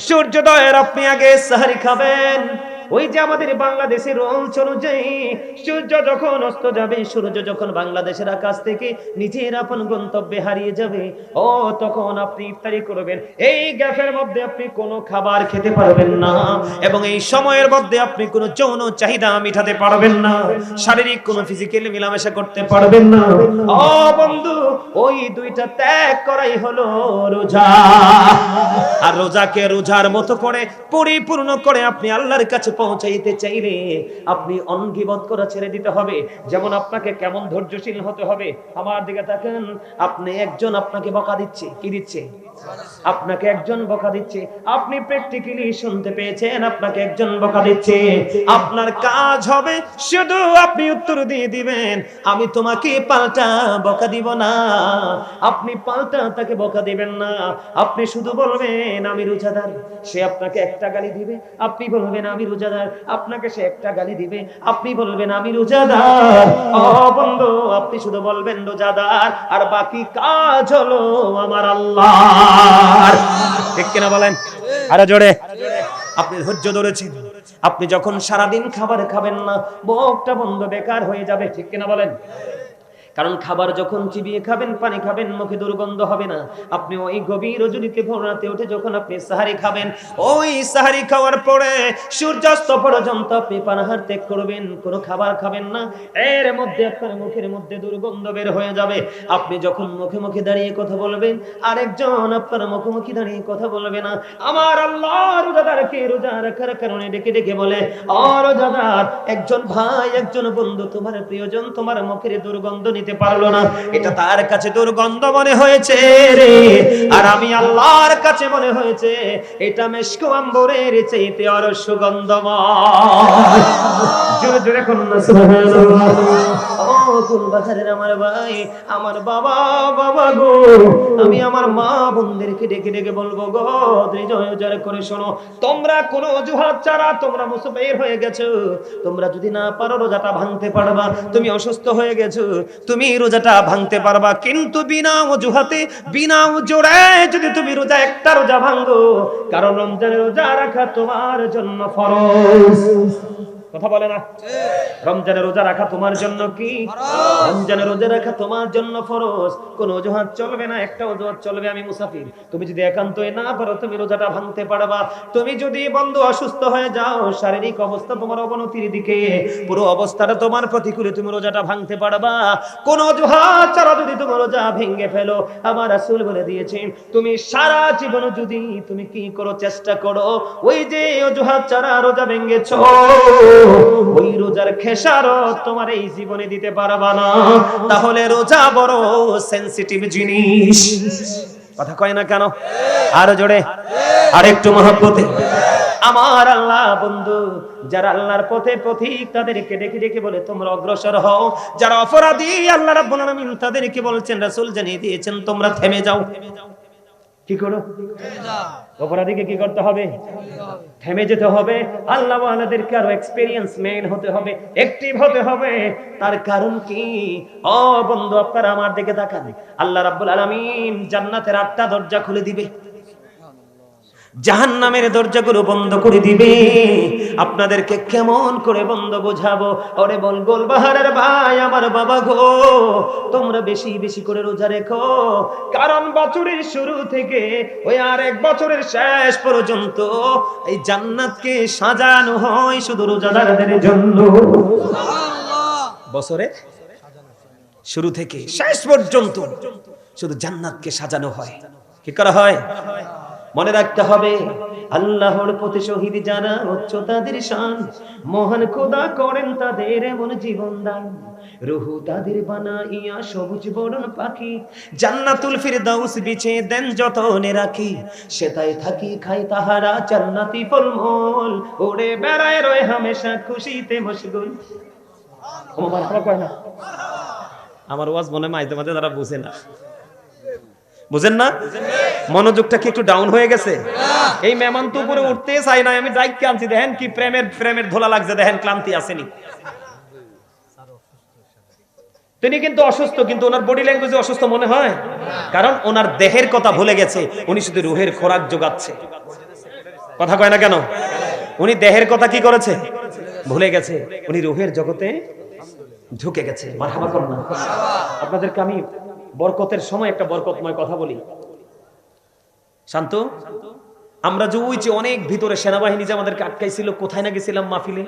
সূর্যোদয়ের আপনি আগে সাহারি খাবেন। ওই যে আমাদের বাংলাদেশের অঞ্চল অনুযায়ী সূর্য যখন অস্ত যাবে, সূর্য যখন বাংলাদেশের আকাশ থেকে নিজের আপন গন্তব্যে হারিয়ে যাবে, ও তখন আপনি ইফতারি করবেন। এই গ্যাপের মধ্যে আপনি কোনো খাবার খেতে পারবেন না, এবং এই সময়ের মধ্যে আপনি কোনো যৌন চাহিদা মিটাতে পারবেন না, শারীরিক কোনো ফিজিক্যাল মেলামেশা করতে পারবেন না। ও বন্ধু, ওই দুইটা ত্যাগ করাই হলো রোজা। আর রোজাকে রোজার মতো করে পরিপূর্ণ করে আপনি আল্লাহর কাছে পৌঁছাইতে চাইলে আপনি অঙ্গীবদ্ধ করা ছেড়ে দিতে হবে। যেমন আপনাকে কেমন ধৈর্যশীল হতে হবে, আমার দিকে তাকান। আপনি একজন আপনাকে বকা দিচ্ছে, কি দিচ্ছে? আপনাকে একজন বকা দিচ্ছে, আপনি প্র্যাকটিক্যালি শুনতে পেয়েছেন, আপনাকে একজন বকা দিচ্ছে। আপনার কাজ হবে শুধু আপনি উত্তর দিয়ে দিবেন, আমি তোমাকে পাল্টা বকা দিব না। আপনি পাল্টা তাকে বকা দিবেন না, আপনি শুধু বলবেন আমি রোজাদার। সে আপনাকে একটা গালি দিবে, আপনি বলবেন আমি রোজাদার। আপনাকে সে একটা গালি দিবে, আপনি বলবেন আমি রোজাদার। ও বন্ধু, আপনি শুধু বলবেন রোজাদার, আর বাকি কাজ হলো আমার আল্লাহর। ঠিক কিনা বলেন? আরে জোরে। আপনি ধৈর্য ধরেছেন, আপনি যখন সারাদিন খাবার খাবেন না, মুখটা বন্ধ বেকার হয়ে যাবে। ঠিক কিনা বলেন? কারণ খাবার যখন চিবিয়ে খাবেন, পানি খাবেন, মুখে দুর্গন্ধ হবে না। আপনি ওই গভীর রজনীতে ভোর রাতে উঠে যখন আপনি সাহারি খাবেন, ওই সাহারি খাওয়ার পরে সূর্যাস্ত পর্যন্ত আপনি পানাহার ত্যাগ করবেন, কোনো খাবার খাবেন না। এর মধ্যে আপনার মুখের মধ্যে দুর্গন্ধ বের হয়ে যাবে। আপনি যখন মুখে মুখে দাঁড়িয়ে কথা বলবেন, আরেকজন আপনার মুখোমুখি দাঁড়িয়ে কথা বলবে না। আমার আল্লাহ রোজাদারকে রোজা রাখার কারণে ডেকে ডেকে বলে, ও রোজাদার, একজন ভাই, একজন বন্ধু, তোমার প্রিয়জন তোমার মুখের দুর্গন্ধ নিতে পারলো না, এটা তার কাছে দুর্গন্ধ মনে হয়েছে রে, আর আমি আল্লাহর কাছে মনে হয়েছে এটা মিশক আম্বরের চাইতে আরো সুগন্ধময়। জোরে জোরে করুন না সুবহানাল্লাহ। ও কোন বাজারের আমার ভাই, আমার বাবা, বাবা গো, আমি আমার মা বোনদেরকে ডেকে ডেকে বলবো গো, হৃদয় উজাড় করে শোনো, তোমরা কোন অজুহাত ছাড়া তোমরা মুসাফির হয়ে গেছো, তোমরা যদি না পারো রোজাটা ভাঙতে পারবা। তুমি অসুস্থ হয়ে গেছো, তুমি রোজাটা ভাঙতে পারবা, কিন্তু বিনা অজুহাতে বিনা জোরে যদি তুমি রোজা একটা রোজা ভাঙো, কারণ রমজানের রোজা রাখা তোমার জন্য ফরজ। কথা বলে না? রমজানের রোজা রাখা তোমার জন্য কি? রমজানের রোজা রাখা তোমার জন্য ফরজ। কোন অজুহাত চলবে না, একটা অজুহাত চলবে, আমি মুসাফির। তুমি যদি একান্তই না পারো, তুমি রোজাটা ভাঙতে পারবা। তুমি যদি বন্ধু অসুস্থ হয়ে যাও, শারীরিক অবস্থা তোমার অবনতির দিকে, পুরো অবস্থাটা তোমার প্রতিকূলে, তুমি রোজাটা ভাঙতে পারবা। কোন অজুহাত ছাড়া যদি তুমি রোজা ভেঙে ফেলো, আমার রাসূল বলে দিয়েছেন, তুমি সারা জীবন যদি তুমি কি করো, চেষ্টা করো, ওই যে অজুহাত ছাড়া রোজা ভেঙেছো, ওই রোজার খেসারত তোমার এই জীবনে দিতে পারবা না। তাহলে রোজা বড় সেনসিটিভ জিনিস। কথা কয় না কেন? আরো জোরে, আর একটু মহব্বতে। আমার আল্লাহ বন্ধু, যারা আল্লাহর পথে পথিক, তাদেরকে ডেকে ডেকে বলে তোমরা অগ্রসর হও। যারা অপরাধী, আল্লাহ রাব্বুল আলামিন তাদেরকে বলছেন, রাসূল জানিয়ে দিয়েছেন, তোমরা থেমে যাও। কি করো? অপরাধীকে কি করতে হবে? থেমে যেতে হবে। আল্লাহ ওয়ালাদেরকে আরো এক্সপেরিয়েন্স ম্যান হতে হবে, অ্যাক্টিভ হতে হবে। তার কারণ কি? ও বন্ধু, আপনারা আমার দিকে তাকান। আল্লাহ রাব্বুল আলামিন জান্নাতের 8টা দরজা খুলে দিবে, জাহান্নামের দরজাগুলো বন্ধ করে দিবে। আপনাদেরকে কেমন করে বন্ধ বোঝাবো? ওরে বল গোলবাহারের ভাই, আমার বাবা গো, তোমরা বেশি বেশি করে রোজা রেখো, কারণ বছরের শুরু থেকে ওই আর এক বছরের শেষ পর্যন্ত এই জান্নাতকে সাজানো হয় শুধু রোজাদারদের জন্য। বছরের শুরু থেকে শেষ পর্যন্ত শুধু জান্নাতকে সাজানো হয়। কি করা হয়? মনে রাখতে হবে, আল্লাহর পথে শহীদ যারা, উচ্চ তাদের শান, মহান খোদা করেন তাদের এমন জীবন দান, রুহু তাদের বানাইয়া সবুজ বরণ পাখি, জান্নাতুল ফিরদাউস বিছে দেন যতনে রাখি, সেটাই থাকি খাই তাহারা জান্নাতি ফলমূল, ওরে বেড়ায় রয় হামেশা খুশিতে মশগুল। আমার ওয়াজ মনে মাঝে মাঝে তারা বুঝে না, বুঝেন না? মনোযোগটা কি একটু ডাউন হয়ে গেছে? এই মেহমান তো উপরে উঠতে চাই না, আমি ডাইক আনছি, দেখেন কি প্রেমের ধোলা লাগছে, দেখেন ক্লান্তি আসেনি। তিনি কিন্তু অসুস্থ, কিন্তু ওনার বডি ল্যাঙ্গুয়েজে অসুস্থ মনে হয়, কারণ ওনার দেহের কথা ভুলে গেছে, উনি শুধু রুহের খোরাক যোগাচ্ছে। কথা কয় না কেন? উনি দেহের কথা কি করেছে? ভুলে গেছে। উনি রূহের জগতে ঢুকে গেছে। মারহাবা করুন না। আপনাদেরকে আমি বরকতের সময় একটা বরকতময় কথা বলি। শান্ত, আমরা যে অনেক ভিতরে সেনাবাহিনী যে আমাদেরকে আটকাইছিল, কোথায় না গেছিলাম মাহফিলে,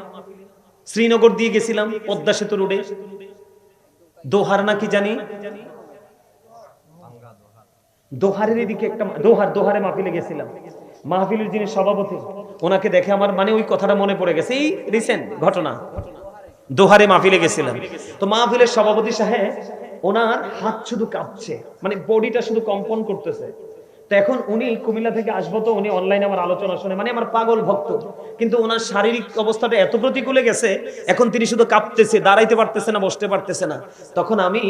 শ্রীনগর দিয়ে গেছিলাম, পদ্মা সেতু রোডে, দোহার নাকি জানি, দোহারের এদিকে একটা দোহারে মাহফিলে গেছিলাম। মাহফিলের যিনি সভাপতি, ওনাকে দেখে আমার মানে ওই কথাটা মনে পড়ে গেছে, এই রিসেন্ট ঘটনা। দোহারে মাহফিলে গেছিলাম, তো মাহফিলের সভাপতি সাহেব, ওনার হাত শুধু কাঁপছে, মানে বডিটা শুধু কম্পন করতেছে। তো এখন উনি কুমিল্লা থেকে আসবো, তো উনি অনলাইনে আমার আলোচনা শুনে, মানে আমার পাগল ভক্ত, কিন্তু ওনার শারীরিক অবস্থাটা এত প্রতিকূলে গেছে, এখন তিনি শুধু কাঁপতেছে, দাঁড়াইতে পারতেছে না, বসতে পারতেছে না। তখন আমি,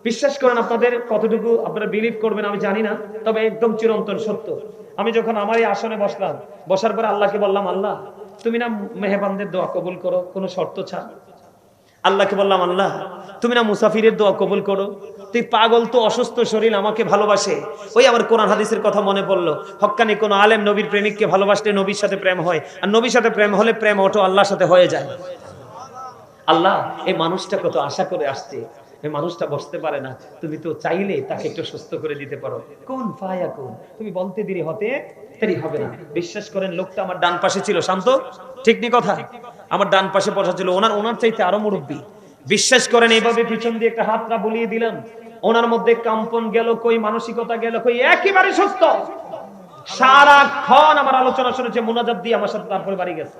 বিশ্বাস করেন, আপনাদের কতটুকু আপনারা বিলিভ করবেন আমি জানি না, তবে একদম চিরন্তন সত্য, আমি যখন আমার এই আসনে বসলাম, বসার পরে আল্লাহকে বললাম, আল্লাহ তুমি না মেহবানদের দোয়া কবুল করো কোনো শর্ত ছাড়। আল্লাহকে বললাম, আল্লাহ তুমি না মুসাফিরের দোয়া কবুল করো। তুই পাগল, তো অসুস্থ শরীর আমাকে ভালোবাসে। ওই আবার কোরআন হাদিসের কথা মনে পড়লো, হক্কানি কোন আলেম নবীর প্রেমিককে ভালোবাসলে নবীর সাথে প্রেম হয়, আর নবীর সাথে প্রেম হলে প্রেম অটো আল্লাহর সাথে হয়ে যায়। আল্লাহ এই মানুষটা কত আশা করে আসছে, এই মানুষটা বসতে পারে না, তুমি তো চাইলে তাকে একটু সুস্থ করে দিতে পারো। কোন ফায়া কোন, তুমি বলতে দেরি দেরি হবে না। বিশ্বাস করেন, লোকটা আমার ডান পাশে ছিল। শান্ত, ঠিক নি কথা? আমার ডান পাশে বসা ছিল, ওনার চাইতে আরো মুরব্বী। বিশ্বাস করেন, এইভাবে পিছন দিয়ে একটা হাতটা বুলিয়ে দিলাম, ওনার মধ্যে কম্পন গেল কই, মানসিকতা গেল কই, একেবারে সুস্থ। সারাক্ষণ আমার আলোচনা শুনেছে, মুনাজাত দিয়ে আমার সাথে, তারপরে বাড়ি গেছে।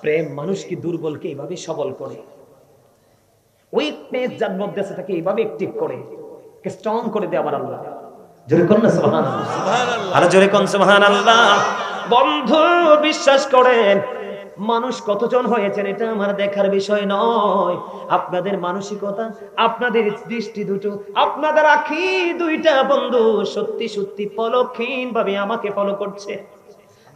প্রেম মানুষকে দুর্বলকে এইভাবে সবল করে, উইকনেস যার মধ্যে আছে তাকে এইভাবে অ্যাক্টিভ করে, স্ট্রং করে দেয় আমার আল্লাহ। জোরে কোন না সুবহানাল্লাহ, আর জোরে কোন সুবহানাল্লাহ। বন্ধু বিশ্বাস করেন, মানুষ কতজন হয়েছেন এটা আমার দেখার বিষয় নয়। আপনাদের মানসিকতা, আপনাদের দৃষ্টি দুটো, আপনাদের আঁখি দুইটা বন্ধু সত্যি সত্যি পলকহীন ভাবে আমাকে ফলো করছে।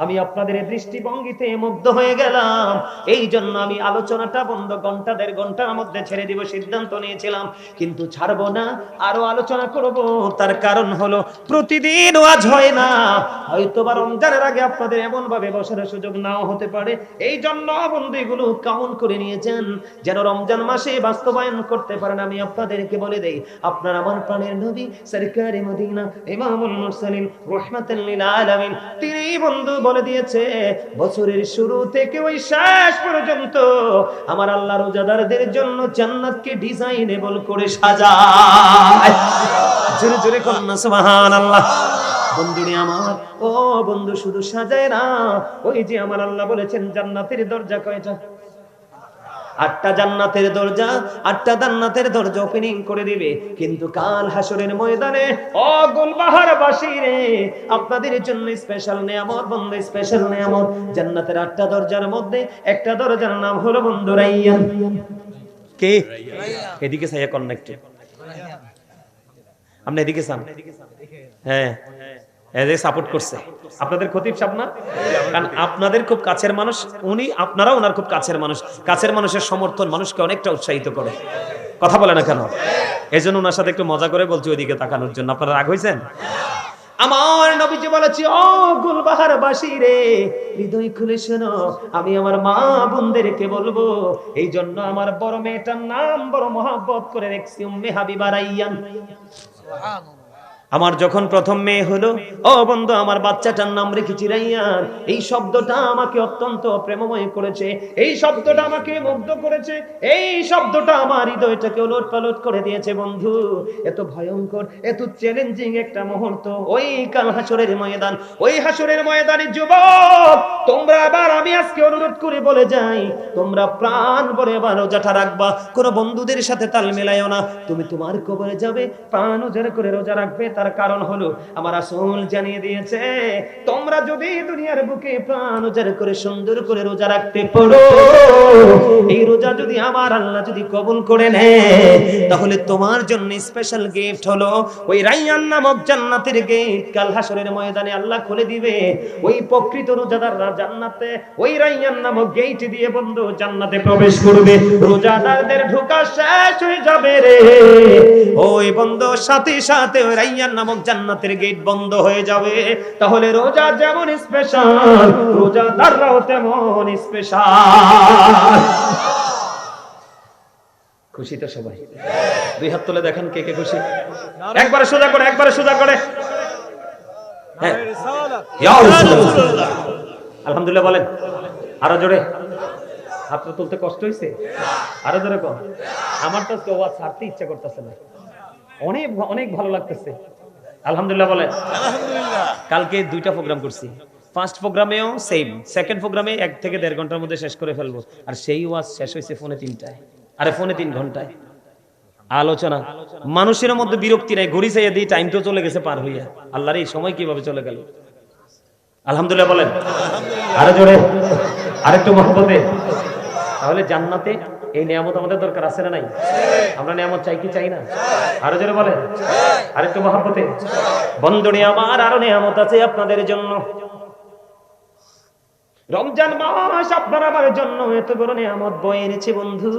আমি আপনাদের দৃষ্টিভঙ্গিতে মুগ্ধ হয়ে গেলাম, এই জন্য আমি আলোচনাটা বন্ধ ঘন্টা দেড় ঘন্টার মধ্যে ছেড়ে দিব সিদ্ধান্ত নিয়েছিলাম, কিন্তু ছাড়বো না, আরো আলোচনা করব। তার কারণ হলো, প্রতিদিন ওয়াজ হয় না, হয়তোবা রমজানের আগে আপনাদের এমন ভাবে বসার সুযোগ নাও হতে পারে। এই জন্য বন্ধু এগুলো কাউন্ট করে নিয়েছেন, যেন রমজান মাসে বাস্তবায়ন করতে পারেন। আমি আপনাদেরকে বলে দেই, আপনার আমার প্রাণের নবী সরকারে মদিনা ইমামুল মুরসালিন রাহমাতাল লিল আলামিন, তিনি বন্ধু বলে দিয়েছে, বছরের শুরু থেকে ওই শেষ পর্যন্ত আমার আল্লাহ রোজাদারদের জন্য জান্নাতকে ডিজাইনেবল করে সাজায়। জোরে জোরে বলুন না সুবহানাল্লাহ। বন্ধুরে আমার, ও বন্ধু, শুধু সাজায় না, ওই যে আমার আল্লাহ বলেছেন জান্নাতের দরজা কয়টা? 8টা জান্নাতের দরজা, 8টা জান্নাতের দরজা ওপেনিং করে দিবে। কিন্তু কাল হাসরের ময়দানে, ও গুলবাহার বাসীরে, আপনাদের জন্য স্পেশাল নিয়ামত বন্ধু, স্পেশাল নিয়ামত। জান্নাতের 8টা দরজার মধ্যে একটা দরজার নাম হলো বন্ধু রাইয়ান। কে? এদিকে সাইয়া কানেক্টেড, আপনি এদিকে চান? হ্যাঁ, এদের সাপোর্ট করছে আপনাদের খতিব সাহেব না, কারণ আপনাদের খুব কাছের মানুষ উনি, আপনারা ওনার খুব কাছের মানুষ। কাছের মানুষের সমর্থন মানুষকে অনেকটা উৎসাহিত করে। কথা বলে না কেন? এজন্য ওনার সাথে একটু মজা করে বলছি ওইদিকে তাকানোর জন্য। আপনারা রাগ হয়েছেন? আমার নবীজি বলেছি, ও গুলবাহার বাসী রে, হৃদয় খুলে শোনো, আমি আমার মা বোনদেরকে বলবো, এই জন্য আমার বড় মেয়েটার নাম বড় মহব্বত করে রেখেছি উম্মে হাবিবা রাইয়ান। সুবহানাল্লাহ। আমার যখন প্রথম মেয়ে হলো, ও বন্ধু, আমার বাচ্চাটার নাম রেখেছি রাইয়ান। এই শব্দটা আমাকে অত্যন্ত প্রেমময় করেছে, এই শব্দটা আমাকে মুগ্ধ করেছে, এই শব্দটা আমার হৃদয়টাকে ওলটপালট করে দিয়েছে। বন্ধু, এত ভয়ঙ্কর, এত চ্যালেঞ্জিং একটা মুহূর্ত, ওই কাল হাসরের ময়দান, ওই হাসরের ময়দানে যুবক তোমরা এবার, আমি আজকে অনুরোধ করে বলে যাই, তোমরা প্রাণ ভরে এবার রোজাটা রাখবা। কোনো বন্ধুদের সাথে তাল মেলাইও না, তুমি তোমার কবরে যাবে, প্রাণ উজাড় করে রোজা রাখবে। তার কারণ হলো, আমার রাসূল জানিয়ে দিয়েছে, তোমরা যদি দুনিয়ার বুকে প্রাণ উজাড় করে সুন্দর করে রোজা রাখতে পারো, এই রোজা যদি আমার আল্লাহ যদি কবুল করে নেয়, তাহলে তোমার জন্য স্পেশাল গিফট হলো ওই রাইয়ান নামক জান্নাতের গেট। কাল হাসরের ময়দানে আল্লাহ খুলে দিবে, ওই প্রকৃত রোজাদাররা জান্নাতে ওই রাইয়ান নামক গেট দিয়ে বন্ধু জান্নাতে প্রবেশ করবে। রোজাদারদের ঢোকা শেষ হয়ে যাবে রে, ওই বন্ধু সাথে সাথে ওই রাইয়ান রাইয়ান নামক জান্নাতের গেট বন্ধ হয়ে যাবে। তাহলে রোজা যেমন স্পেশাল, রোজাদাররাও তেমন স্পেশাল। খুশি তো সবাই? দুই হাত তুলে দেখেন কে কে খুশি। একবারে সোজা করে, একবারে সোজা করে। হ্যাঁ, ইয়া রাসূলুল্লাহ। আলহামদুলিল্লাহ বলেন আরো জোরে। হাতটা তুলতে কষ্ট হইছে? আরো জোরে কর। আমার তো আজকে ওয়াজ ছাড়তে ইচ্ছা করতেছে না, অনেক অনেক ভালো লাগতেছে। আলহামদুলিল্লাহ বলেন। আলহামদুলিল্লাহ। কালকে দুইটা প্রোগ্রাম করছি। ফার্স্ট প্রোগ্রামেও সেম, সেকেন্ড প্রোগ্রামে 1 থেকে 1.5 ঘন্টার মধ্যে শেষ করে ফেলবো। আর সেই ওয়াজ শেষ হয়েছে পৌনে 3টায়, আরে পৌনে 3 ঘন্টায় আলোচনা। মানুষের মধ্যে বিরক্তি নাই, ঘড়ি চাইয়া দিই, টাইম তো চলে গেছে পার হইয়া। আল্লাহর এই সময় কিভাবে চলে গেল। আলহামদুলিল্লাহ বলেন আরো জোরে, আরেকটু মহব্বতে। তাহলে জান্নাতে এই নিয়ামত আমাদের দরকার আছে না নাই? আমরা নিয়ামত চাই কি চাই না? আরো জোরে বলেন আরেকটু মহব্বতে। বন্ধুরে আমার, আরো নিয়ামত আছে আপনাদের জন্য। রমজান মাস আপনার আমার জন্য এত বড় নিয়ামত বয়ে এনেছে বন্ধু।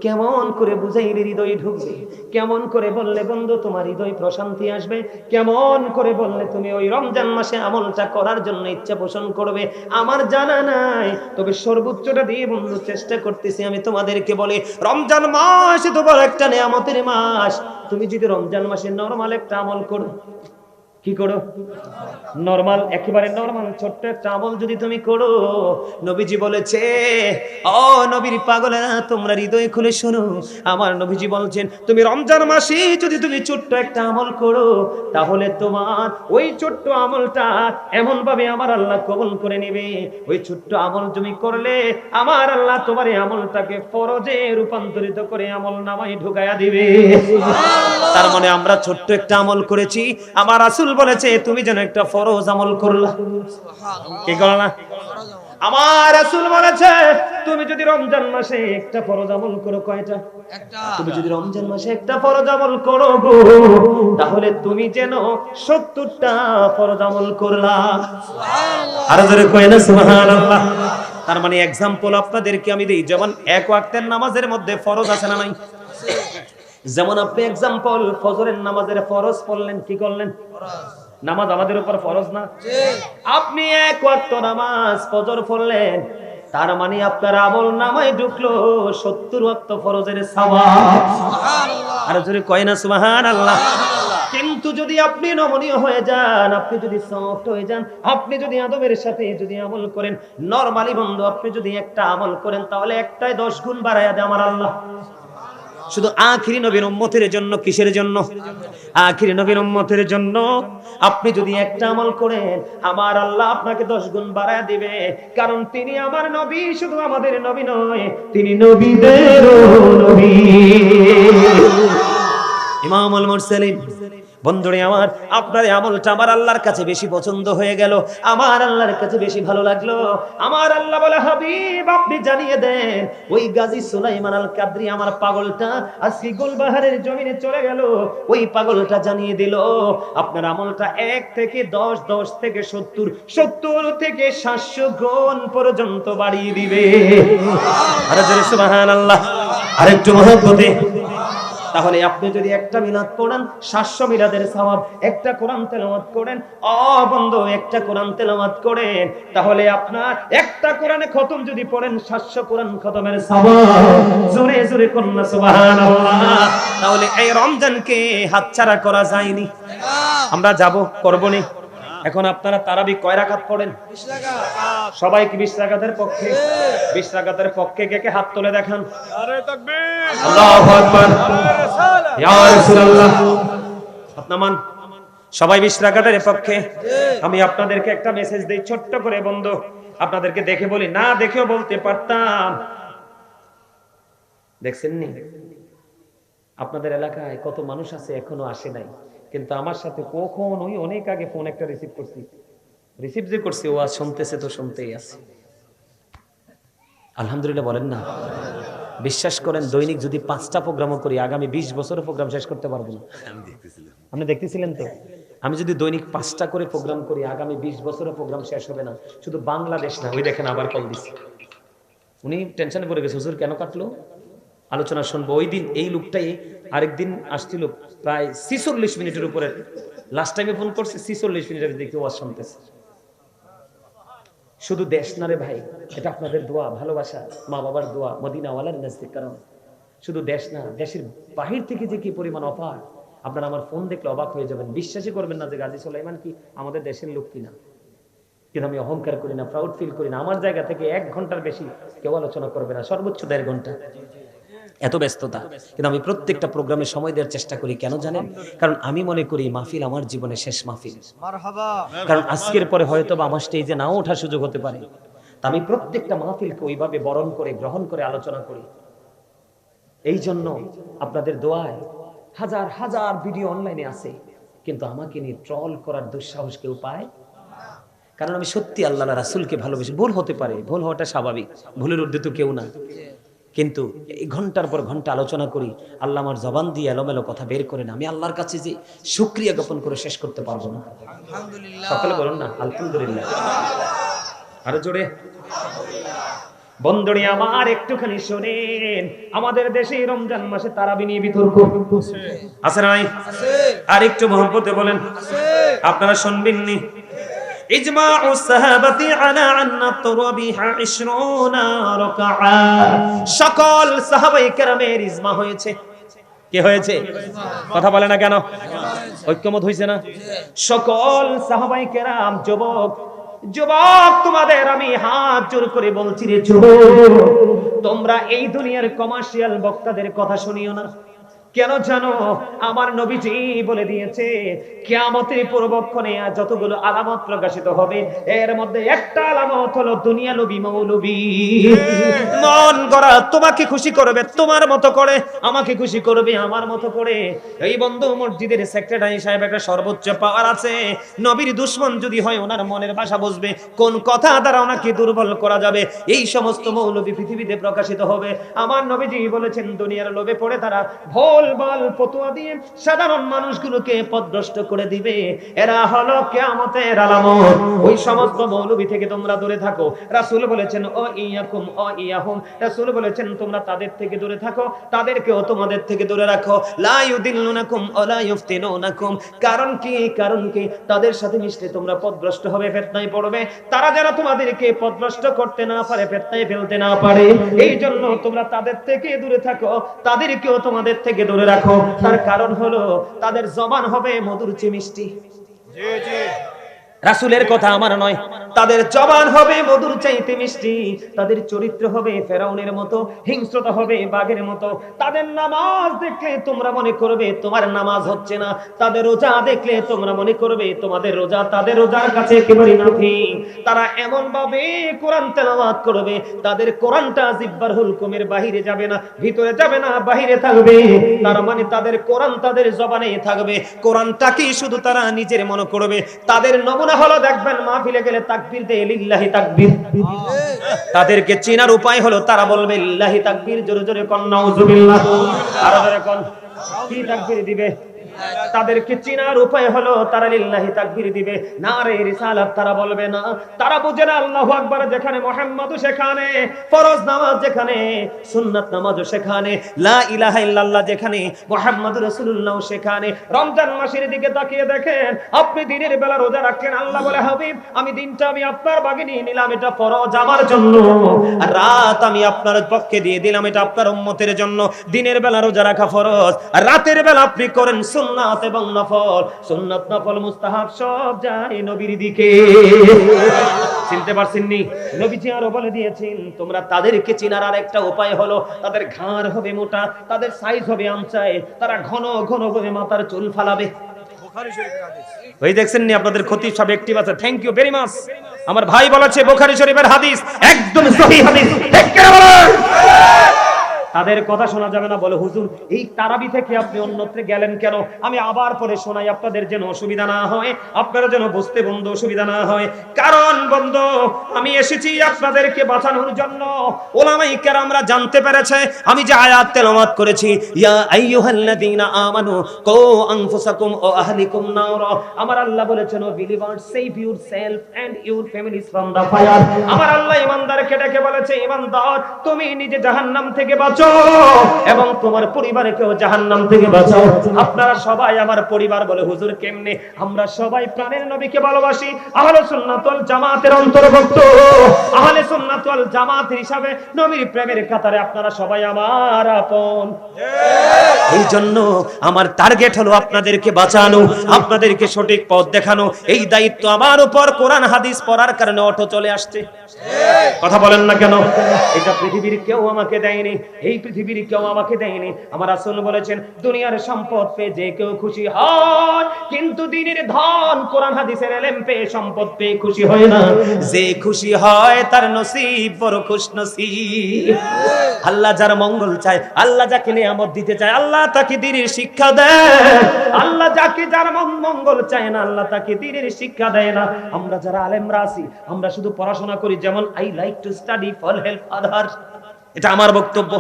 কেমন করে বুঝাইলে হৃদয় ঢুকবে, কেমন করে বললে বন্ধু তোমার হৃদয় প্রশান্তি আসবে, কেমন করে বললে তুমি ওই রমজান মাসে আমলটা করার জন্য ইচ্ছা পোষণ করবে, আমার জানা নাই। তবে সর্বোচ্চটা দিয়ে বন্ধু চেষ্টা করতেছি আমি তোমাদেরকে বলি, রমজান মাস এত বড় একটা নিয়ামতের মাস। তুমি যদি রমজান মাসে নরমাল একটা আমল করো, কি করো? নরমাল, একেবারে নরমাল ছোট্ট একটা আমল যদি তুমি করো, নবীজি বলেছে, ও নবীর পাগলেরা তোমরা হৃদয় খুলে শোনো, আমার নবীজি বলছেন তুমি রমজান মাসে যদি তুমি ছোট্ট একটা আমল করো, তাহলে তোমার ওই ছোট্ট আমলটা এমন ভাবে আমার আল্লাহ কবুল করে নেবে। ওই ছোট্ট আমল তুমি করলে আমার আল্লাহ তোমার এই আমলটাকে ফরজে রূপান্তরিত করে আমল নামায় ঢুকায়া দিবে। তার মানে আমরা ছোট্ট একটা আমল করেছি, আমার রাসূল বলেছে তুমি যেন একটা ফরজ আমল করলা। কি করলা? আমার রাসূল বলেছে তুমি যদি রমজান মাসে একটা ফরজ আমল করো, কয়টা? একটা। তুমি যদি রমজান মাসে একটা ফরজ আমল করো গো, তাহলে তুমি যেন 70টা ফরজ আমল করলা। সুবহানাল্লাহ। আর জোরে কয় না সুবহানাল্লাহ। তার মানে एग्जांपल আপনাদেরকে আমি দেই, যেমন এক ওয়াক্তের নামাজের মধ্যে ফরজ আছে না নাই? যেমন আপনি एग्जांपल ফজরের নামাজের ফরজ পড়লেন, কি করলেন? ফরজ। নামাজ আমাদের উপর ফরজ না? জি। আপনি এক ওয়াক্ত নামাজ ফজর পড়লেন, তার মানে আপনার আমল নামায় ঢুকলো 70 ওয়াক্ত ফরজের সওয়াব। সুবহানাল্লাহ। আর জোরে কয় না সুবহানাল্লাহ। কিন্তু যদি আপনি নমনীয় হয়ে যান, আপনি যদি সফট হয়ে যান, আপনি যদি আদবের সাথে যদি আমল করেন, নরমালি বন্ধু আপনি যদি একটা আমল করেন, তাহলে একটাই 10 গুণ বাড়ায়া দেয় আমার আল্লাহ। শুধু আখিরি নবীর উম্মতের জন্য। কিসের জন্য? আখিরি নবীর উম্মতের জন্য। আপনি যদি একটা আমল করেন, আমার আল্লাহ আপনাকে 10 গুণ বাড়ায় দিবে, কারণ তিনি আমার নবী, শুধু আমাদের নবী নয়, তিনি নবীদেরও নবী। ইমামুল মুরসালিন। বন্ধুরে আমার, আপনার আমলটা আমার আল্লাহর কাছে বেশি পছন্দ হয়ে গেল, আমার আল্লাহর কাছে বেশি ভালো লাগলো। আমার আল্লাহ বলে, হাবিব আপনি জানিয়ে দেন ওই গাজী সুলাইমান আল কাদরি আমার পাগলটা আজকে গোলবাহারের জমিনে চলে গেল, ওই পাগলটা জানিয়ে দিল আপনার আমলটা 1 থেকে 10, 10 থেকে 70, 70 থেকে 700 গুণ পর্যন্ত বাড়িয়ে দিবে। আরে জোরে সুবহানাল্লাহ। আরেকটু মহব্বতে। তাহলে আপনি যদি একটা মিলাদ পড়েন 700 মিলাদের সওয়াব, একটা কোরআন তেলাওয়াত করেন, ও বন্ধু একটা কোরআন তেলাওয়াত করেন, তাহলে আপনার একটা কোরআনে খতম যদি পড়েন 700 কোরআন খতমের সওয়াব। জোরে জোরে কন্না সুবহানাল্লাহ। তাহলে এই রমজানকে হাতছাড়া করা যায়নি। আমরা যাব, করব নি। এখন আপনারা তারাবি কয় রাকাত পড়েন? 20 রাকাত। সবাই কি 20 রাকাতের পক্ষে? 20 রাকাতের পক্ষে কে কে হাত তুলে দেখান। নারে তাকবীর, আল্লাহু আকবার, ইয়া রাসূলুল্লাহ। আপনামান সবাই 20 রাকাতের পক্ষে। আমি আপনাদেরকে একটা মেসেজ দেই ছোট্ট করে বন্ধু, আপনাদেরকে দেখে বলি, না দেখেও বলতে পারতাম। দেখছেন নি আপনাদের এলাকায় কত মানুষ আছে এখনো আসে নাই, কিন্তু আমার সাথে কখন ওই অনেক আগে ফোন একটা রিসিভ যে করছি, ও আজ শুনতেছে তো শুনতেই আছে। আলহামদুলিল্লাহ বলেন না? বিশ্বাস করেন দৈনিক যদি 5টা প্রোগ্রামও করি, আগামী 20 বছরের প্রোগ্রাম শেষ করতে পারবো না। আপনি দেখতেছিলেন তো, আমি যদি দৈনিক 5টা করে প্রোগ্রাম করি, আগামী 20 বছরের প্রোগ্রাম শেষ হবে না। শুধু বাংলাদেশ না, ওই দেখেন আবার কল দিছি, উনি টেনশনে পড়ে গেছে, হুজুর কেন কাটলো? আলোচনা শুনবো। ওই দিন এই লোকটাই আরেকদিন আসছিল প্রায় 46 মিনিটের উপরে, লাস্ট টাইমে ফোন করছে 46 মিনিটের দিকে ওয়াজ শুনতেছে। শুধু দেশ না রে ভাই, এটা আপনাদের দোয়া, ভালোবাসা, মা বাবার দোয়া, মদিনাওয়ালার নজদিক কারণ। শুধু দেশ না, দেশের বাহির থেকে যে কি পরিমাণ অফার, আপনারা আমার ফোন দেখলে অবাক হয়ে যাবেন। বিশ্বাসই করবেন না যে গাজী সুলাইমান কি আমাদের দেশের লোক কিনা। কিন্তু আমি অহংকার করি না, প্রাউড ফিল করি না। আমার জায়গা থেকে 1 ঘন্টার বেশি কেউ আলোচনা করবে না, সর্বোচ্চ 1.5 ঘন্টা, এত ব্যস্ততা। কিন্তু আমি প্রত্যেকটা প্রোগ্রামে সময় দেওয়ার চেষ্টা করি। কেন জানেন? কারণ আমি মনে করি মাহফিল আমার জীবনের শেষ মাহফিল। কারণ আজকের পরে হয়তো বা আমার স্টেজে নাও ওঠার সুযোগ হতে পারে। তা আমি প্রত্যেকটা মাহফিলকে ওইভাবে বরণ করে, গ্রহণ করে আলোচনা করি। এই জন্য আপনাদের দোয়ায় হাজার হাজার ভিডিও অনলাইনে আছে, কিন্তু আমাকে নিয়ে ট্রল করার দুঃসাহস কেউ পায়। কারণ আমি সত্যি আল্লাহ রাসূলকে ভালোবাসি। ভুল হতে পারে, ভুল হওয়াটা স্বাভাবিক, ভুলের ঊর্ধ্বে তো কেউ না। কিন্তু এই ঘন্টার পর ঘন্টা আলোচনা করি, আল্লাহ আমার জবান দিয়ে এলোমেলো কথা বের করে না। আমি আল্লাহর কাছে যে শুকরিয়া জ্ঞাপন করে শেষ করতে পারবো না। সকলে বলুন না আলহামদুলিল্লাহ। আরো জোরে। বন্ধুরে আমার একটুখানি শোনেন, আমাদের দেশে রমজান মাসে তারাবি নিয়ে বিতর্ক আছে না নাই? আর একটু মহব্বতে বলেন, আপনারা শুনবেন নি? ইজমাউ সাহাবাতি আলা আন্না তারাবিহা 20 রাকাআ। সকল সাহাবায়ে কেরামের ইজমা হয়েছে। কি হয়েছে? কথা বলে না কেন? ঐক্যমত হইছে না? সকল সাহাবায়ে কেরাম, যুবক তোমাদের আমি হাত জোর করে বলছি রে যুবক, তোমরা এই দুনিয়ার কমার্শিয়াল বক্তাদের কথা শুনিও না। কেন জানো? আমার নবীজি বলে দিয়েছে কিয়ামতের পূর্বক্ষণে যতগুলো আলামত প্রকাশিত হবে, এর মধ্যে একটা আলামত হলো দুনিয়া লোভী মৌলবী। মন গড়া তোমাকে খুশি করবে তোমার মতো করে, আমাকে খুশি করবে আমার মতো করে। এই বন্ধু মসজিদের সেক্রেটারি সাহেব একটা সর্বোচ্চ পাওয়ার আছে। নবীর দুশমন যদি হয়, ওনার মনের ভাষা বুঝবে, কোন কথা দ্বারা ওনাকে দুর্বল করা যাবে। এই সমস্ত মৌলবী পৃথিবীতে প্রকাশিত হবে। আমার নবীজি বলেছেন দুনিয়ার লোভে পড়ে তারা ভোল বল ফতোয়া দিয়ে সাধারণ মানুষগুলোকে পথভ্রষ্ট করে দিবে। এরা হলো কিয়ামতের আলামত। ওই সমস্ত মৌলবী থেকে তোমরা দূরে থাকো। রাসূল বলেছেন ও ইয়াকুম ও ইয়াহুম, রাসূল বলেছেন তোমরা তাদের থেকে দূরে থাকো, তাদেরকেও তোমাদের থেকে দূরে রাখো। লা ইউদিল্লুনাকুম ওয়া লা ইফতিনুনাকুম। কারণ কি? তাদের সাথে মিশলে তোমরা পথভ্রষ্ট হবে, ফিতনায় পড়বে। তারা যারা তোমাদেরকে পথভ্রষ্ট করতে না পারে, ফিতনায় ফেলতে না পারে, এই জন্য তোমরা তাদের থেকে দূরে থাকো, তাদেরকেও তোমাদের থেকে দূরে রাখো। তার কারণ হলো তাদের জবান হবে মধুর চেয়ে মিষ্টি। জি জি, রাসূলের কথা আমার নয়। তাদের জবান হবে মধুর চাইতে মিষ্টি, তাদের চরিত্র হবে ফেরাউনের মতো, হিংস্রতা হবে বাঘের মতো। তাদের নামাজ দেখলে তোমরা মনে করবে তোমার নামাজ হচ্ছে না, তাদের রোজা দেখলে তোমরা মনে করবে তোমাদের রোজা তাদের রোজার কাছে একেবারে নাথিং। তারা এমন ভাবে কোরআন তেলাওয়াত করবে, তাদের কোরআনটা জিহ্বার হুলকুমের বাহিরে যাবে না, ভিতরে যাবে না, বাহিরে থাকবে। তার মানে তাদের কোরআন তাদের জবানে থাকবে, কোরআনটাকে শুধু তারা নিজের মনে করবে। তাদের নমুনা হলো দেখবেন মাহফিলে গেলে তাকবীর দেয় লিল্লাহি তাকবীর। তাদেরকে চেনার উপায় হলো তারা বলবে লিল্লাহি তাকবীর, জোরে জোরে কোন নাউজুবিল্লাহ, আরো জোরে কোন। কি তাকবীর দিবে? তাদেরকে চেনার উপায় হলো তারা লিল্লাহি তাকবীর দিবে, নারে রিসালাত তারা বলবে না। তারা বুঝে না আল্লাহু আকবার যেখানে মুহাম্মাদও সেখানে, ফরজ নামাজ যেখানে সুন্নাত নামাজও সেখানে, লা ইলাহা ইল্লাল্লাহ যেখানে মুহাম্মাদুর রাসূলুল্লাহ সেখানে। রমজান মাসের দিকে তাকিয়ে দেখেন, আপনি দিনের বেলা রোজা রাখলেন, আল্লাহ বলে হাবিব আমি দিনটা আমি আপনার ভাগে নিয়ে নিলাম, এটা ফরজ আমার জন্য। আর রাত আমি আপনার পক্ষে দিয়ে দিলাম, এটা আপনার উম্মতের জন্য। দিনের বেলা রোজা রাখা ফরজ, আর রাতের বেলা আপনি করেন সুন্নাত এবং নফল। সুন্নাত নফল মুস্তাহাব সব যায় নবীর দিকে। চিনতে পারছেন নি? নবীজি আরো বলে দিয়েছেন তোমরা তাদেরকে চেনার আরেকটা উপায় হলো তাদের ঘাড় হবে মোটা, তাদের সাইজ হবে আমচায়, তারা ঘন ঘন করে মাথার চুল ফালাবে। ওই দেখছেন নি আপনাদের খতিব সাহেব অ্যাক্টিভ আছে, থ্যাংক ইউ ভেরি মাচ। আমার ভাই বলেছে বুখারী শরীফের হাদিস, একদম সহিহ হাদিস। ঠিক করে বলেন। তাদের কথা শোনা যাবে না। বলে হুজুর এই তারাবি থেকে আপনি অন্যত্র গেলেন কেন? আমি আবার পরে শোনাই আপনাদের যেন অসুবিধা না হয়, আপনারা যেন বুঝতে বন্ধু অসুবিধা না হয়। কারণ বন্ধু আমি এসেছি আপনাদেরকে বাঁচানোর জন্য। ওলামায়ে কেরামরা জানতে পেরেছে আমি যে আয়াত তেলাওয়াত করেছি, ইয়া আইয়ুহাল্লাযীনা আমানু কু আনফুসাকুম ওয়া আহলিকুম নারা। আমার আল্লাহ বলেছেন O believer save yourself and your families from the fire. আমার আল্লাহ ঈমানদারকে ডেকে বলেছে ঈমানদার তুমি নিজে জাহান্নাম থেকে বাঁচো, এবং তোমার পরিবারকেও জাহান্নাম থেকে বাঁচাও। আপনারা সবাই আমার পরিবার বলে, হুজুর কেমনে? আমরা সবাই প্রাণের নবীকে ভালোবাসি, আহলে সুন্নাত ওয়াল জামাতের অন্তর্ভুক্ত। আহলে সুন্নাত ওয়াল জামাত হিসাবে নবীর প্রেমের কাতারে আপনারা সবাই আমার আপন। এই জন্য আমার টার্গেট হলো আপনাদেরকে বাঁচানো, আপনাদেরকে সঠিক পথ দেখানো। এই দায়িত্ব আমার উপর। কোরআন হাদিস পড়ার কারণে অটো চলে আসছে। কথা বলেন না কেন? এটা পৃথিবীর কেউ আমাকে দেয়নি, এই পৃথিবীর কেউ আমাকে দেয়নি। আমার রাসূল বলেছেন, দুনিয়ার সম্পদ পেয়ে যে কেউ খুশি হয়, কিন্তু দ্বীনের ধন, কোরআন হাদিসের ইলম পেয়ে, সম্পদ পেয়ে খুশি হয় না। যে খুশি হয় তার নসিব বড় খুশনসিব। আল্লাহ যার মঙ্গল চায়, আল্লাহ যাকে নিয়ামত দিতে চায়, আল্লাহ তাকে দ্বীনের শিক্ষা দেয়। আল্লাহ যাকে যার মঙ্গল চায় না, আল্লাহ তাকে দ্বীনের শিক্ষা দেয় না। আমরা যারা আলেমরা আছি, আমরা শুধু পড়াশোনা করি, যেমন I like to study for help others, এটা আমার বক্তব্য।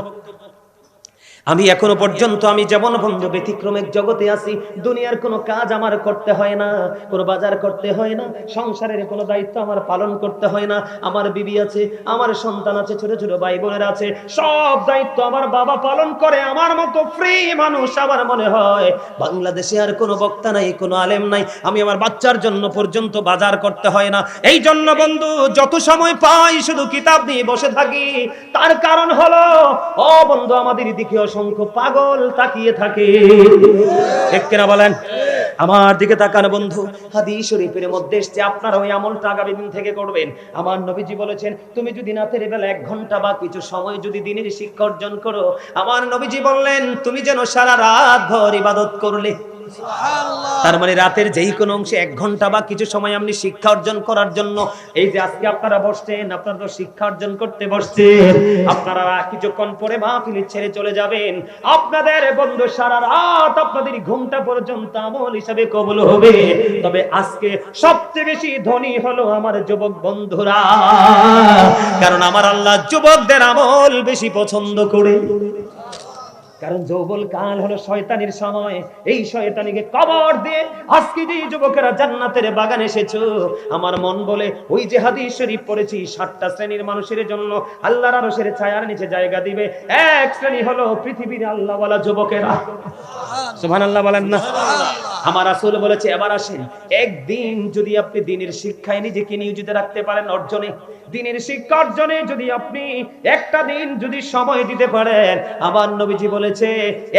আমি এখনো পর্যন্ত আমি যেমন বন্ধু ব্যতিক্রমের জগতে আছি, দুনিয়ার কোনো কাজ আমার করতে হয় না, কোনো বাজার করতে হয় না, সংসারের কোনো দায়িত্ব আমার পালন করতে হয় না। আমার বিবি আছে, আমার সন্তান আছে, ছোট ছোট ভাই বোনেরা আছে, সব দায়িত্ব আমার বাবা পালন করে। আমার মতো ফ্রি মানুষ আমার মনে হয় বাংলাদেশে আর কোনো বক্তা নাই, কোনো আলেম নাই। আমি আমার বাচ্চার জন্য পর্যন্ত বাজার করতে হয় না। এই জন্য বন্ধু যত সময় পাই শুধু কিতাব নিয়ে বসে থাকি। তার কারণ হলো, ও বন্ধু, আমাদের দিকে অসংখ্য পাগল তাকিয়ে থাকে। ঠিক কিনা বলেন? আমার দিকে তাকান বন্ধু। হাদিস শরীফের মধ্যে এসেছে আপনারা ওই আমলটা আগামী দিন থেকে করবেন। আমার নবীজি বলেছেন, তুমি যদি রাতের বেলা 1 ঘন্টা বা কিছু সময় যদি দিনের শিক্ষা অর্জন করো, আমার নবীজি বললেন তুমি যেন সারা রাত ভর ইবাদত করলে। তার মানে রাতের যেই কোনো অংশে 1 ঘন্টা বা কিছু সময় আপনি শিক্ষা অর্জন করার জন্য, এই যে আজকে আপনারা বসছেন, আপনারা তো শিক্ষা অর্জন করতে বসছেন, আপনারা কিছুক্ষণ পরে মাহফিল ছেড়ে চলে যাবেন। আপনাদের বন্ধু সারা রাত আপনাদের ঘুমটা পর্যন্ত আমল হিসাবে কবুল হবে। তবে আজকে সবচেয়ে বেশি ধনী হলো আমার যুবক বন্ধুরা, কারণ আমার আল্লাহ যুবকদের আমল বেশি পছন্দ করে। কারণ যৌবন কাল হলো শয়তানির সময়। এই শয়তানিকে কবর দিয়ে আজকে যে যুবকেরা জান্নাতের বাগানে এসেছো, আমার মন বলে ওই যে হাদিস শরীফ পড়েছি, 7টা শ্রেণীর মানুষের জন্য আল্লাহর আরশের ছায়ার নিচে জায়গা দিবে। এক শ্রেণী হলো পৃথিবীর আল্লাহওয়ালা যুবকেরা। সুবহানাল্লাহ বলেন না? আমার রাসূল বলেছে, এবার আসেন, একদিন যদি আপনি দ্বীনের শিক্ষায় নিজেকে নিয়োজিত রাখতে পারেন, অর্জনে, দ্বীনের শিক্ষা অর্জনে যদি আপনি একটা দিন যদি সময় দিতে পারেন, আমার নবীজি বলেছে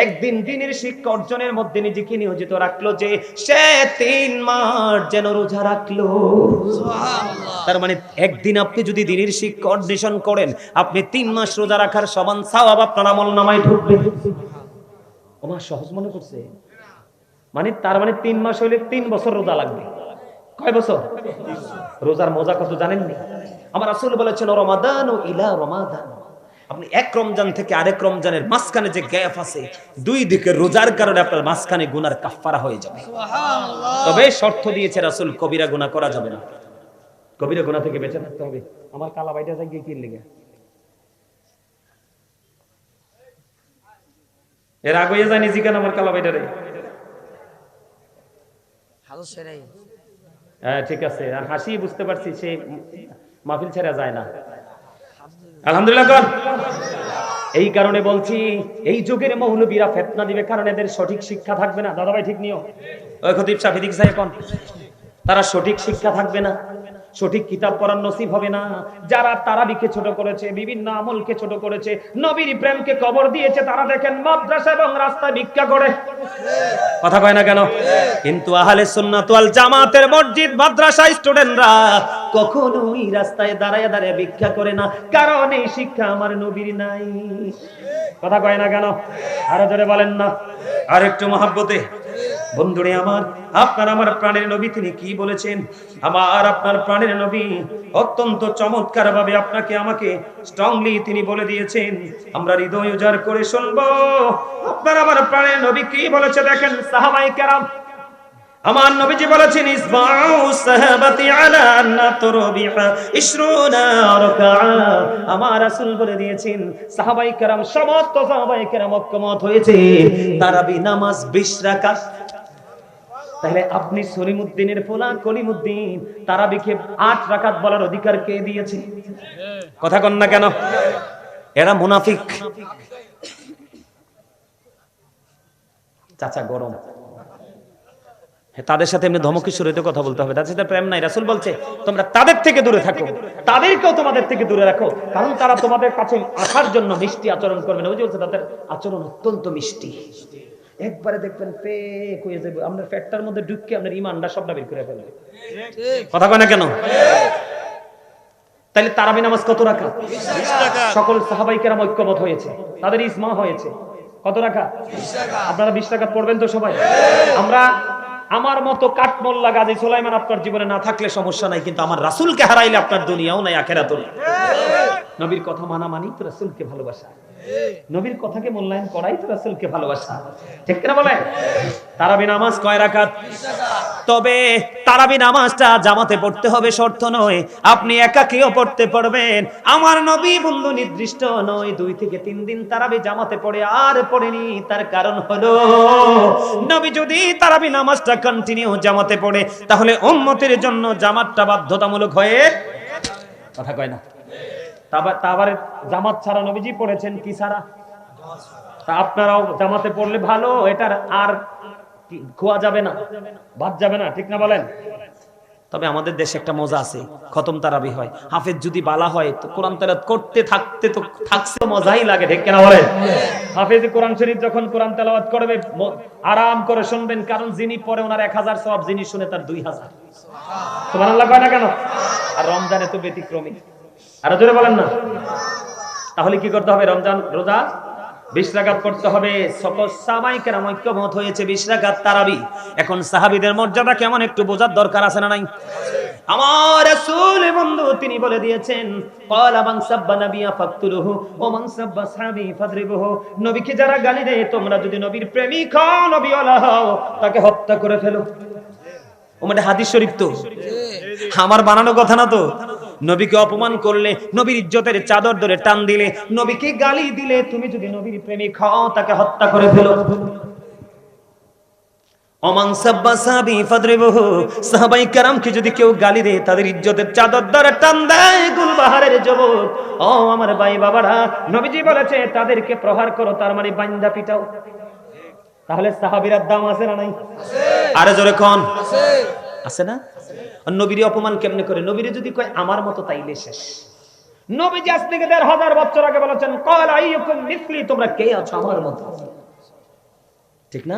একদিন দ্বীনের শিক্ষা অর্জনের মধ্যে নিজেকে নিয়োজিত রাখলো, যে সে 3 মাস যেন রোজা রাখলো। সুবহানাল্লাহ। তার মানে একদিন আপনি যদি দ্বীনের শিক্ষা অর্জন করেন, আপনি 3 মাস রোজা রাখার সমান সওয়াব আপনার আমলনামায় ঢুকবে। ওমা সহজ মনে করছে? মানে তার মানে 3 মাস হইলে 3 বছর রোজা লাগবে। কয় বছর? রোজার মজা কত জানেননি? আমার রাসূল বলেছেন, রমাদান ও ইলা রমাদান, আপনি এক রমজান থেকে আরেক রমজানের মাঝখানে যে গ্যাপ আছে, 2 দিকে রোজার কারণে আপনার মাঝখানে গুনার কাফফারা হয়ে যাবে। সুবহানাল্লাহ। তবে শর্ত দিয়েছে রাসূল, কবিরা গুনাহ করা যাবে না। কবিরা গুনাহ থেকে বেঁচে থাকতে হবে। আমার কালা বাইটা যায় কি লাগে? এর আগে জানি জিগান আমার কালা বাইটা রে। হালো সেরাই। হ্যাঁ ঠিক আছে, আর হাসি বুঝতে পারছি সে মাহফিল ছেড়ে যায় না। আলহামদুলিল্লাহ কর। এই কারণে বলছি, এই যুগের মৌলবীরা ফিতনা দিবে, কারণ এদের সঠিক শিক্ষা থাকবে না। দাদা ভাই ঠিক নিও, ওই খতিব সাহেব এদিক যায় কোন, তারা সঠিক শিক্ষা থাকবে না, সঠিক কিতাব পড়ার নসিব হবে না। যারা তারাবিকে ছোট করেছে, বিভিন্ন আমলকে ছোট করেছে, নবীর প্রেমকে কবর দিয়েছে, তারা দেখেন মাদ্রাসা এবং রাস্তায় ভিক্ষা করে। কথা কয় না কেন? কিন্তু আহলে সুন্নাত ওয়াল জামাতের মসজিদ মাদ্রাসা স্টুডেন্টরা কখনোই রাস্তায় দাঁড়ায় দাঁড়ায় ভিক্ষা করে না, কারণ এই শিক্ষা আমার নবীর নাই। কথা কয় না কেন? আরো জোরে বলেন না, আর একটু মহব্বতে। বন্ধুরে আমার, আপনার আমার প্রাণের নবী তিনি কি বলেছেন? আমার আপনার প্রাণের নবী অত্যন্ত চমৎকার ভাবে আপনাকে আমাকে স্ট্রংলি তিনি বলে দিয়েছেন। আমরা হৃদয় উজাড় করে শুনবো আপনার আমার প্রাণের নবী কি বলেছে। দেখেন সাহাবায়ে কেরাম, আমার নবীজি বলেছেন, ইসমাউ সাহাবাতি আলা আন্না তুরবিহা 20 রাকাআ। আমার রাসূল বলে দিয়েছেন, সাহাবায়ে কেরাম, সমস্ত সাহাবায়ে কেরাম ঐক্যমত হয়েছে তারাবি নামাজ 20 রাকাত। তাহলে আপনি সলিমউদ্দিনের পোলা কলিমউদ্দিন তারাবিকে 8 রাকাত বলার অধিকার কে দিয়েছে? কথা কন না কেন? এরা মুনাফিক, চাচা গরম, তাদের সাথে এমনি ধমকিশোর কথা বলতে হবে, তাদের সাথে প্রেম নাই। রাসূল বলছে তোমরা তাদের থেকে দূরে থাকো, তাদেরকেও তোমাদের থেকে দূরে রাখো, কারণ তারা তোমাদের কাছে আসার জন্য মিষ্টি আচরণ করবে না। ওই যে বলছে তাদের আচরণ অত্যন্ত মিষ্টি। একবারে দেখবেন পেক হয়ে যাবে, আপনার পেটটার মধ্যে ঢুকে আপনার ঈমানটা সবটা বের করে ফেলবে। কথা কয় না কেন? তাহলে তারাবি নামাজ কত রাকাত? 20 রাকাত। সকল সাহাবায়ে কেরাম ঐক্যমত হয়েছে, তাদের ইজমা হয়েছে। কত রাকাত? 20 রাকাত। আপনারা 20 রাকাত পড়বেন তো সবাই? আমরা আমার মতো কাঠমোল্লা গাজী সুলাইমান আপনার জীবনে না থাকলে সমস্যা নাই, কিন্তু আমার রাসূলকে হারাইলে আপনার দুনিয়াও নাই আখিরাতও নাই। নবীর কথা মানা মানি তো রাসূলকে ভালোবাসা, নবীর কথাকে মূল্যায়ন করাই তো রাসূলকে ভালোবাসা, ঠিক কিনা বলেন? তারাবি নামাজ কয় রাকাত? 20 রাকাত। তবে তারাবি নামাজটা জামাতে পড়তে হবে শর্ত নয়, আপনি একাকীও পড়তে পারবেন। আমার নবী বন্ধু নির্দিষ্ট নয় 2 থেকে 3 দিন তারাবি জামাতে পড়ে আর পড়েনি। তার কারণ হলো নবী যদি তারাবি নামাজটা কন্টিনিউ জামাতে পড়ে তাহলে উম্মতের জন্য জামাতটা বাধ্যতামূলক হয়ে, কথা কয় না? তারপরে জামাত ছাড়া নবীজি পড়েছেন কি ছাড়া? তা আপনারাও জামাতে পড়লে ভালো, এটার আর খোয়া যাবে না, বাদ যাবে না, ঠিক না বলেন? তবে আমাদের দেশে একটা মজা আছে, খতম তারাবি হয়, হাফেজ যদি বালা হয় তো কোরআন তেলাওয়াত করতে থাকতে তো থাকছে মজাই লাগে, ঠিক না বলেন? হাফেজ কোরআন শরীফ যখন কোরআন তেলাওয়াত করবে আরাম করে শুনবেন, কারণ যিনি পড়ে ওনার 1000 সওয়াব, যিনি শুনে তার 2000। সুবহানাল্লাহ কয় না কেন? আর রমজানে তো ব্যতিক্রমী, আরো জোরে বলেন না। তাহলে কি করতে হবে? রমজান রোজা 20 রাকাত পড়তে হবে। সকল সাহাবায়ে কেরাম ঐক্যমত হয়েছে 20 রাকাত তারাবি। এখন সাহাবীদের মর্যাদা কেমন একটু বোঝার দরকার আছে না নাই? আমার রাসূল বন্ধু তিনি বলে দিয়েছেন, ক্বালা মান সাব্বা নাবিয়া ফাকতুলুহু ওয়া মান সাব্বা সাহাবী ফাদরিবুহু। নবীকে যারা গালি দেয়, তোমরা যদি নবীর প্রেমিক হও, নবীওয়ালা হও, তাকে হত্যা করে ফেলো। ওমনে হাদিস শরীফ তো, আমার বানানো কথা না তো। নবীকে অপমান করলে, নবীর ইজ্জতের চাদর ধরে টান দিলে, নবীকে গালি দিলে, তুমি যদি নবীর প্রেমিক হও তাকে হত্যা করে ফেলো। ওমান সাব্বা সাহাবী ফাদরিবুহু, সাহাবায়ে কেরামকে যদি কেউ গালি দেয়, তাদের ইজ্জতের চাদর ধরে টান দেয়। গুলবাহারের যুবক, ও আমার ভাই বাবারা, নবীজি বলেছে তাদেরকে প্রহার করো, তার মানে বান্দা পিটাও। তাহলে সাহাবীর দাম আছে না নাই? আছে। আরে জোরে কোন আছে? আছে না? আর নবীর অপমান কেমনে করে? নবীরে যদি কয় আমার মতো তাইলে শেষ। নবীজি আজ থেকে 1500 বছর আগে বলেছেন, ক্বাল আইয়ুকুম মিসলি, তোমরা কে আছো আমার মতো, ঠিক না?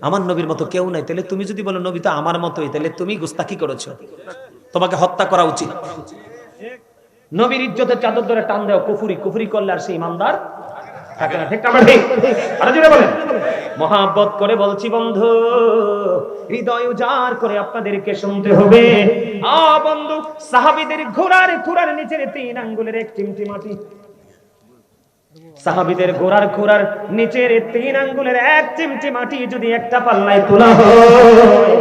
আমার নবীর মতো কেউ নাই। তাহলে তুমি যদি বলো নবী তো আমার মতোই, তাহলে তুমি গুস্তাখি করেছো, তোমাকে হত্যা করা উচিত। নবীর ইজ্জতের চাদর ধরে টান দাও, কুফরি। কুফরি করলে আর সেই ইমানদার থাকে না, ঠিক না? ঠিক। আরে জোরে বলেন। মহব্বত করে বলছি বন্ধু, হৃদয় উজাড় করে আপনাদেরকে শুনতে হবে। বন্ধু, সাহাবীদের ঘোড়ার নিচের 3 আঙ্গুলের 1 চিমটি মাটি, সাহাবীদের ঘোড়ার নিচের 3 আঙ্গুলের 1 চিমটি মাটি যদি একটা পাল্লায় তোলা হয়,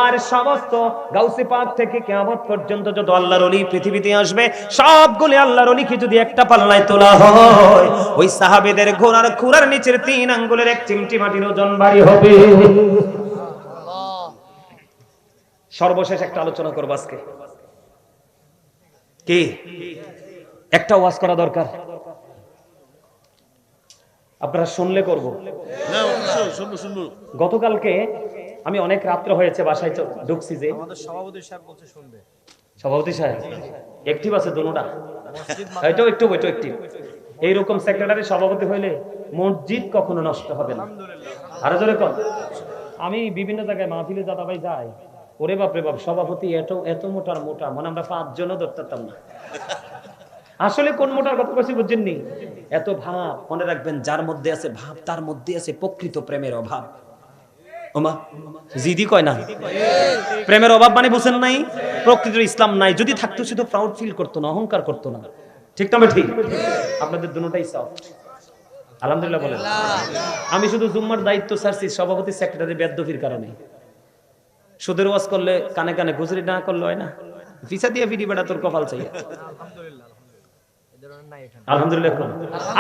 আর সমস্ত গাউসে পাক থেকে কিয়ামত পর্যন্ত যত আল্লাহর ওলি পৃথিবীতে আসবে, সবগুলো আল্লাহর ওলিকে যদি একটা পাল্লায় তোলা হয়, ওই সাহাবীদের ঘোড়ার নিচের 3 আঙ্গুলের 1 চিমটি মাটির ওজন ভারী হবে। সর্বশেষ একটা আলোচনা করব আজকে, কি একটা ওয়াজ করা দরকার, আপনারা শুনলে করব। গতকালকে আমি অনেক রাত্র হয়েছে বাসায় ঢুকছি, যে আমাদের সভাপতি সাহেব বলছে শুনবে। সভাপতি সাহেব অ্যাক্টিভ আছে দুটোটা, এটাও একটু ওইটাও একটিভ। এইরকম সেক্রেটারি সভাপতি হইলে মসজিদ কখনো নষ্ট হবে না। আরো জোরে কর। আমি বিভিন্ন জায়গায় মাহফিলে দাদা ভাই যাই, ওরে বাপ রে বাপ, সভাপতি এত মোটা, মানে আমরা 5 জনও ধরতাম না। আসলে কোন মোটার কথা বলছি বুঝছেন নি? এত ভাব। মনে রাখবেন, যার মধ্যে আছে ভাব তার মধ্যে আছে প্রকৃত প্রেমের অভাব। ওমা জিদি কয় না, প্রেমের অভাব মানে বুঝেন নাই? প্রকৃত ইসলাম নাই। যদি থাকতো শুধু প্রাউড ফিল করতো না, অহংকার করতো না, ঠিক না? ঠিক। আপনাদের দুটোটাই সফট, আলহামদুলিল্লাহ বলেন। আমি শুধু জুম্মার দায়িত্ব ছাড়ছি সভাপতি সেক্রেটারি বেদফির কারণে। সুদের ওয়াজ করলে কানে কানে, গুজরি না করলে হয় না, ভিসা দিয়ে বিডি বেড়া তোর কপাল চাই। আলহামদুলিল্লাহ।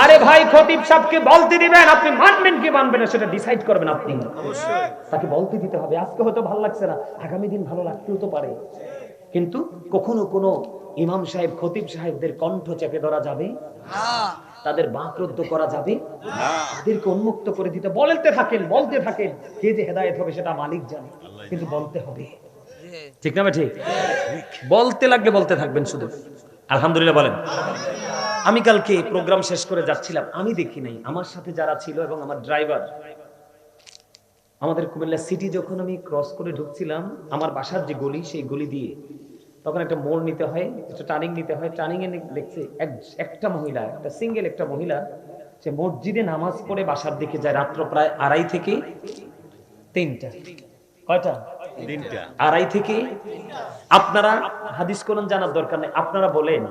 আরে ভাই, খতিব সাহেবকে বলতে দিবেন, আপনি মানবেন কি মানবেন না সেটা ডিসাইড করবেন আপনি। তাকে বলতে দিতে হবে। আজকে হয়তো ভালো লাগছে না, আগামী দিন ভালো লাগতেও তো পারে। কিন্তু কখনো কোনো ইমাম সাহেব, খতিব সাহেবদের কণ্ঠ চেপে ধরা যাবে না। তাদের বাকরুদ্ধ করা যাবে না, তাদেরকে উন্মুক্ত করে দিতে বলতে থাকেন কে যে হেদায়েত হবে সেটা মালিক জানে, কিন্তু বলতে হবে। ঠিক না ঠিক? বলতে লাগলে বলতে থাকবেন শুধু। আলহামদুলিল্লাহ বলেন। আমি কালকে প্রোগ্রাম শেষ করে যাচ্ছিলাম, আমি দেখি নাই, আমার সাথে যারা ছিল এবং আমার ড্রাইভার, আমাদের কুমিল্লা সিটি যখন আমি ক্রস করে ঢুকছিলাম, আমার বাসার যে গলি সেই গলি দিয়ে তখন একটা মোড় নিতে হয়, একটা টার্নিং নিতে হয়। টার্নিং এ দেখছে একটা মহিলা, একটা সিঙ্গেল একটা মহিলা, সে মসজিদে নামাজ পড়ে বাসার দিকে যায় রাত্র প্রায় 2:30 থেকে 3টা। কয়টা? 3টা। 2:30 থেকে। আপনারা হাদিস কোরআন জানার দরকার নেই, আপনারা বলেন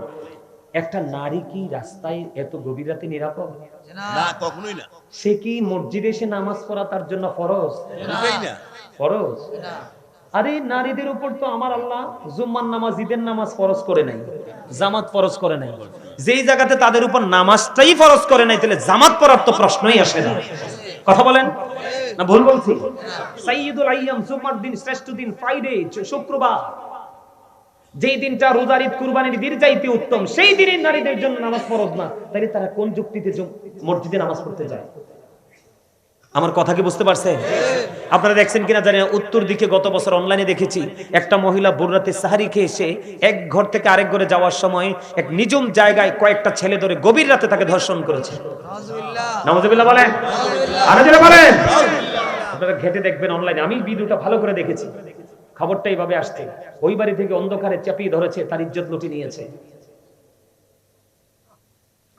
একটা নারী কি রাস্তায় এত গভীর রাতে নিরাপদ? না, কখনোই না। সে কি মসজিদে এসে নামাজ পড়া তার জন্য ফরজ? না। ফরজ? আরে নারীদের উপর তো আমার আল্লাহ জুম্মার নামাজ, ঈদের নামাজ ফরজ করে নাই, জামাত ফরজ করে নাই। যেই জায়গাতে তাদের উপর নামাজটাই ফরজ করে নাই, তাহলে জামাত পড়ার তো প্রশ্নই আসে না। কথা বলেন না ভুল বলছি? সাইয়্যিদুল আইয়াম, জুম্মার দিন, শ্রেষ্ঠ দিন ফ্রাইডে, শুক্রবার, যেই দিনটা রোজার ঈদ কুরবানির ঈদের চাইতে উত্তম, সেই দিনে নারীদের জন্য নামাজ ফরজ না, তাহলে তারা কোন যুক্তিতে মসজিদে নামাজ পড়তে যায়? আমার কথা কি বুঝতে পারছেন? আপনারা দেখছেন কিনা জানি না, উত্তর দিকে গত বছর অনলাইনে দেখেছি একটা মহিলা ভোর রাতে সাহারি খেয়ে এসে এক ঘর থেকে আরেক ঘরে যাওয়ার সময় এক নিঝুম জায়গায় কয়েকটা ছেলে ধরে গভীর রাতে তাকে ধর্ষণ করেছে। নাউজুবিল্লাহ বলেন, আরো জোরে বলেন। আপনারা ঘেটে দেখবেন অনলাইনে, আমি ভিডিওটা ভালো করে দেখেছি, খবরটা এইভাবে আসছে। ওই বাড়ি থেকে অন্ধকারে চাপিয়ে ধরেছে, তার ইজ্জত লুটে নিয়েছে।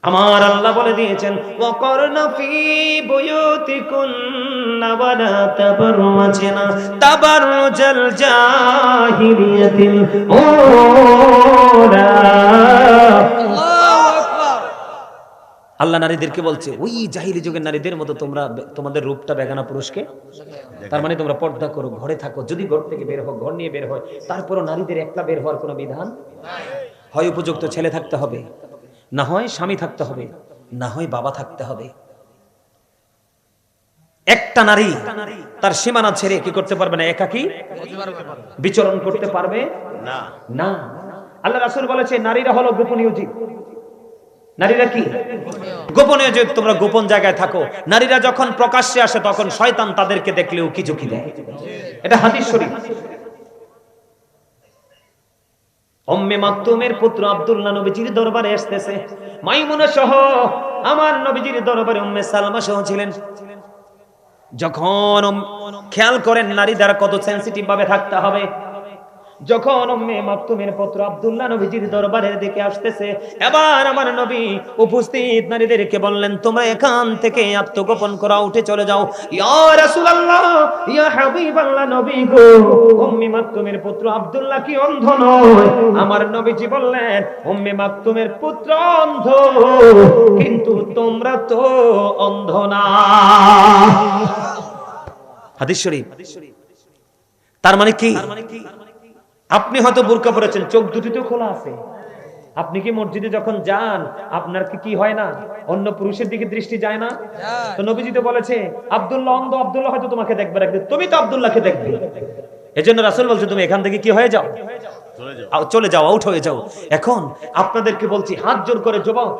আমার আল্লাহ বলে দিয়েছেন, ওয়াকরনা ফি বুয়ুতিকুন্না ওয়ালা তাবাররুজনা তাবাররুজাল জাহিলিয়াতিল উলা। আল্লাহ নারীদেরকে বলছে, ওই জাহিলি যুগের নারীদের মতো তোমরা তোমাদের রূপটা বেগানা পুরুষকে, তার মানে তোমরা পর্দা করো, ঘরে থাকো। যদি ঘর থেকে বের হও, ঘর নিয়ে বের হয়, তারপরও নারীদের একলা বের হওয়ার কোনো বিধান হয়? উপযুক্ত ছেলে থাকতে হবে, না হয় স্বামী থাকতে হবে, না হয় বাবা থাকতে হবে। একটা নারী তার সীমানা ছেড়ে কি করতে পারবে না? একাকী বিচরণ করতে পারবে না। না, আল্লাহ রাসূল বলেছে নারীরা হলো গোপনীয় জীব। নারীরা কি? গোপনীয় জীব। তোমরা গোপন জায়গায় থাকো। নারীরা যখন প্রকাশ্যে আসে তখন শয়তান তাদেরকে দেখলেও কি ঝুঁকি দেয়। এটা হাদিস শরীফ। উম্মে মাকতুমের পুত্র আব্দুল্লাহ নবীজির দরবারে আসতেছে, মাইমুনা সহ আমার নবীজির দরবারে উম্মে সালমা সহ ছিলেন। যখন খেয়াল করেন নারী দ্বারা কত সেনসিটিভ ভাবে থাকতে হবে। যখন উম্মে মাকতুমের পুত্র আব্দুল্লাহ নবীজির দরবারের দিকে আসতেছে, এবার আমার নবী উপস্থিত নারীদেরকে বললেন, তোমরা এখান থেকে আত্মগোপন করা, উঠে চলে যাও। ইয়া রাসূলুল্লাহ, ইয়া হাবিবাল্লাহ, নবী গো, উম্মে মাকতুমের পুত্র আব্দুল্লাহ কি অন্ধ নয়? আমার নবীজি বললেন, উম্মে মাকতুমের পুত্র অন্ধ, কিন্তু তোমরা তো অন্ধ না। হাদিস শরীফ। তার মানে কি? আপনি হয়তো বোরকা পরেছেন, চোখ দুটিতেও খোলা আছে। আপনি কি মসজিদে যখন যান, আপনার কি হয় না? অন্য পুরুষের দিকে দৃষ্টি যায় না? তো নবীজি তো বলেছে, আব্দুল্লাহ অন্ধ, আব্দুল্লাহ হয়তো তোমাকে দেখবে, একদিন তুমি তো আব্দুল্লাহকে দেখবে। এজন্য রাসূল বলছে, তুমি এখান থেকে কি হয়ে যাও, চলে যাও, আউট হয়ে যাও। এখন আপনাদেরকে বলছি, হাত জোর করে জবাব।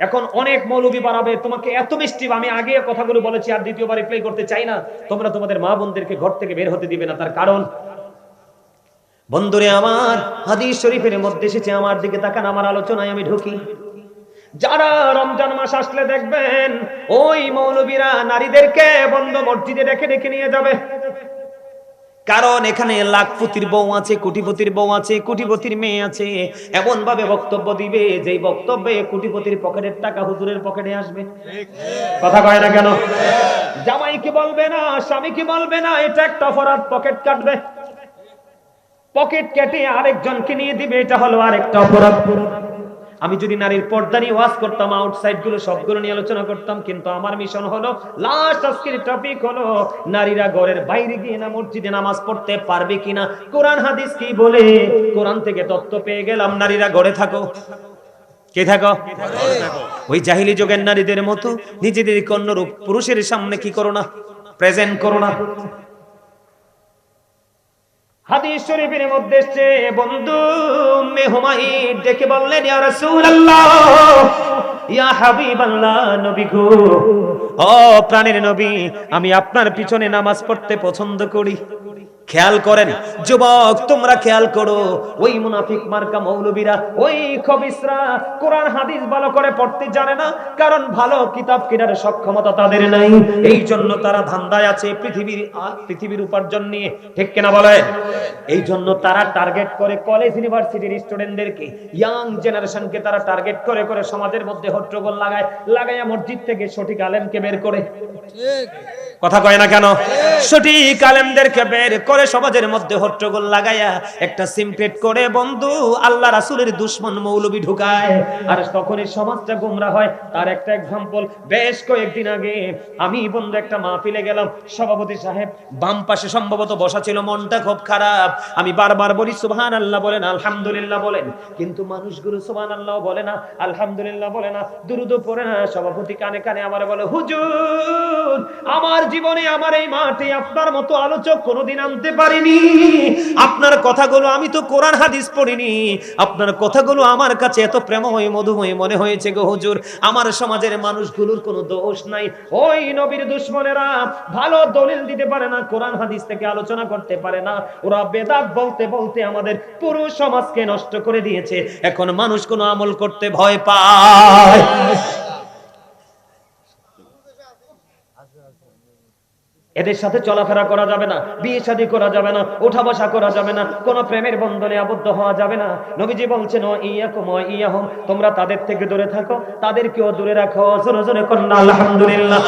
এখন অনেক মৌলবী বাড়াবে তোমাকে, এত মিষ্টি। আমি আগে কথাগুলো বলেছি, আর দ্বিতীয়বার রিপ্লাই করতে চাই না। তোমরা তোমাদের মা বোনদেরকে ঘর থেকে বের হতে দিবে না। তার কারণ, বন্ধুরে আমার, হাদিস শরীফের মধ্যে এসেছে, আমার দিকে তাকান, আমার আলোচনায় আমি ঢুকি। যারা রমজান মাস আসলে দেখবেন ওই মৌলবীরা নারীদেরকে বন্ধ মসজিদে ডেকে ডেকে নিয়ে যাবে। কারণ এখানে লাখপতির বউ আছে, কোটিপতির বউ আছে, কোটিপতির মেয়ে আছে। এমন ভাবে বক্তব্য দিবে যেই বক্তব্যে কোটিপতির পকেটের টাকা হুজুরের পকেটে আসবে। কথা কয় না কেন? জামাই কি বলবে না, স্বামী কি বলবে না, এটা একটা অপরাধ। পকেট কাটবে, পকেট কেটে আরেকজনকে নিয়ে দিবে, এটা হলো আরেকটা অপরাধ। আমি যদি নারীর পর্দা নিয়ে ওয়াজ করতাম, আউটসাইড গুলো সবগুলো নিয়ে আলোচনা করতাম, কিন্তু আমার মিশন হলো, লাস্ট আজকের টপিক হলো, নারীরা ঘরের বাইরে গিয়ে না মসজিদে নামাজ পড়তে পারবে কিনা। কোরআন হাদিস কি বলে? কোরআন থেকে তথ্য পেয়ে গেলাম, নারীরা ঘরে থাকো। কে থাকো? ওই জাহিলি যুগের নারীদের মতো নিজেদেরকে অন্যরূপ পুরুষের সামনে কি করো না, প্রেজেন্ট করো না। হাদিস শরীফের মধ্যে এসেছে, বন্ধু উম্মে হুমায়রা ডেকে বললেন, ইয়া রাসূলুল্লাহ, ইয়া হাবিবাল্লাহ, নবী গো, ও প্রাণের নবী, আমি আপনার পিছনে নামাজ পড়তে পছন্দ করি। খেয়াল করেন যুবক, তোমরা খেয়াল করো, ওই মুনাফিক মার্কা মৌলবীরা, ওই খবিসরা কোরআন হাদিস ভালো করে পড়তে জানে না, কারণ ভালো কিতাব কেনার সক্ষমতা তাদের নাই। এই জন্য তারা ধান্দায় আছে পৃথিবীর উপার্জন নিয়ে, ঠিক কিনা বলে? এই জন্য তারা টার্গেট করে কলেজ ইউনিভার্সিটির স্টুডেন্টদেরকে, ইয়াং জেনারেশনকে তারা টার্গেট করে করে সমাজের মধ্যে হট্টগোল লাগায়া মসজিদ থেকে সঠিক আলেমকে বের করে, কথা কয় না কেন? সঠিক আলেমদেরকে বের করে সমাজের মধ্যে হট্টগোল লাগায়া একটা সিমপ্লেট করে বন্ধু আল্লাহ রাসূলের দুশমন মৌলবী ঢুকায়, আর তখনই সমাজটা গোমরা হয়। তার একটা এক্সাম্পল, বেশ কয়েকদিন আগে আমি বন্ধু একটা মাহফিলে গেলাম, সভাপতি সাহেব বাম পাশে সম্ভবত বসা ছিল, মনটা খুব খারাপ। আমি বারবার বলি সুবহানাল্লাহ বলেন, আলহামদুলিল্লাহ বলেন, কিন্তু মানুষগুলো সুবহানাল্লাহ বলে না, আলহামদুলিল্লাহ বলে না, দুরূদ পড়ে না। সভাপতি কানে কানে আমার বলে, হুজুর, আমার জীবনে আমার এই মাঠে আপনার মতো আলোচক কোনোদিন আনতে পারিনি। আপনার কথাগুলো, আমি তো কোরআন হাদিস পড়িনি, আপনার কথাগুলো আমার কাছে এত প্রেমময় মধুময় মনে হয়েছে গো হুজুর। আমার সমাজের মানুষগুলোর কোনো দোষ নাই, ওই নবীর দুশমনেরা ভালো দলিল দিতে পারে না, কোরআন হাদিস থেকে আলোচনা করতে পারে না, ওরা বেদাত বলতে বলতে আমাদের পুরো সমাজকে নষ্ট করে দিয়েছে। এখন মানুষ কোনো আমল করতে ভয় পায়। এদের সাথে চলাফেরা করা যাবে না, বিয়ে শাদী করা যাবে না, ওঠা বসা করা যাবে না, কোন প্রেমের বন্ধনে আবদ্ধ হওয়া যাবে না। নবীজি বলছেন, ইয়াকুম ওয়া ইয়াহুম, তোমরা তাদের থেকে দূরে থাকো, তাদেরকেও দূরে রাখো। জোরে জোরে কন্না আলহামদুলিল্লাহ।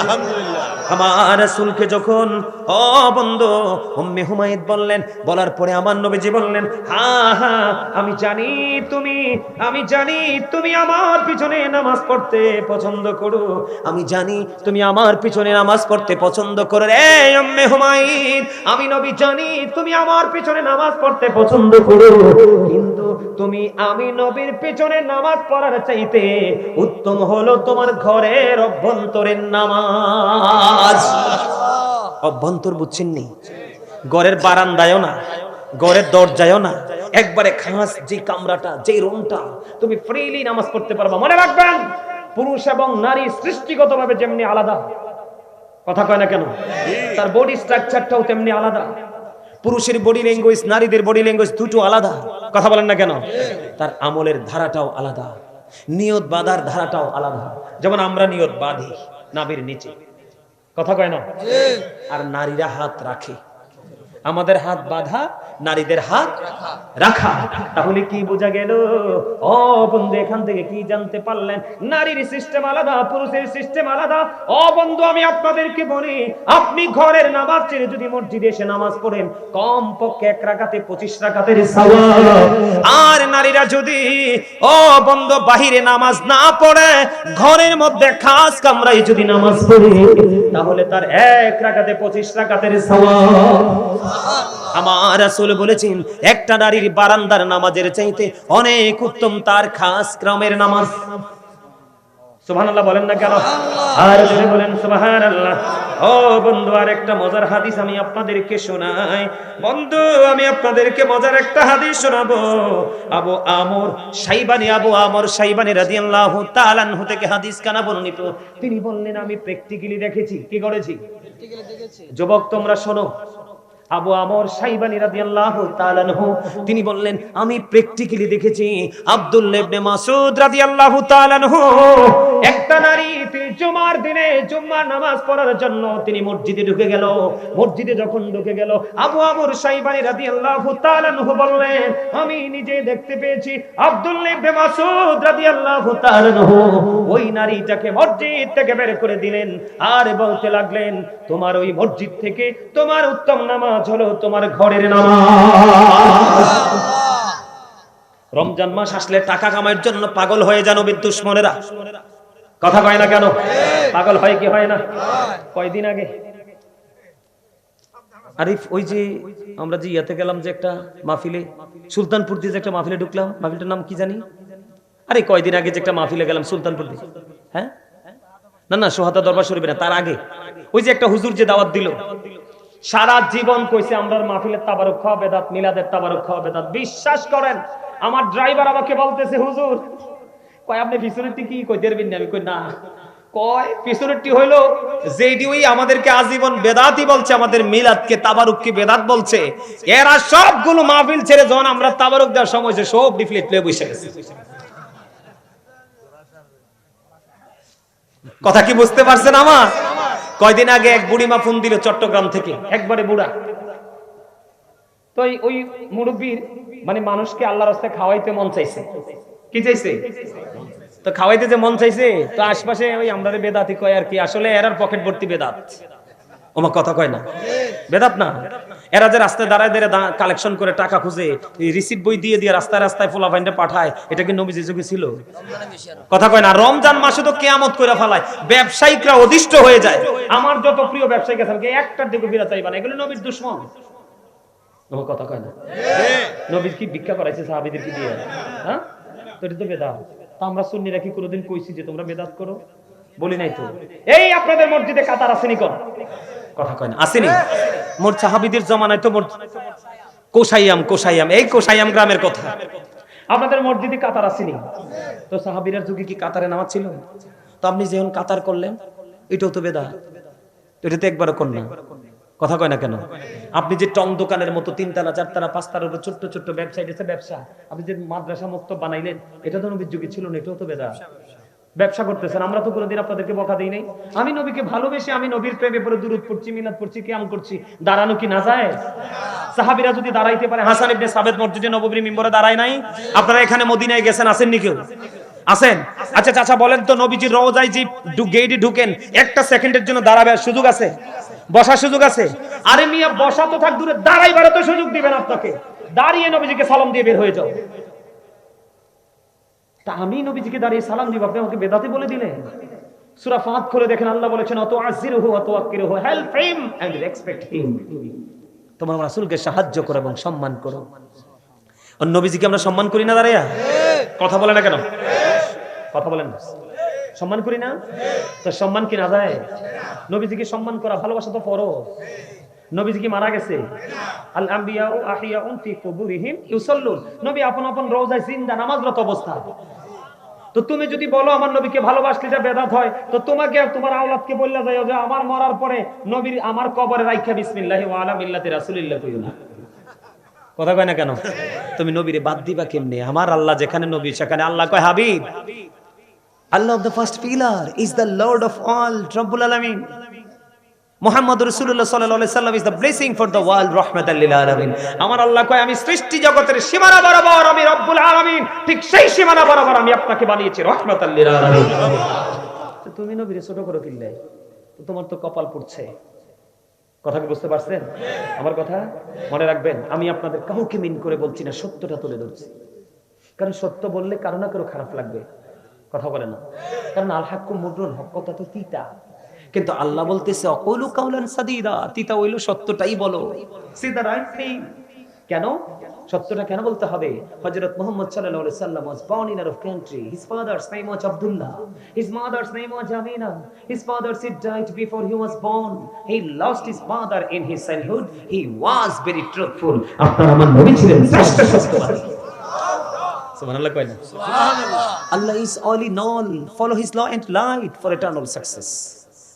আমার রাসূলকে যখন ও বন্ধু উম্মে হুমায়রা বললেন, বলার পরে আমার নবীজি বললেন, হ্যাঁ হ্যাঁ, আমি জানি তুমি আমার পিছনে নামাজ পড়তে পছন্দ করো, আমি জানি তুমি আমার পিছনে নামাজ পড়তে পছন্দ করো রে উম্মে হুমায়রা, আমি নবী জানি তুমি আমার পিছনে নামাজ পড়তে পছন্দ করো, কিন্তু তুমি আমি নবীর পিছনে নামাজ পড়ার চাইতে উত্তম হলো তোমার ঘরের অভ্যন্তরীণ নামাজ। অভ্যন্তর বুঝছেন নি? ঘরের বারান্দায়ও না, ঘরের দরজায়ও না, একবারে খাস যে কামরাটা, যে রুমটা, তুমি ফ্রিলি নামাজ পড়তে পারবা। মনে রাখবেন, পুরুষ এবং নারী সৃষ্টিগতভাবে যেমনি আলাদা, কথা কয় না কেন, তার বডি স্ট্রাকচারটাও তেমনি আলাদা। পুরুষের বডি ল্যাঙ্গুয়েজ, নারীদের বডি ল্যাঙ্গুয়েজ দুটো আলাদা, কথা বলেন না কেন? তার আমলের ধারাটাও আলাদা, নিয়ত বাঁধার ধারাটাও আলাদা। যেমন আমরা নিয়ত বাঁধি নাভির নিচে, কথা কয় না, আর নারীরা হাত রাখে। আমাদের হাত বাঁধা, নারীদের হাত রাখা। তাহলে কি বোঝা গেল? ও বন্ধু, এখান থেকে কি জানতে পারলেন? নারীর সিস্টেম আলাদা, পুরুষের সিস্টেম আলাদা। ও বন্ধু, আমি আপনাদেরকে বলি, আপনি ঘরের নামাজ ছেড়ে যদি মসজিদে এসে নামাজ পড়েন, কম পক্ষে 1 রাকাতে 25 রাকাতের সওয়াব। আর নারীরা যদি ও বন্ধু বাহিরে নামাজ না পড়ে, ঘরের মধ্যে খাস কামরায় যদি নামাজ পড়ে, তাহলে তার 1 রাকাতে 25 রাকাতের সওয়াব। আমার রাসূল বলেছেন, একটা নারীর বারান্দার নামাজের চাইতে অনেক উত্তম তার খাস ক্রমের নামাজ। সুবহানাল্লাহ বলেন না কেন? আর জোরে বলেন সুবহানাল্লাহ। ও বন্ধু, আর একটা মজার হাদিস আমি আপনাদেরকে শোনাই। বন্ধু, আমি আপনাদেরকে মজার একটা হাদিস শোনাবো। আবু আমর শাইবানী রাদিয়াল্লাহু তাআলা আনহু থেকে হাদিস কানা বর্ণিত। তিনি বললেন, আমি প্র্যাকটিক্যালি দেখেছি। কি করেছি? প্র্যাকটিক্যালি দেখেছি। যুবক তোমরা শোনো, আবু আমর শাইবানী রাদিয়াল্লাহু তাআলা আনহু তিনি বললেন, আমি প্র্যাকটিক্যালি দেখেছি আব্দুল্লাহ ইবনে মাসউদ রাদিয়াল্লাহু তাআলা আনহু একটা নারী তিনি জুমার দিনে জুম্মার নামাজ পড়ার জন্য তিনি মসজিদে ঢুকে গেল। মসজিদে যখন ঢুকে গেল, আবু আমর শাইবানী রাদিয়াল্লাহু তাআলা আনহু বললেন, আমি নিজে দেখতে পেয়েছি আব্দুল্লাহ ইবনে মাসউদ রাদিয়াল্লাহু তাআলা আনহু ওই নারীটাকে মসজিদ থেকে বের করে দিলেন, আর বলতে লাগলেন, তোমার ওই মসজিদ থেকে তোমার উত্তম নামাজ হলো তোমার ঘরের নামাজ। রমজান মাস আসলে টাকা কামাইয়ের জন্য পাগল হয়ে যান নবীর দুশমনেরা, কথা কয় না কেন? পাগল হয় কি হয় না? কয়দিন আগে আরিফ, ওই যে আমরা যে ইয়াতে গেলাম, যে একটা মাহফিলে, সুলতানপুর দিয়ে যে একটা মাহফিলে ঢুকলাম, মাহফিলটার নাম কি জানি? আরে কয়দিন আগে যে একটা মাহফিলে গেলাম সুলতানপুর দিয়ে, হ্যাঁ না সোহাদা দরবার শরীফে না, তার আগে ওই যে একটা হুজুর যে দাওয়াত দিল, সারা জীবন কইছে আমরা মাহফিলের তাবারুক খাওয়া বেদাত, মিলাদের তাবারুক খাওয়া বেদাত। বিশ্বাস করেন আমার ড্রাইভার আমাকে বলতেছে, হুজুর কয় আপনি পিছনেরটি কি কই দেরবেন না? আমি কই না। কয় পিছনেরটি হইলো যেটি ওই আমাদেরকে আজীবন বেদাতই বলছে, আমাদের মিলাদকে তাবারুককে বেদাত বলছে, এরা সবগুলো মাহফিল ছেড়ে যখন আমরা তাবারুক দেওয়ার সময় হয়েছে সব ডিফলেট লয়ে বসে গেছে। কথা কি বুঝতে পারছেন আমার? কয়দিন আগে এক বুড়িমা ফোন দিল চট্টগ্রাম থেকে, একবারে বুড়া। তো ওই মুরব্বীর মানে মানুষকে আল্লাহর রাস্তায় খাওয়াইতে মন চাইছে। কি চাইছে? তো খাওয়াইতে যে মন চাইছে, তো আশপাশে ওই আমরা বেদাতি কয় আর কি, আসলে এরার পকেট ভর্তি বেদাত। ওমা কথা কয় না, বেদাত না। এরা যে রাস্তায় দাঁড়ায় দাঁড়ায় কালেকশন করে টাকা খুঁজে, রিসিট বই দিয়ে দিয়ে রাস্তায় রাস্তায় ফোলাফাইন্ডে পাঠায়, এটা কি নবীজির যুগে ছিল? কথা কয় না। রমজান মাসে তো কিয়ামত করে ফেলায়, ব্যবসায়িকরা অদিষ্ট হয়ে যায়। আমার যত প্রিয় ব্যবসায়িক আছে একটার দিকে বিরাট চাইবা না, এগুলো নবীর দুশমন। ওমা কথা কয় না। নবীর কি ভিক্ষা করাইছে সাহাবীদের কি দিয়ে? হ্যাঁ, তো এটা তো বেদাত। তা আমরা সুন্নিরা কি কোনোদিন কইছি যে তোমরা বেদাত করো? বলি নাই তো। এই আপনাদের মসজিদে কাতার আসেনি কোন? কথা কয় না, আসেনি। মোর সাহাবীদের জমানায় তো কোসাইয়াম এই কোসাইয়াম গ্রামের কথা। আপনাদের মসজিদে কাতার আসেনি তো? সাহাবীর যুগে কি কাতারে নামাজ ছিল? তো আপনি যখন কাতার করলেন এটাও তো বেদাত। এটা তো একবারও কর না। কথা কয় না কেন? আপনি যে টং দোকানের মতো 3 তলা 4 তলা 5 তলার উপর ছোট্ট ছোট্ট ব্যবসায়ী আছে ব্যবসা, আপনি যে মাদ্রাসা মুক্ত বানাইলেন, এটা তো নবীর যুগে ছিল না, এটাও তো বেদাত। ব্যবসা করতেছেন, আমরা তো কোনোদিন আপনাদেরকে বকা দেই নাই। আমি নবীকে ভালোবেসে আমি নবীর প্রেমে পড়ে দুরূদ পড়ছি, মিলাদ পড়ছি, কিয়াম করছি, দাঁড়ানো কি না যায়? সাহাবীরা যদি দাঁড়াইতে পারে, হাসান ইবনে সাবিত মসজিদে নববীর মিম্বরে দাঁড়ায় নাই? আপনারা এখানে মদিনায় গেছেন, আসেননি কেউ? আছেন? আচ্ছা চাচা বলেন তো, নবীজির রওজায় যে গেটে ঢুকেন, একটা সেকেন্ডের জন্য দাঁড়াবার সুযোগ আছে? বসার সুযোগ আছে? আরে মিয়া বসা তো থাক দূরে, দাঁড়াইবার তো সুযোগ দিবেন আপনাকে। দাঁড়িয়ে নবীজিকে সালাম দিয়ে বের হয়ে যাও। তা আমি নবীজিকে দাঁড়িয়ে সালাম দিব, আপনি আমাকে বেদাতি বলে দিলেন? সূরা ফাত খুলে দেখেন, আল্লাহ বলেছেন অত আজিরহু অত আকিরহু, help him and respect him. তোমার রাসূলকে সাহায্য করো এবং সম্মান করো। আর নবীজিকে আমরা সম্মান করি না দাঁড়ায়া? কথা বলে না কেন? কথা বলেন না, সম্মান করি না? তো সম্মান কি না যায়? নবীজিকে সম্মান করা, ভালোবাসা তো ফরজ। নবীজি কি মারা গেছে? আল আম্বিয়াউ আহিয়াউন ফি কুবুরিহিম ইউসাল্লুন। নবী আপন আপন রওজায় জিন্দা নামাজরত অবস্থা। তো তুমি যদি বলো আমার নবীকে ভালোবাসলে যা বেদাত হয়, তো তোমাকে তোমার আওলাদকে বললা যায় যে আমার মরার পরে নবীর আমার কবরে রাইখা বিসমিল্লাহি ওয়া আলা মিল্লাতি রাসূলিল্লাহ কইও না। কথা কয় না কেন? তুমি নবীরে বাদ দিবা কেমনে? আমার আল্লাহ যেখানে নবী সেখানে আল্লাহ কয় Habib. Allah of the first pillar is the Lord of all, Rabbul Alamin. Muhammad Rasulullah sallallahu alaihi wasallam is the blessing for the world, rahmatan lil alamin. আমার আল্লাহ কয় আমি সৃষ্টি জগতের সীমানা বরাবর আমি রব্বুল আলামিন, ঠিক সেই সীমানা বরাবর আমি আপনাকে বানিয়েছি রাহমাতাল লিল আলামিন। তো তুমি নবীরে ছোট করে কিনলে, তো তোমার তো কপাল পুড়ছে। কথা কি বুঝতে পারছেন আমার কথা? মনে রাখবেন, আমি আপনাদের কাউকে মিন করে বলছি না, সত্যটা তুলে ধরছি। কারণ সত্য বললে কারো না কারো খারাপ লাগবে। কথা বলে না, কারণ আল হাক্কু মুররুন, হক কথা তো তিতা। কিন্তু আল্লাহ বলতেছে অকুলু কাউলান সাদীদা, তিতা হইলো সত্যটাই বলো, সিদা রাইট থিং। কেন সত্যটা কেন বলতে হবে? হযরত মুহাম্মদ সাল্লাল্লাহু আলাইহি সাল্লাম was born in a country. His father's name was Abdullah, his mother's name was Amina. His father died before he was born. He lost his mother in his childhood. He was very truthful. আপনার আমার নবী ছিলেন শ্রেষ্ঠ সত্যবাদী। সুবহানাল্লাহ কয় না? সুবহানাল্লাহ। Allah is all in all. Follow his law and light for eternal success.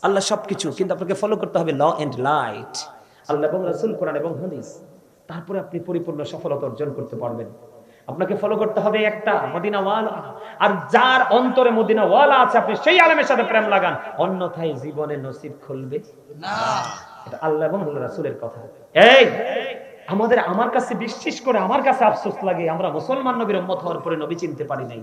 আল্লাহ সবকিছু, কিন্তু আপনাকে ফলো করতে হবে ল এন্ড লাইট, আল্লাহ এবং রাসূল, কোরআন এবং হাদিস। তারপরে আপনি পরিপূর্ণ সফলতা অর্জন করতে পারবেন। আপনাকে ফলো করতে হবে একটা মদিনা ওয়ালা, আর যার অন্তরে মদিনা ওয়ালা আছে আপনি সেই আলেমের সাথে প্রেম লাগান, অন্যথায় জীবনে নসিব খুলবে না। এটা আল্লাহ এবং রাসূলের কথা। এই আমার কাছে বিশ্বাস করে আমার কাছে আফসোস লাগে, আমরা মুসলমান নবীর উম্মত হওয়ার পরে নবী চিনতে পারি নাই।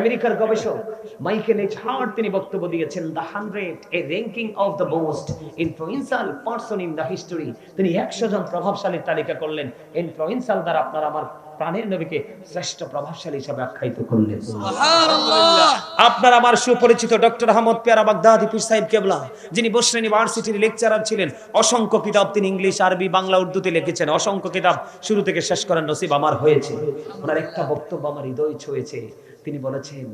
আমেরিকার গবেষক মাইকেল এইচ হার্ট তিনি বক্তব্য দিয়েছেন, the 100 A ranking of the most influential person in the history. তিনি 100 জন প্রভাবশালী তালিকা করলেন। ইনফ্লুয়েন্সিয়াল দ্বারা আপনার আমার প্রাণের নবীকে শ্রেষ্ঠ প্রভাবশালী হিসেবে আখ্যায়িত করলেন। সুবহানাল্লাহ। আপনার আমার সুপরিচিত ডক্টর আহমদ পেয়ারা বাগদাদি পীর সাহেব কেবলা, যিনি বসরা ইউনিভার্সিটির লেকচারার ছিলেন, অসংখ্য কিতাব তিনি ইংলিশ, আরবি, বাংলা, উর্দুতে লিখেছেন। অসংখ্য কিতাব শুরু থেকে শেষ করার নসিব আমার হয়েছে। ওনার একটা বক্তব্য আমার হৃদয় ছুঁয়েছে। তিনি বলেছেন,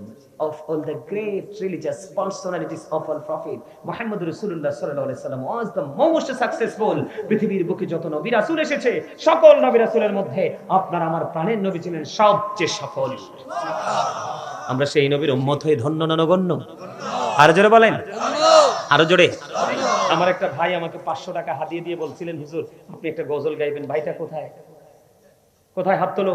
of all the great religious personalities of all prophet, Muhammad Rasulullah sallallahu alaihi wasallam was the most successful. পৃথিবীর বুকে যত নবী রাসূল এসেছে, সকল নবী রাসূলের মধ্যে আপনার আমার প্রাণের নবী ছিলেন সবচেয়ে সফল। আমরা সেই নবীর উম্মত হয়ে ধন্য না নগণ্য? আরো জোরে বলেন, আরো জোরে। আমার একটা ভাই আমাকে 500 টাকা হাতিয়ে দিয়ে বলছিলেন, হুজুর আপনি একটা গজল গাইবেন। ভাইটা কোথায়? কোথায়? হাত তোলো।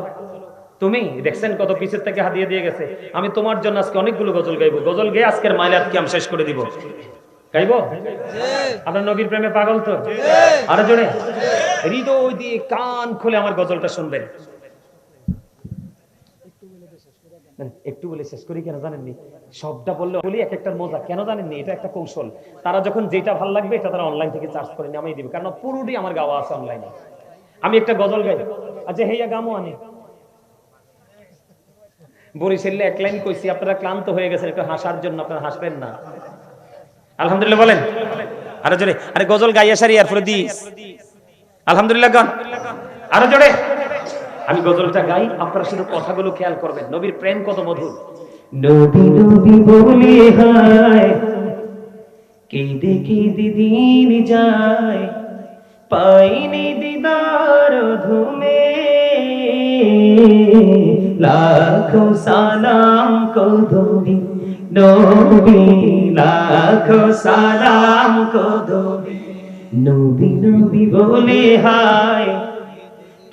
তুমি দেখছেন কত পিছের থেকে হাতিয়ে দিয়ে গেছে। আমি তোমার জন্য আজকে অনেকগুলো গজল গাইবো। গজল গেয়ে আজকের মাইলাত কি আমি শেষ করে দিব। গাইবো? আপনার নবীর প্রেমে পাগল তো? আরো জোরে। হৃদয় দিয়ে কান খুলে আমার গজলটা শুনবেন। একটু বলে শেষ করি কেন জানেননি? সবটা বললে বলি এক একটা মজা কেন জানেননি? এটা একটা কৌশল। তারা যখন যেটা ভালো লাগবে এটা তারা অনলাইন থেকে চার্জ করে নামিয়ে দিবে, কারণ পুরোটাই আমার গাওয়া আছে অনলাইনে। আমি একটা গজল গাই, আচ্ছা হেয়া গামো আনে বরিশালে এক লাইন কইছি, আপনারা ক্লান্ত হয়ে গেছেন একটু হাসার জন্য, আপনারা হাসবেন না। আলহামদুলিল্লাহ বলেন আরো জোরে। আরে গজল গাইয়া সারি এরপরে দিস আলহামদুলিল্লাহ গান আরো জোরে। আমি গজলটা গাই, আপনারা শুধু কথাগুলো খেয়াল করবেন। নবীর প্রেম কত মধুর। নবী নবী বলে হায়, কেঁদে কেঁদে দিন যায়, পাইনি দিদার ধুমে, লাখো সালাম কদমি নবী, লাখো সালাম কদমি। নবী নবী বলে হায়,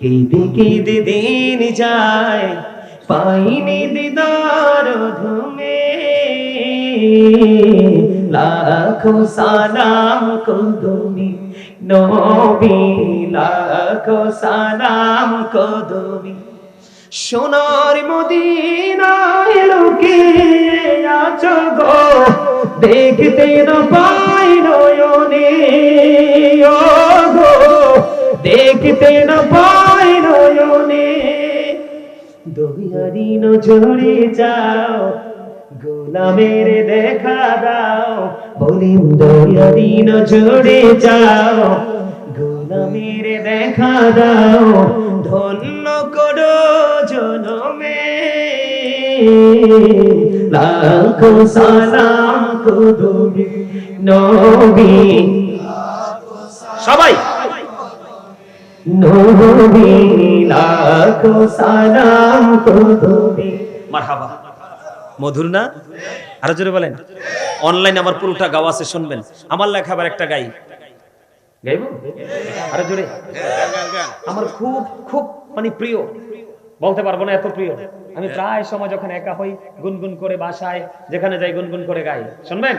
কেঁদে কেঁদে দিন যায়, পাইনি দিদার ধুমে, লাখো সালাম কদমি নবী, লাখো সালাম কদমি। সোনার মদিনায় লোকে আছো গো, দেখতে না পাই নয়নে, ও গো দেখতে না পাই নয়নে, দয়ারি নজরে যাও, গোলামের দেখা দাও, বলি দয়ারি নজরে যাও, গোলামের দেখা দাও, ধন্য করো জনমে, লাখো সালাম কদমি নবী। সবাই নবী, লাখো সালাম কদমি। মারহাবা, মধুর না? আরো জোরে বলেন। অনলাইনে আমার পুরোটা গাওয়া আছে, শুনবেন। আমার লেখা আবার একটা গাই, গাইবো? আরো জোরে। আমার খুব খুব মানে প্রিয়, বলতে পারবো না এত প্রিয়। আমি প্রায় সময় যখন একা হই গুনগুন করে বাসায় যেখানে যাই গুনগুন করে গাই, শুনবেন।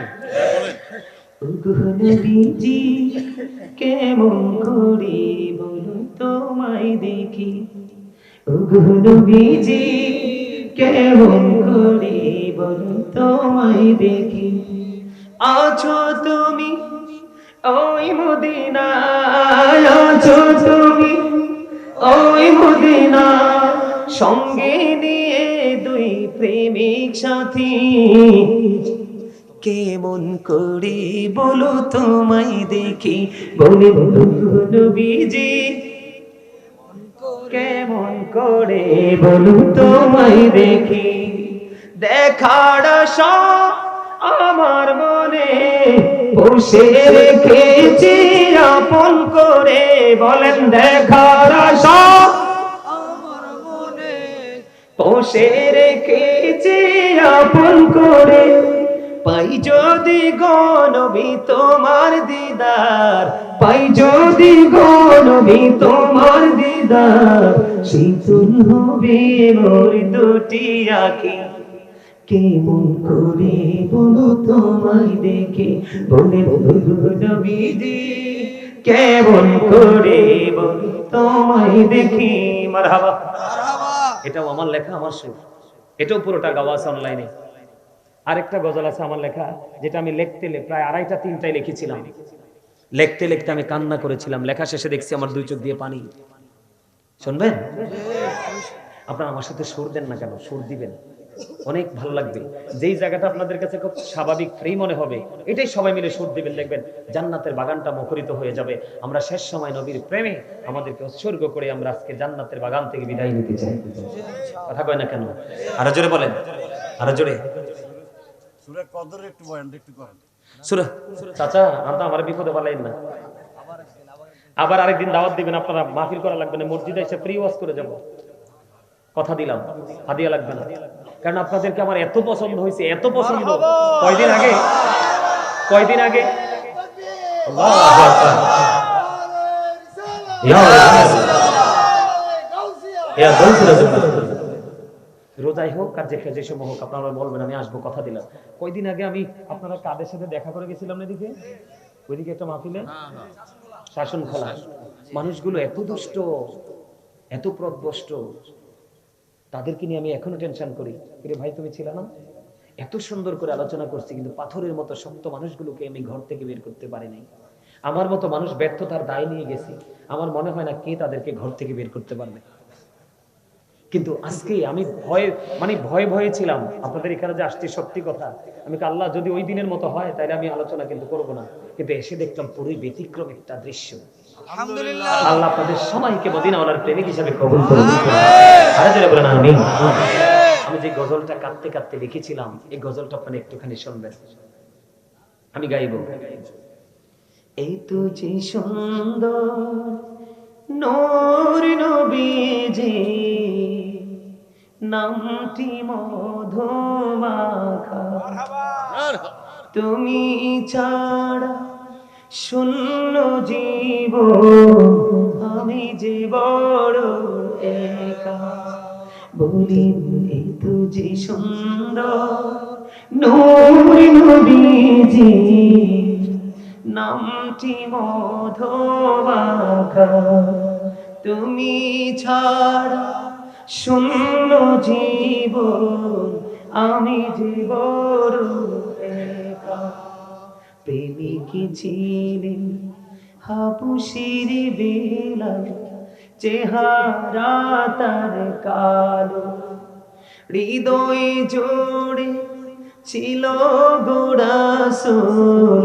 নবীজি কেমন করি বলো তোমায় দেখি, নবীজি কেমন করি বলো তোমায় দেখি, আছো তুমি ওই মদিনায়, আছো তুমি ওই মদিনা, সঙ্গে নিয়ে দুই প্রেমিক সাথী, কেমন করে বলো তোমায় দেখি, বলে নবীজি কেমন করে বলো তোমায় দেখি, দেখার আশা আমার মনে বসে রেখেছি আপন করে, বলেন দেখার আশা আমার মনে বসে রেখেছি আপন করে, পাই যদি গো নবী তোমার দিদার, পাই যদি গো নবী তোমার দিদার, শীতল হবে মোর দুটি আঁখি, কেমন করে বলো তোমায় দেখে, বলে নবীজি কেমন করে বলো তোমায় দেখি। মারহাবা। এটাও আমার লেখা, আমার সুর। এটাও পুরোটা গাওয়া আছে অনলাইনে। আরেকটা গজল আছে আমার লেখা, যেটা আমি লিখতে প্রায় 2:30-3টায় লিখেছিলাম। লিখতে লিখতে আমি কান্না করেছিলাম, লেখা শেষে দেখছি আমার দুই চোখ দিয়ে পানি। শুনবেন? আপনারা আমার সাথে সুর দেন না কেন? সুর দিবেন, অনেক ভালো লাগবে। যেই জায়গাটা আপনাদের কাছে খুব স্বাভাবিক ফ্রি মনে হবে, এটাই সবাই মিলে সুর দিবেন, দেখবেন জান্নাতের বাগানটা মুখরিত হয়ে যাবে। আমরা শেষ সময় নবীর প্রেমে আমাদেরকে উৎসর্গ করে আমরা আজকে জান্নাতের বাগান থেকে বিদায় নিতে চাই। কথা কয় না কেন? আরো জোরে বলেন, আরো জোরে। সূরা কদর একটু বয়ান একটু করেন। সূরা চাচা আমরা আমার বিপদে পালাইন না, আবার আরেকদিন দাওয়াত দিবেন। আপনারা মাহফিল করা লাগবে না, মসজিদে এসে ফ্রি ওয়াজ করে যাব, কথা দিলাম। হাদিয়া লাগবে না, কারণ আপনাদেরকে আমার এত পছন্দ হয়েছে, এত পছন্দ। কয়দিন আগে রোজাই হোক আর যে সময় হোক আপনারা বলবেন, আমি আসবো, কথা দিলাম। কয়দিন আগে আমি আপনারা কাদের সাথে দেখা করে গেছিলাম না, এদিকে ওইদিকে একটা মাহফিলে, শাসন খোলা। মানুষগুলো এত দুষ্ট, এত প্রদবষ্ট, তাদেরকে নিয়ে আমি এখনো টেনশন করি। রে ভাই তুমি ছিল না? এত সুন্দর করে আলোচনা করছি, কিন্তু পাথরের মতো শক্ত মানুষগুলোকে আমি ঘর থেকে বের করতে পারি নাই। আমার মতো মানুষ ব্যর্থতার দায় নিয়ে গেছি, আমার মনে হয় না কে তাদেরকে ঘর থেকে বের করতে পারবে। কিন্তু আজকে আমি ভয়ে ছিলাম আপনাদের এখানে যে আসছি। সত্যি কথা, আমি আল্লাহ যদি ওই দিনের মতো হয় তাহলে আমি আলোচনা কিন্তু করবো না, কিন্তু এসে দেখলাম পুরোই ব্যতিক্রম একটা দৃশ্য। আলহামদুলিল্লাহ, আল্লাহ আপনাদের সবাইকে মদিনাওয়ালার প্রেমিক হিসেবে কবুল করুন। আরে জোরে বলেন আমিন। আমি যে গজলটা কাঁদতে কাঁদতে লিখেছিলাম, এই গজলটা আপনারা একটুখানি শুনবেন, আমি গাইব। এই তো যে সুন্দর নূর নবীজি, নামটি মধুমাখা, তুমি ছাড়া শূন্য জীব, আমি যে বড় একা। বলি এই তো যে সুন্দর নূর নবীজি, নামটি মধুমাখা, তুমি ছাড়া শূন্য জীবন, আমি জীবন একা। প্রেমিক ছিলেন হাবুসির বেলাল, চেহারা তার কালো, হৃদয় জোড়ে ছিল গোড়াসুল,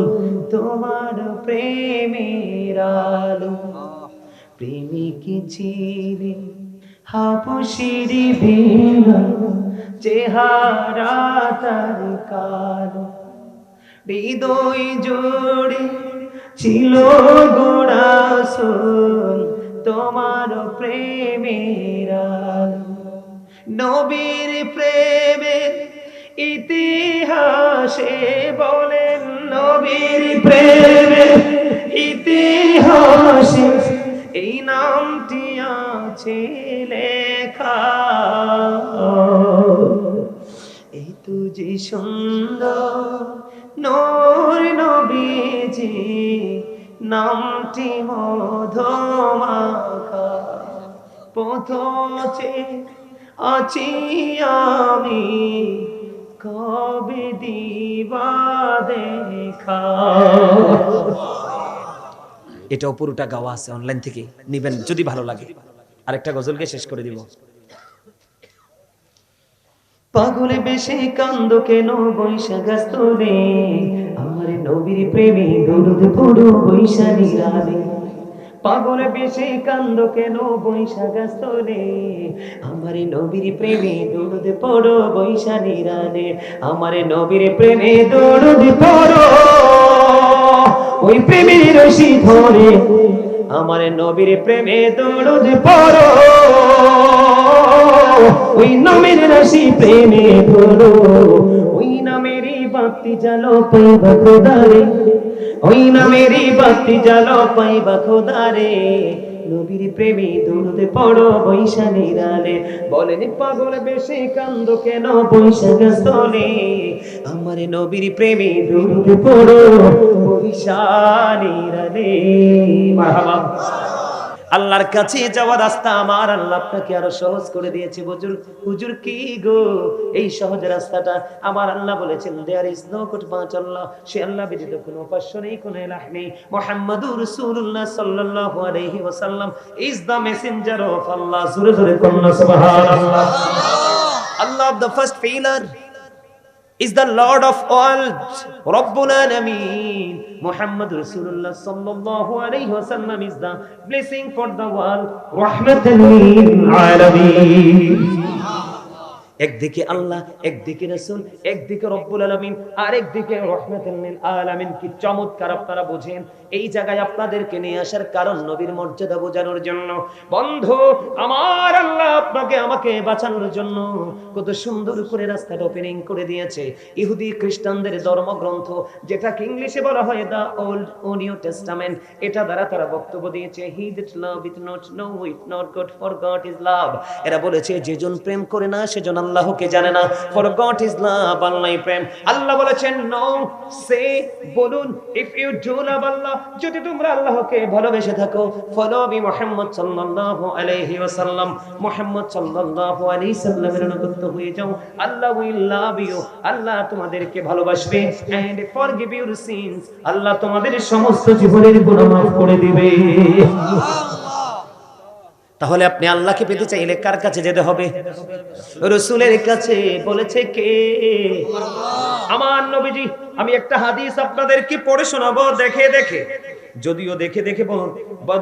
তোমার প্রেমের আলো। প্রেমিক ছিলেন হাবুসির বেলাল, চেহারা তার কালো, হৃদয় জোড়ে ছিল গোড়াসুল, তোমার প্রেমের আলো। নবীর প্রেমের ইতিহাসে বলেন, নবীর প্রেমের ইতিহাসে এই নামটি আছে লেখা। এই তো যে সুন্দর নূর নবীজি, নামটি মধুমাখা, পথে আছি আমি, কবে দিবা দেখা। এটাও পুরোটা গাওয়া আছে, অনলাইন থেকে নিবেন যদি ভালো লাগে। আরেকটা গজলকে শেষ করে দিব। পাগলে বেশে কান্দ কেন বৈশাখ স্তরে, আমার নবীর প্রেমে দরুদ পড়ো বৈশালী রাতে। পাগলে বেশে কান্দ কেন বৈশাখ স্তরে, আমার নবীর প্রেমে দরুদ পড়ো বৈশালী রাতে। আমার নবীর প্রেমে দরুদ পড়ো, ওই প্রেমের রশি ধরে, আমার নবীর প্রেমে দরুদ পড়ো, ওই নামের রাশি প্রেমে ধরো। ওই নামেরই বাতি জ্বালো পাইবা খোদারে, ওই নামেরই বাতি জ্বালো পাইবা খোদারে। নবীর প্রেমে দরুদ পড়ো বৈশালী রাতে। বলেন পাগল বেশে কান্দ কেন বৈশাখ স্থলে, আমার নবীর প্রেমে দরুদ পড়ো বৈশালী রাতে। মারহাবা। আল্লাহর কাছে যাওয়ার রাস্তা আমার আল্লাহ আপনাকে আরো সহজ করে দিয়েছে। হুজুর, হুজুর কি গো এই সহজ রাস্তাটা? আমার আল্লাহ বলেছেন there is no god but Allah, সে আল্লাহ ব্যতীত কোনো উপাস্য নেই, কোনো ইলাহ নেই। মুহাম্মাদুর রাসূলুল্লাহ সাল্লাল্লাহু আলাইহি ওয়াসাল্লাম ইজ দ্য মেসেঞ্জার অফ আল্লাহ। জোরে জোরে বলুন সুবহানাল্লাহ। আল্লাহ the first pillar is the Lord of all, Rabbul Alameen. Muhammad Rasulullah sallallahu alayhi wa sallam is the blessing for the world, Rahmatan lil Alameen. একদিকে আল্লাহ, একদিকে রাসূল, একদিকে রব্বুল আলামিন, আর একদিকে রহমাতুল লিল আলামিন। কি চমৎকার আপনারা বুঝেন। এই জায়গায় আপনাদেরকে নিয়ে আসার কারণ নবীর মর্যাদা বোঝানোর জন্য। বন্ধু, আমার আল্লাহ আপনাকে আমাকে বাঁচানোর জন্য কত সুন্দর করে রাস্তাটা ওপেনিং করে দিয়েছে। ইহুদি খ্রিস্টানদের ধর্মগ্রন্থ, যেটাকে ইংলিশে বলা হয় দা ওল্ড ও নিউ টেস্টামেন্ট, এটা দ্বারা তারা বক্তব্য দিয়েছে he that loveth not knoweth not God, for God is love. এরা বলেছে যেজন প্রেম করে না সেজন আল্লাহকে জানে না, ফর গড ইজ লাভ, আল্লাহ প্রেম। আল্লাহ বলেছেন নো, সে বলুন, ইফ ইউ ডু লাভ আল্লাহ, যদি তোমরা আল্লাহকে ভালোবেসে থাকো, ফলো বি মুহাম্মদ সাল্লাল্লাহু আলাইহি ওয়াসাল্লাম, মুহাম্মদ সাল্লাল্লাহু আলাইহি সাল্লামের অনুগত হয়ে যাও, আল্লাহ উইল লাভ ইউ, আল্লাহ তোমাদেরকে ভালোবাসবে, এন্ড ফরগিভ ইউর সিনস, আল্লাহ তোমাদের সমস্ত জীবনের গুনাহ মাফ করে দিবে। তাহলে আপনি আল্লাহকে পেতে চাইলে কার কাছে যেতে হবে? রাসূলের কাছে। বলেছে কে? আমার নবীজি। আমি একটা হাদিস আপনাদেরকে পড়ে শোনাবো দেখে দেখে, যদিও দেখে দেখে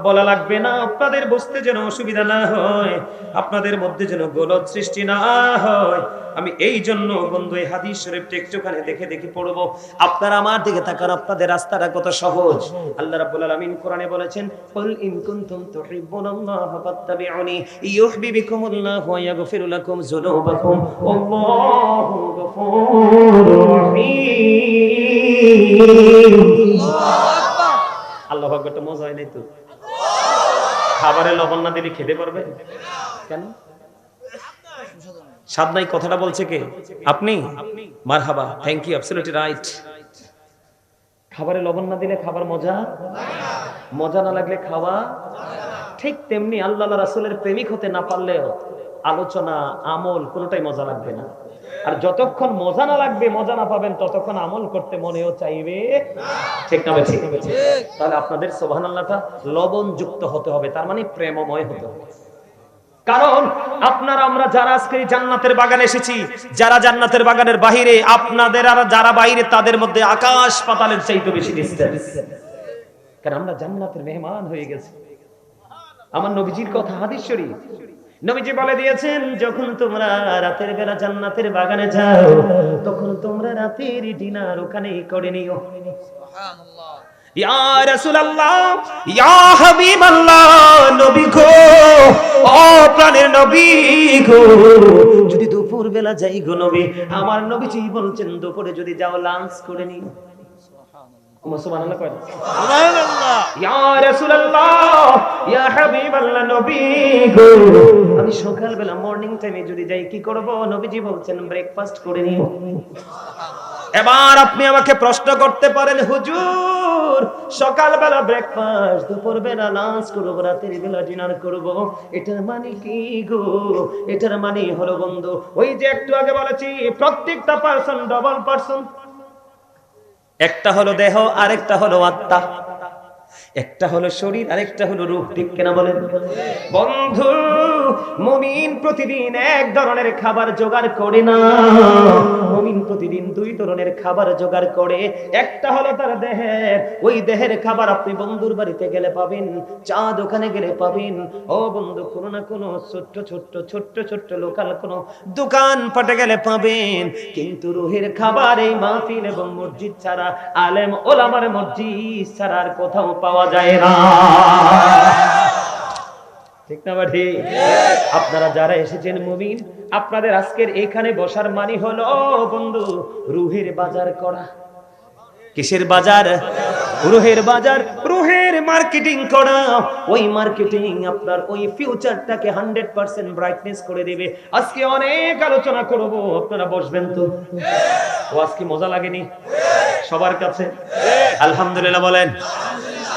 বলা লাগবে না, আপনাদের বুঝতে যেন অসুবিধা না হয়, আপনাদের মধ্যে যেন গোলক সৃষ্টি না হয়। আমি এই জন্য বন্ধু এই হাদিস শরীফটা একটুখানি দেখে দেখে পড়বো। আপনারা আমার দিকে তাকান, আপনাদের রাস্তাটা কত সহজ। আল্লাহ রাব্বুল আলামিন কোরআনে বলেছেন কুল ইন কুনতুম তুহিব্বুনাল্লাহা ফাত্তাবিউনি ইউহিব্বুকুমুল্লাহু ওয়া ইয়াগফির লাকুম যুনুবাকুম আল্লাহু গফুরুর রহিম। আল্লাহু আকবার। তো মজা হয় নাই তো? খাবারে লবণ না দিলে খেতে পারবে কেন? স্বাদ নাই কথাটা বলছে কে? আপনি? মারহাবা, থ্যাংক ইউ, অ্যাবসলিউটলি রাইট। খাবারে লবণ না দিলে খাবার মজা, মজা না লাগলে খাওয়া। ঠিক তেমনি আল্লাহ রাসূলের প্রেমিক হতে না পারলেও আলোচনা, আমল কোনোটাই মজা লাগবে না। আর যতক্ষণ মজা না লাগবে, মজা না পাবেন, ততক্ষণ আমল করতে মনেও চাইবে। ঠিক না? ঠিক। তাহলে আপনাদের সুবহানাল্লাহটা লবণ যুক্ত হতে হবে, তার মানে প্রেমময় হতে হবে। কারণ আপনারা আমরা যারা আজকে জান্নাতের বাগানে এসেছি, যারা জান্নাতের বাগানের বাহিরে, আপনাদের আর যারা বাইরে, তাদের মধ্যে আকাশ পাতালের চাইতে বেশি ডিসটেন্স। কারণ আমরা জান্নাতের মেহমান হয়ে গেছি। আমার নবীজির কথা হাদিস শরীফ, নবীজি বলে দিয়েছেন যখন তোমরা রাতের বেলা জান্নাতের বাগানে যাও, তখন তোমরা রাতের ডিনার ওখানেই করে নিও। সুবহানাল্লাহ। ইয়া রাসূলুল্লাহ, ইয়া হাবিবাল্লাহ, নবী গো, ও প্রাণের নবী গো, যদি দুপুর বেলা যাই গো নবী, আমার নবীজি বলছেন দুপুরে যদি যাও লাঞ্চ করে নিও। সুবহানাল্লাহ কয় সুবহানাল্লাহ। ইয়া রাসূলুল্লাহ, ইয়া হাবিবাল্লাহ, নবী গো, আমি সকাল বেলা মর্নিং টাইমে যদি যাই কি করব? নবীজি বলছেন ব্রেকফাস্ট করে নিও। এবার আপনি আমাকে প্রশ্ন করতে পারেন হুজুর, সকালবেলা ব্রেকফাস্ট, দুপুর বেলা লাঞ্চ করব, রাতের বেলা ডিনার করব, এটার মানে কি গো? এটার মানে হলো বন্ধু, ওই যে একটু আগে বলেছি প্রত্যেকটা পারসন ডাবল পারসন। একটা হলো দেহ, আরেকটা হলো আত্মা, একটা হলো শরীর, আরেকটা হলো রূহ। ঠিক কিনা বলেন? বন্ধু, মুমিন প্রতিদিন এক ধরনের খাবার জোগাড় করে না, মুমিন প্রতিদিন দুই ধরনের খাবার জোগাড় করে। একটা হলো তার দেহের, ওই দেহের খাবার আপনি বন্ধুর বাড়িতে গেলে পাবেন, চা দোকানে গেলে পাবেন, ও বন্ধু কোনো না কোনো ছোট্ট ছোট্ট ছোট্ট ছোট্ট লোকাল কোনো দোকান পাটে গেলে পাবেন। কিন্তু রুহের খাবার এই মাহফিল এবং মসজিদ ছাড়া, আলেম ওলামার মসজিদ ছাড়া আর কোথাও পাওয়া যায় না। ঠিক না ভাই? আপনারা যারা এসেছেন মুমিন, আপনাদের আজকের এখানে বসার মানে হলো বন্ধু রুহের বাজার করা। কিসের বাজার? রুহের বাজার, রুহের মার্কেটিং করা। ওই মার্কেটিং আপনার ওই ফিউচারটাকে 100% ব্রাইটনেস করে দিবে। আজকে অনেক আলোচনা করব, আপনারা বসবেন তো? ও আজকে মজা লাগেনি সবার কাছে? আলহামদুলিল্লাহ বলেন,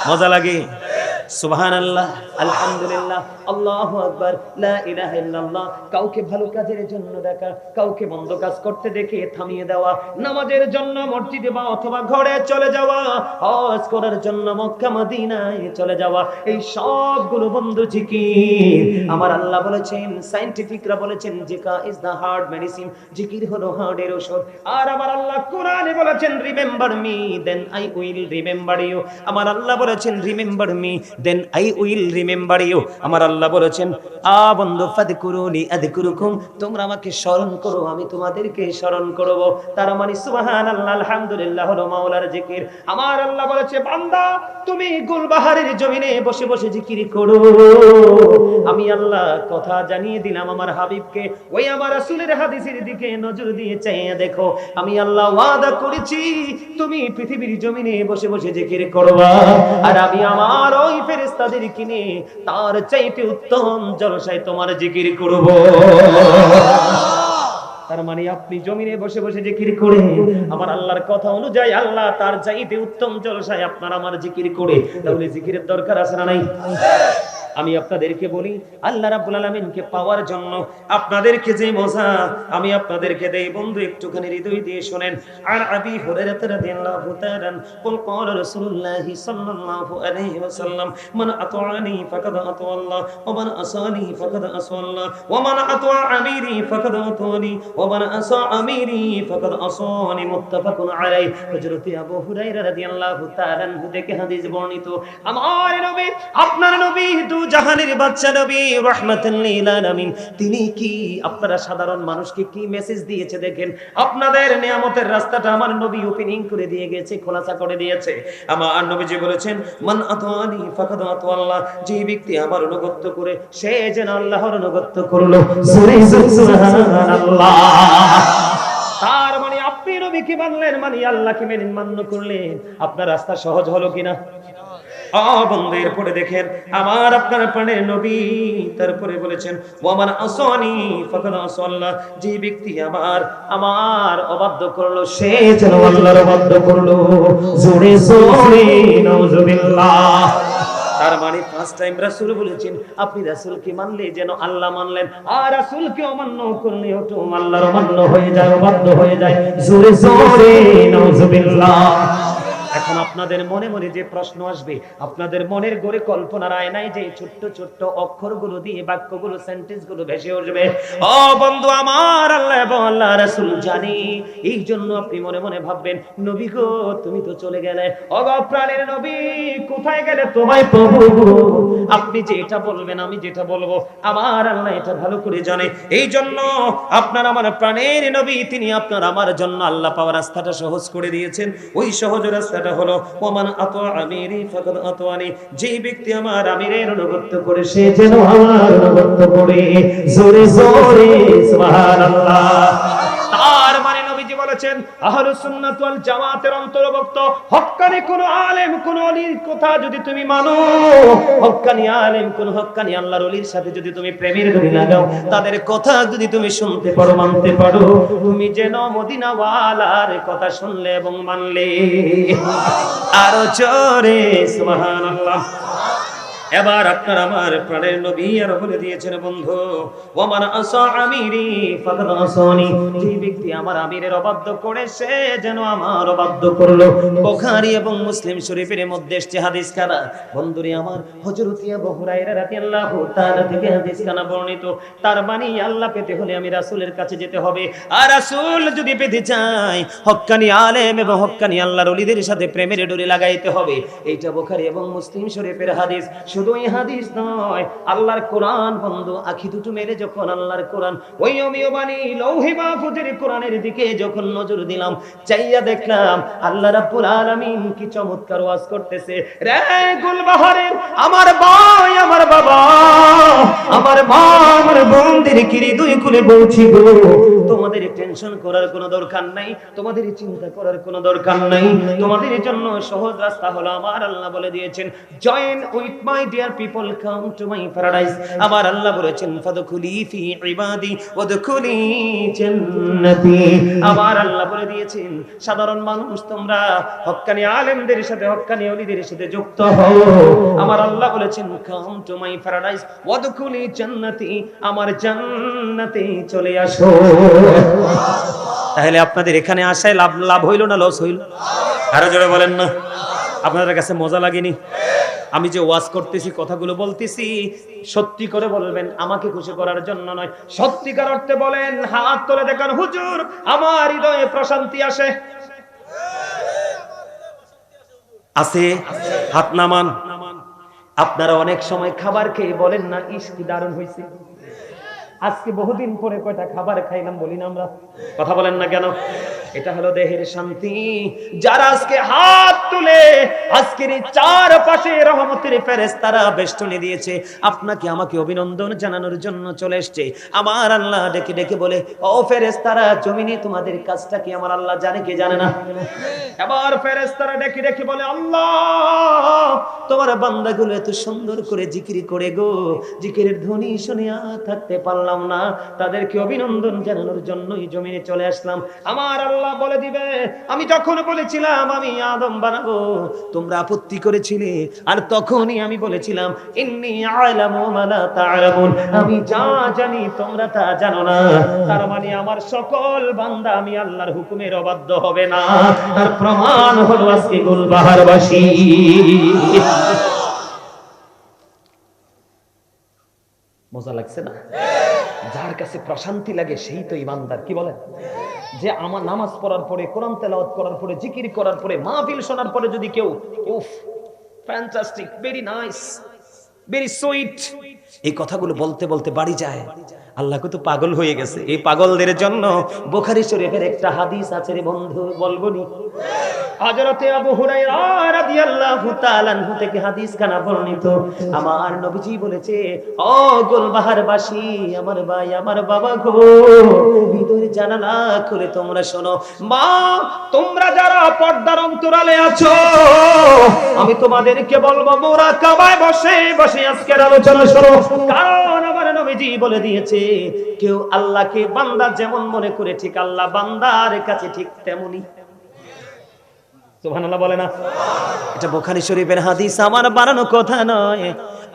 মজা লাগে? সুবহানাল্লাহ, আলহামদুলিল্লাহ, আল্লাহু আকবার, লা ইলাহা ইল্লাল্লাহ। কাউকে ভালো কাজের জন্য ডাকা, কাউকে মন্দ কাজ করতে দেখে থামিয়ে দেওয়া, নামাজের জন্য মসজিদে বা অথবা ঘরে চলে যাওয়া, হজ করার জন্য মক্কা মদিনায় চলে যাওয়া, এই সবগুলো বন্ধু জিকির। আমার আল্লাহ বলেছেন, সায়েন্টিফিকরা বলেছেন জিকা ইজ দা হার্ট মেডিসিন, জিকির হলো হার্টের ঔষধ। আর আমার আল্লাহ কোরআনে বলেছেন remember me then I will remember you. আমার আল্লাহ বলেছেন remember me then I will remember you. আমার আল্লাহ বলেছেন বন্ধু ফাদকুরুনি আযকুরুকুম, তোমরা আমাকে স্মরণ করো আমি তোমাদেরকে স্মরণ করব। তার মানে সুবহানাল্লাহ, আলহামদুলিল্লাহ হলো মাওলার জিকির। আমার আল্লাহ বলেছে বান্দা তুমি গুলবাহারের জমিনে বসে বসে জিকির করো। আমি আল্লাহ কথা জানিয়ে দিলাম আমার হাবিবকে, ওই আমার রাসূলের হাদিসের দিকে নজর দিয়ে চাইয়া দেখো। আমি আল্লাহ ওয়াদা করেছি তুমি পৃথিবীর জমিনে বসে বসে জিকির করবা, আর আমি আমার ওই ফেরেশতাদের কিনে তার চাইতে উত্তম জলসায় তোমার জিকির করব। তার মানে আপনি জমিনে বসে বসে জিকির করে আমার আল্লাহর কথা অনুযায়ী আল্লাহ তার চাইতে উত্তম জলসায় আপনার আমার জিকির করে, তাহলে জিকিরের দরকার আছে না নাই? আমি আপনাদেরকে বলি আল্লাহ রাব্বুল আলামিনকে পাওয়ার জন্য আপনাদেরকে যে মজা আমি আপনাদেরকে দেই বন্ধু, একটুখানি হৃদয় দিয়ে শুনেন। আর আবি হুরায়রা রাদিয়াল্লাহু তাআলা قال قال رسول الله صلى الله عليه وسلم من اطاعني فقد اطاع الله ومن عصاني فقد عصى الله ومن اطاع اميري فقد اطاعني ومن عصى اميري فقد عصاني متفق عليه। হযরত আবু হুরায়রা রাদিয়াল্লাহু তাআলা থেকে হাদিস বর্ণিত, আমার নবী আপনার নবী জাহানের বাদশা নবী রাহমাতুল লিল আলামিন, তিনি কি আপনারা সাধারণ মানুষকে কি মেসেজ দিয়েছে দেখেন। আপনাদের নিয়ামতের রাস্তাটা আমার নবী ওপেনিং করে দিয়ে গেছে, খোলাসা করে দিয়েছে। আমার নবীজি বলেছেন মান আতানি ফাকাদ আতা আল্লাহ, যে ব্যক্তি আমার অনুগত করে সে যেন আল্লাহর অনুগত করলো। সুবহানাল্লাহ। তার মানে আপনি নবীকে মানলেন মানে আল্লাহকে মেনে মান্য করলেন, আপনার রাস্তা সহজ হলো কিনা? বন্ধু এরপরে দেখেন আমার আপনার প্রাণের নবী তারপরে বলেছেন ওয়ামান আসানি ফাকাদ আসাল্লাহ, যে ব্যক্তি আমার অবাধ্য করলো সে যেন আল্লাহর অবাধ্য করলো। জোরে জোরে নাউজুবিল্লাহ। তার মানে ফার্স্ট টাইম রাসূল বলেছেন আপনি রাসূলকে মানলে যেন আল্লাহ মানলেন, আর রাসূলকে অমান্য করলে ওটা আল্লাহর অমান্য হয়ে যায়, অবাধ্য হয়ে যায়। জোরে জোরে নাউজুবিল্লাহ। এখন আপনাদের মনে মনে যে প্রশ্ন আসবে, আপনাদের মনের গড়ে কল্পনার আয়নায় যে ছোট্ট ছোট্ট অক্ষরগুলো দিয়ে বাক্যগুলো সেন্টেন্সগুলো ভেসে উঠবে, ও বন্ধু আমার আল্লাহ এবং আল্লাহ রাসূল জানি, এই জন্য আপনি মনে মনে ভাববেন নবী গো তুমি তো চলে গেলে, ও গো প্রাণের নবী কোথায় গেলে তোমায় পাবো। আপনি যে এটা বলবেন আমি যেটা বলবো আমার আল্লাহ এটা ভালো করে জানে, এই জন্য আপনার আমার প্রাণের নবী তিনি আপনার আমার জন্য আল্লাহ পাওয়ার রাস্তাটা সহজ করে দিয়েছেন। ওই সহজ রাস্তা হলো ওমান আতা আমিরি ফাকাদ আতানি, যে ব্যক্তি আমার আমিরের অনুগত করে সে যেন আমার অনুগত করে। জোরে জোরে সুবহানাল্লাহ। তার মানে নবীজি বলেছেন আহলুস সুন্নাত ওয়াল জামাতের অন্তর্ভুক্ত হক্কানি কোন আলেম কোন ওলির কথা যদি তুমি মানো, হক্কানি আলেম কোন হক্কানি আল্লাহর ওলির সাথে যদি তুমি প্রেমের ডোরি লাগাও, তাদের কথা যদি তুমি শুনতে পারো মানতে পারো, তুমি যেন মদিনা ওয়ালার কথা শুনলে এবং মানলে। আরো জোরে সুবহানাল্লাহ। এবার আপনার আমার প্রাণের নবী আর বলে দিয়েছেন বন্ধু ওমান আসা আমিরি ফাকাদ আসানি, যে ব্যক্তি আমার আমিরের অবাধ্য করে সে যেন আমার অবাধ্য করলো। বুখারী এবং মুসলিম শরীফের মধ্যে এসেছে হাদিস খানা। বন্ধুরে আমার হযরত আবু হুরায়রা রাদিয়াল্লাহু তাআলা থেকে হাদিস খানা বর্ণিত। তার মানে আল্লাহ পেতে হলে আমি রাসূলের কাছে যেতে হবে, আর রাসূল যদি পেতে চাই হক্কানি আলেম এবং হক্কানি আল্লাহর ওলিদের সাথে প্রেমের ডোরি লাগাইতে হবে। এইটা বুখারী এবং মুসলিম শরীফের হাদিস। শুধু এই হাদিস নয়, আল্লাহর কোরআন বন্ধু আখি দুটো মেরে যখন আল্লাহর কোরআন ওই অমিয় বাণী লৌহে মাহফুজের কোরআনের দিকে যখন নজর দিলাম, চাইয়া দেখলাম আল্লাহ রাব্বুল আলামিন কি চমৎকার ওয়াজ করতেছে। রে গুলবাহারের আমার ভাই আমার বাবা আমার মা আমার বোনদের কি হৃদয় খুলে বলছি গো, তোমাদের টেনশন করার কোনো দরকার নাই, তোমাদের চিন্তা করার কোনো দরকার নাই। তোমাদের জন্য সহজ রাস্তা হলো আমার আল্লাহ বলে দিয়েছেন, join with my dear people, come to my paradise. আমার আল্লাহ বলেছেন, ফাদখুলি ফি ইবাদি ওয়াদখুলি জান্নাতি। আমার আল্লাহ বলে দিয়েছেন, সাধারণ মানুষ তোমরা হক্কানি আলেমদের সাথে, হক্কানি ওলিদের সাথে যুক্ত হও। আমার আল্লাহ বলেছেন, কাম টু মাই প্যারাডাইস ওয়াদখুলি জান্নাতি, আমার জান্নাতে চলে আসো। তাহলে আপনাদের এখানে আসায় লাভ হইল না লস হইল? আরো জোরে বলেন না। আপনাদের কাছে মজা লাগেনি? আমি যে ওয়াজ করতেছি, কথাগুলো বলতেছি, সত্যি করে বলবেন, আমাকে খুশি করার জন্য নয়, সত্যিকার অর্থে বলেন, হাত তুলে দেখান, হুজুর আমার হৃদয়ে প্রশান্তি আসে। আছে? হাত নামান। আপনারা অনেক সময় খাবার খেয়ে বলেন না, ইস কি দারুণ হয়েছে, আজকে বহুদিন পরে কয়টা খাবার খাইলাম, বলি না আমরা? কথা বলেন না কেন? এটা হলো দেহের শান্তি। যারা আজকে হাত তুলে আজকের এই চারপাশে রহমতের ফেরেশতারা বেষ্টনী দিয়েছে, আপনাকে আমাকে অভিনন্দন জানানোর জন্য চলে এসেছে। আমার আল্লাহ ডেকে ডেকে বলে, ও ফেরেশতারা, জমিনে তোমাদের কাজটা কি আমার আল্লাহ জানে কি জানে না? এবার ফেরেশতারা ডেকে ডেকে বলে, আল্লাহ তোমার বান্দাগুলো এত সুন্দর করে জিকির করে গো, জিকিরের ধ্বনি শুনে থাকতে পারলাম না, তাদেরকে অভিনন্দন জানানোর জন্যই জমিনে চলে আসলাম। আমার আল্লাহ বলে দিবে, আমি যখন বলেছিলাম আমি আদম বানাবো, তোমরা আপত্তি করেছিলে, আর তখনই আমি বলেছিলাম, ইন্নী আ'লামু মা লা তা'লামুন, আমি যা জানি তোমরা তা জানো না। তার মানে আমার সকল বান্দা আমি আল্লাহর হুকুমের অবাধ্য হবে না। তার প্রমাণ হলো আজকে গুলবাহারবাসী। মজা লাগছে না? যার কাছে প্রশান্তি লাগে সেই তো ইমানদার। কি বলেন? যে আমার নামাজ পড়ার পরে, কোরআন তেলাওয়াত করার পরে, জিকির করার পরে, মাহফিল শোনার পরে যদি কেউ উফ fantastic, very nice, very sweet, এই কথাগুলো বলতে বলতে বাড়ি যায়, আল্লাহ কত পাগল হয়ে গেছে। এই পাগলদের জন্য বুখারী শরীফের একটা হাদিস আছে রে বন্ধু, বলবনি? হযরতে আবু হুরায়রা রাদিয়াল্লাহু তাআলা আনহু থেকে হাদিস খানা বর্ণিত। আমার নবীজি বলেছে, ও গুলবাহারবাসী, আমার ভাই, আমার বাবা গো, হৃদয়ের জানালা খুলে তোমরা শোনো। মা, তোমরা যারা পর্দার অন্তরালে আছো, আমি তোমাদেরকে বলবো, মুরাকাবায় বসে বসে আজকের আলোচনা শোনো। কারণ আমার নবীজি বলে দিয়েছে, কেউ আল্লাহকে বান্দা যেমন মনে করে, ঠিক আল্লাহ বান্দার কাছে ঠিক তেমনি। সুবহানাল্লাহ বলে না? এটা বুখারী শরীফের হাদিস, আমার বানানো কথা নয়।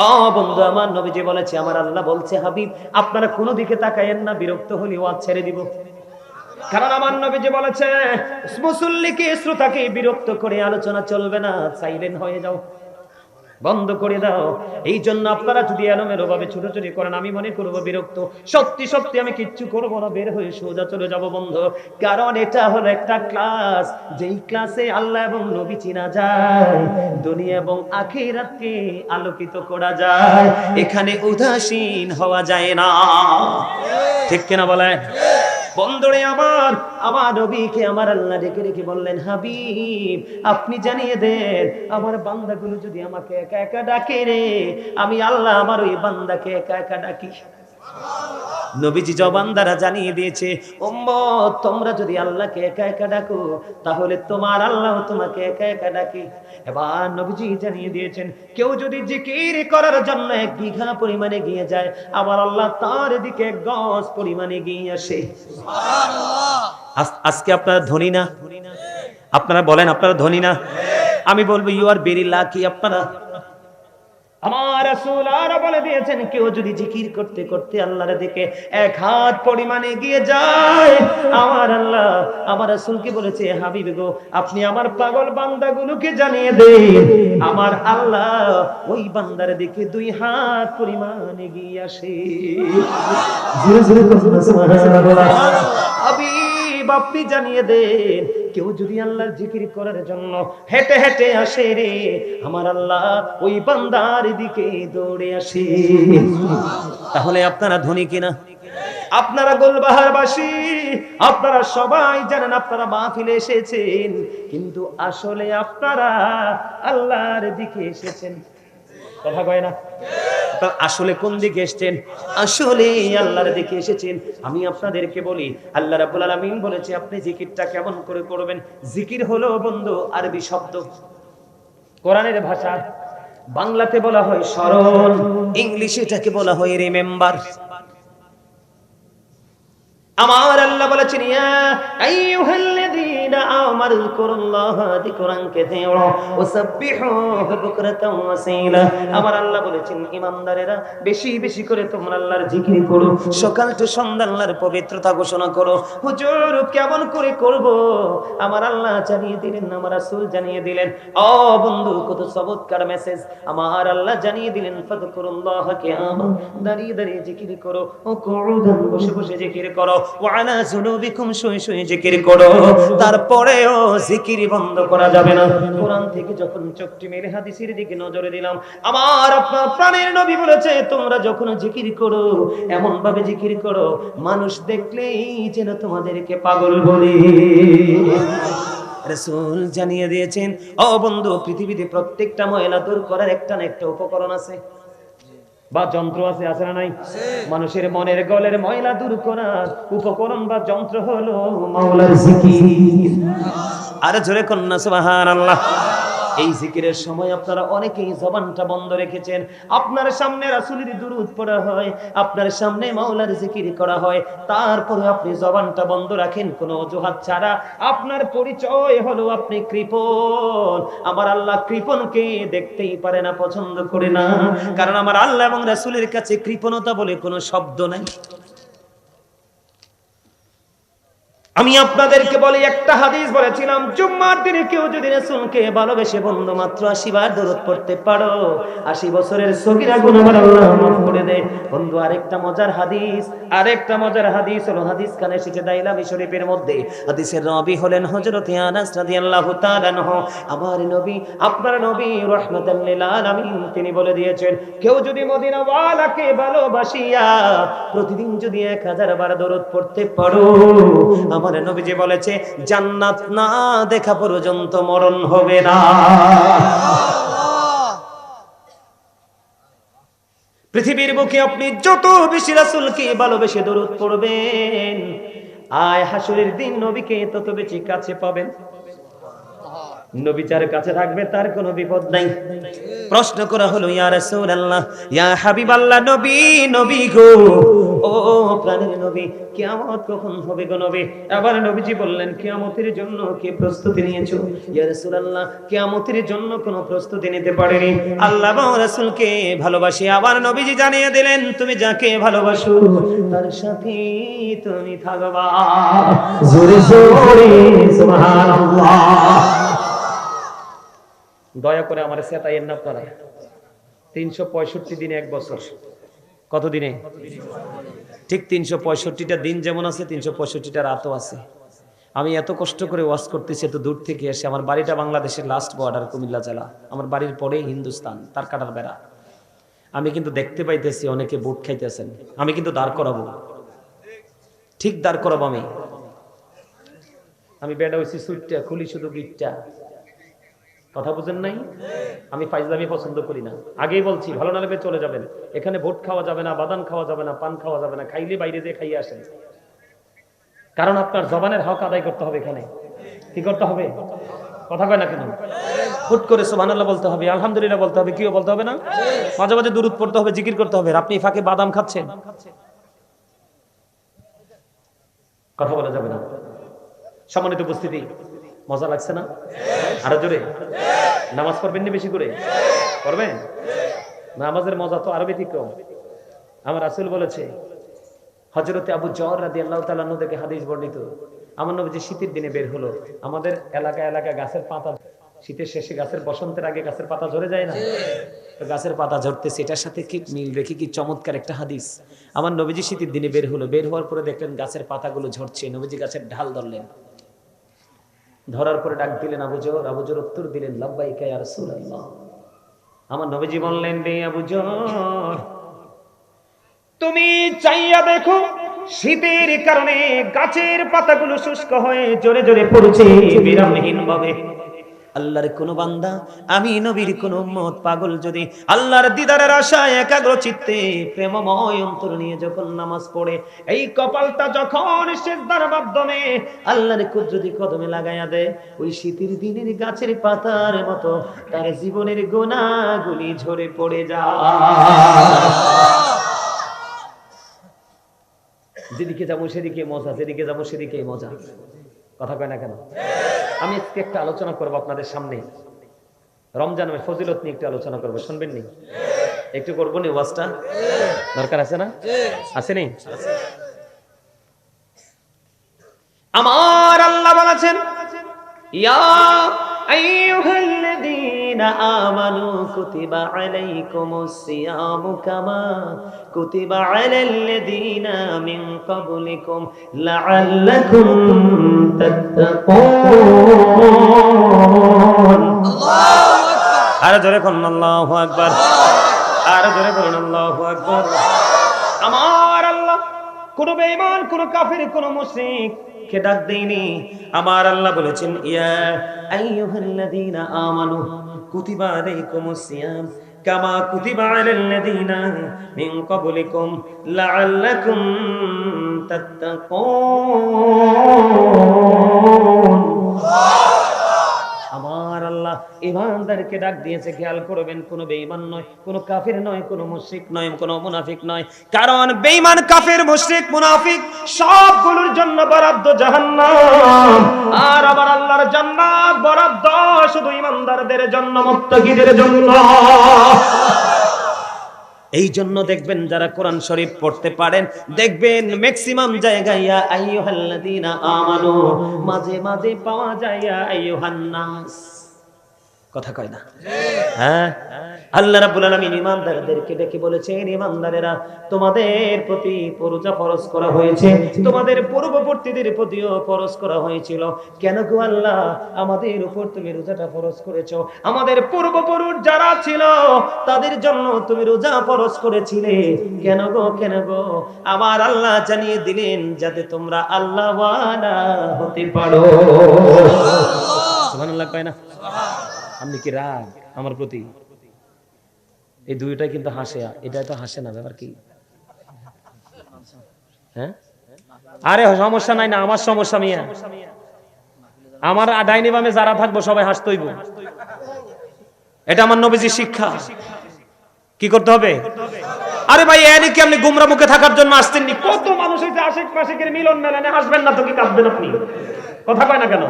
ও বন্ধু, আমার নবীজি বলেছে, আমার আল্লাহ বলছে, হাবিব আপনারা কোনো দিকে তাকায়েন না, বিরক্ত হলে ওয়াজ ছেড়ে দিব। কারণ আমার নবীজি বলেছে, মুসল্লিকে, শ্রোতাকে বিরক্ত করে আলোচনা চলবে না, সাইলেন্ট হয়ে যাও, বন্ধ করে দাও। এই জন্য আপনারা যদি এলোমেলো ভাবে ছুটোছুটি করেন, আমি মনে করব বিরক্ত। সত্যি সত্যি আমি কিচ্ছু করবো না, বের হয়ে সোজা চলে যাব বন্ধু। কারণ এটা হলো একটা ক্লাস, যেই ক্লাসে আল্লাহ এবং নবী চিনা যায়, দুনিয়া এবং আখিরাতকে আলোকিত করা যায়। এখানে উদাসীন হওয়া যায় না, ঠিক কিনা বলে? বন্ধুরে আমার, আমার নবীকে আমার আল্লাহ ডেকে ডেকে বললেন, হাবিব আপনি জানিয়ে দেন, আমার বান্দাগুলো যদি আমাকে একা একা ডাকে রে, আমি আল্লাহ আমার ওই বান্দাকে একা একা ডাকি। নবীজি জবান দ্বারা জানিয়ে দিয়েছে, উম্মত তোমরা যদি আল্লাহকে একা একা ডাকো, তাহলে তোমার আল্লাহ তোমাকে একা একা ডাকে। এবার নবীজি জানিয়ে দিয়েছেন, কেউ যদি জিকির করার জন্য 1 বিঘা পরিমাণে গিয়ে যায়, আমার আল্লাহ তার দিকে 1 গজ পরিমাণে গিয়ে আসে। আজকে আপনারা ধনী না? আপনারা বলেন আপনারা ধনী না? আমি বলবো ইউ আর ভেরি লাকি। আপনারা, আমার রাসূল আর বলে দিয়েছেন, কেউ যদি জিকির করতে করতে আল্লাহর দিকে 1 হাত পরিমাণে গিয়ে যায়, আমার আল্লাহ আমার রাসূলকে বলেছে, হাবিব গো আপনি আমার পাগল বান্দাগুলোকে জানিয়ে দেন, আমার আল্লাহ ওই বান্দার দিকে 2 হাত পরিমাণে গিয়ে আসে। জোরে জোরে সুবহানাল্লাহ। হাবিব আপনি জানিয়ে দেন, কেউ যদি আল্লাহর জিকির করার জন্য হেঁটে হেঁটে আসে রে, আমার আল্লাহ ওই বান্দার দিকে দৌড়ে আসে। তাহলে আপনারা ধনী কিনা? আপনারা গুলবাহারবাসী, আপনারা সবাই জানেন আপনারা মাহফিলে এসেছেন, কিন্তু আসলে আপনারা আল্লাহর দিকে এসেছেন। কথা কয় না? আপনারা আসলে কোন দিকে এসেছেন? আসলে আল্লাহর দিকে এসেছেন। আমি আপনাদেরকে বলি, আল্লাহ রাব্বুল আলামিন বলেছে আপনি জিকিরটা কেমন করে করবেন। জিকির হলো বন্ধু আরবি শব্দ, কোরআনের ভাষা। বাংলাতে বলা হয় স্মরণ, ইংলিশে এটাকে বলা হয় রিমেম্বার। আমার আল্লাহ বলেছেন ইয়া আইয়ুহাল্লাযীনা আমানু যিকুরুল্লাহা যিকরান কাসীরা ওয়াসাব্বিহুহু বুকরাতাও ওয়াসীলা। আমার আল্লাহ বলেছেন ঈমানদারেরা বেশি বেশি করে তোমরা আল্লাহর জিকির করো, সকাল থেকে সন্ধ্যা আল্লাহর পবিত্রতা ঘোষণা করো। হুজুর কেমন করে করব? আমার আল্লাহ জানিয়ে দিলেন, আমার রাসূল জানিয়ে দিলেন। ও বন্ধু কত চমৎকার মেসেজ! আমার আল্লাহ জানিয়ে দিলেন ফাযকুরুল্লাহা কিয়ামান, দাঁড়িয়ে দাঁড়িয়ে জিকির করো, ও কুউদান বসে বসে জিকির করো, ওয়ালা যুনুবিকুম শুয়ে শুয়ে জিকির করো। তারপরেও জিকির বন্ধ করা যাবে না। কোরআন থেকে যখন চোখটি মেলে হাদিসের দিকে নজর দিলাম, আমার আপনার প্রাণের নবী বলেছে তোমরা যখন জিকির করো এমন ভাবে জিকির করো মানুষ দেখলেই যেন তোমাদেরকে পাগল বলে। রাসূল জানিয়ে দিয়েছেন ও বন্ধু, পৃথিবীতে প্রত্যেকটা ময়লা দূর করার একটা না একটা উপকরণ আছে বা যন্ত্র আছে, আছে না নাই? মানুষের মনের গলের ময়লা দূর করার উপকরণ বা যন্ত্র হলো মাওলার জিকির। আর জোরে কন্যা সুবহানাল্লাহ। এই জিকিরের সময় আপনারা অনেকেই জবানটা বন্ধ রেখেছেন। আপনার সামনে রাসূলের দুরূদ পড়া হয়, আপনার সামনে মাওলার জিকির করা হয়, তারপরে আপনি জবানটা বন্ধ রাখেন কোনো অজুহাত ছাড়া। আপনার পরিচয় হলো আপনি কৃপণ। আমার আল্লাহ কৃপণকে দেখতেই পারে না, পছন্দ করে না, কারণ আমার আল্লাহ এবং রাসূলের কাছে কৃপণতা বলে কোনো শব্দ নাই। আমি আপনাদেরকে বলি, একটা হাদিস বলেছিলাম, জুম্মার দিনে কেউ যদি রাসূলকে ভালোবেসে বন্ধু মাত্র 80 বার দরুদ পড়তে পারো, 80 বছরের সগীরা গুনাহ আল্লাহ মাফ করে দেয়। বন্ধু আরেকটা মজার হাদিস হলো হাদিস খানে এসেছে দাইলামি শরীফের মধ্যে। হাদিসের রাবী হলেন হযরত আনাস রাদিয়াল্লাহু তাআলা আনহু। আমার নবী, আপনার নবী রাহমাতাল লিল আলামিন, তিনি বলে দিয়েছেন কেউ যদি মদিনা ওয়ালাকে ভালোবাসিয়া প্রতিদিন যদি 1000 বার দরুদ পড়তে পারো, আমার নবীজি বলেছে জান্নাত না দেখা পর্যন্ত মরণ হবে না। পৃথিবীর বুকে আপনি যত বেশি রাসূলকে ভালোবেসে দরুদ পড়বেন, আয় হাসরের দিন নবীকে তত বেশি কাছে পাবেন। নবী যার কাছে থাকবে তার কোনো বিপদ নাই। প্রশ্ন করা হলো ইয়া রাসূলুল্লাহ, ইয়া হাবিবাল্লাহ, নবী নবী গো, ও প্রাণের নবী, কিয়ামত কখন হবে গো নবী? আবার নবীজি বললেন কিয়ামতের জন্য কি প্রস্তুতি নিয়েছো? ইয়া রাসূলুল্লাহ, কিয়ামতের জন্য কোনো প্রস্তুতি নিতে পারিনি, আল্লাহ এবং রাসূলকে ভালোবাসি। আবার নবীজি জানিয়ে দিলেন তুমি যাকে ভালোবাসো তার সাথে তুমি থাকবা। জোরে জোরে সুবহানাল্লাহ। দয়া করে আমার সেতাইয়ের না আপনারা। 365 দিনে এক বছর, কত দিনে? ঠিক 365টা দিন যেমন আছে 365টা রাতও আছে। আমি এত কষ্ট করে ওয়াজ করতেছি এত দূর থেকে এসে। আমার বাড়িটা বাংলাদেশের লাস্ট বর্ডার কুমিল্লা জেলা, আমার বাড়ির পরেই হিন্দুস্তান, তার কাটার বেড়া। আমি কিন্তু দেখতে পাইতেছি অনেকে বুট খাইতেছেন, আমি কিন্তু দাঁড় করাবো, ঠিক দাঁড় করাবো। আমি বেড়া হয়েছি সুইটটা, খুলি শুধু গিটটা। কথা বুঝেন নাই? আমি ফাইজলামি পছন্দ করি না, আগেই বলছি, ভালো না লাগলে চলে যাবেন। এখানে ভোট খাওয়া যাবে না, বাদাম খাওয়া যাবে না, পান খাওয়া যাবে না, খাইলে বাইরে যেয়ে খাইয়ে আসেন। কারণ আপনার জবানের হক আদায় করতে হবে। এখানে কি করতে হবে? কথা কয় না কেন? হুট করে সুবহানাল্লাহ বলতে হবে, আলহামদুলিল্লাহ বলতে হবে, কিও বলতে হবে না, মাঝে মাঝে দুরূদ পড়তে হবে, জিকির করতে হবে। আপনি ফাঁকে বাদাম খাচ্ছেন, কথা বলা যাবে না। সম্মানিত উপস্থিতি, মজা লাগছে না? আরো জোরে। নামাজ পড়বেন নি বেশি করে? পড়বেন? নামাজের মজা তো আরো ব্যতিক্রম। আমার রাসূল বলেছে, হযরতে আবু যর রাদিয়াল্লাহু তাআলা আনহু থেকে হাদিস বর্ণিত, আমার নবীজি শীতের দিনে বের হলো। আমাদের এলাকা গাছের পাতা, শীতের শেষে গাছের, বসন্তের আগে গাছের পাতা ঝরে যায় না? তো গাছের পাতা ঝরতেছে, এটার সাথে কি মিল রেখে কি চমৎকার একটা হাদিস। আমার নবীজি শীতের দিনে বের হলো, বের হওয়ার পরে দেখলেন গাছের পাতাগুলো ঝরছে। নবীজি গাছের ঢাল ধরলেন, ধরার পরে ডাক দিলেন আবু যর। আবু যর উত্তর দিলেন লাব্বাইকা ইয়া রাসূলুল্লাহ। আমার নবীজি বললেন রে আবু যর, তুমি চাইয়া দেখো শীতের কারণে গাছের পাতাগুলো শুষ্ক হয়ে জোরে জোরে পড়ছে বিরামহীন ভাবে। আল্লাহর কোন বান্দা, আমি নবীর কোন উম্মত পাগল যদি আল্লাহর দিদারের আশায় একাগ্র চিত্তে প্রেমময় অন্তর নিয়ে যখন নামাজ পড়ে, এই কপালটা যখন সিজদার মাধ্যমে আল্লাহর কুদরতি কদমে লাগায়া দেয়, ওই শীতের দিনের গাছের পাতার মতো তার জীবনের গুনাহগুলি ঝরে পড়ে যায়। যেদিকে যাবো সেদিকে মজা, যেদিকে যাবো সেদিকে মজা। কথা কয় না কেন? আমি আজকে একটা আলোচনা করবো আপনাদের সামনে, রমজানের ফজিলত নিয়ে একটু আলোচনা করবো, শুনবেন নি? একটু করবো নি ওয়াজটা? দরকার আছে না? আছে নি? আমার আল্লাহ বলেছেন, ইয়া আইয়ুহাল্লাযীনা আমানু কুতিবা আলাইকুমুস সিয়ামু কামা কুতিবা আলাল্লাযীনা মিন ক্বাবলিকুম লাআল্লাকুম তাত্তাকুন। আল্লাহু আকবার। আর জোরে বলুন আল্লাহু আকবার। আর জোরে বলুন আল্লাহু আকবার। আমার আল্লাহ কোন বেঈমান, কোন কাফির, কোন মুশরিক কে ডাক দেয়নি। আমার আল্লাহ বলেছেন, ইয়া আইয়ুহাল্লাযীনা আমানু কুতিবা আলাইকুমুস সিয়াম কামা কুতিবা আলাল্লাযীনা মিন ক্বাবলিকুম লাআল্লাকুম তাত্তাকুন। আমার আল্লাহ ঈমানদারকে ডাক দিয়েছে, খেয়াল করবেন, কোন বেঈমান নয়, কোন কাফির নয়, কোন মুশরিক নয়, কোন মুনাফিক নয়। কারণ বেঈমান, কাফির, মুশরিক, মুনাফিক সবগুলোর জন্য বরাদ্দ জাহান্নাম। আর আমার আল্লাহর জান্নাত বরাদ্দ শুধু ঈমানদারদের জন্য, মুত্তাকিদের জন্য। এই জন্য দেখবেন যারা কোরআন শরীফ পড়তে পারেন, দেখবেন ম্যাক্সিমাম জায়গায় ইয়া আইয়ুহাল্লাযীনা আমানু মাঝে মাঝে পাওয়া যায় ইয়া আইয়ুহান নাস। কথা কয় না? হ্যাঁ, আল্লাহ রাব্বুল আলামিন ঈমানদারদেরকে ডেকে বলেছেন, ঈমানদারেরা, তোমাদের প্রতি রোজা ফরজ করা হয়েছে, তোমাদের পূর্ববর্তীদের প্রতিও ফরজ করা হয়েছিল। কেন গো আল্লাহ আমাদের উপর তুমি রোজাটা ফরজ করেছো? আমাদের পূর্বপুরুষ যারা ছিল তাদের জন্য তুমি রোজা ফরজ করেছিলে। কেন গো, কেন গো? আমার আল্লাহ জানিয়ে দিলেন যাতে তোমরা আল্লাহওয়ালা হতে পারো। সুবহানাল্লাহ কয় না? আপনি কি রাগ আমার প্রতি? এই দুইটাই কিন্তু হাসে, এটাই তো হাসে না। ব্যাপার কি? হ্যাঁ, আরে সমস্যা নাই না, আমার সমস্যা মিয়া। আমার ডাইনি বামে যারা থাকবো সবাই হাসতে হইব, এটা আমার নবীজির শিক্ষা। কি করতে হবে? আরে ভাই, এনে কি আপনি গুমরা মুখে থাকার জন্য আসছেননি? কত মানুষ হইছে আশিক মাশিকের মিলন মেলানে, হাসবেন না তো কি কাঁদবেন আপনি? কথা কয় না কেন?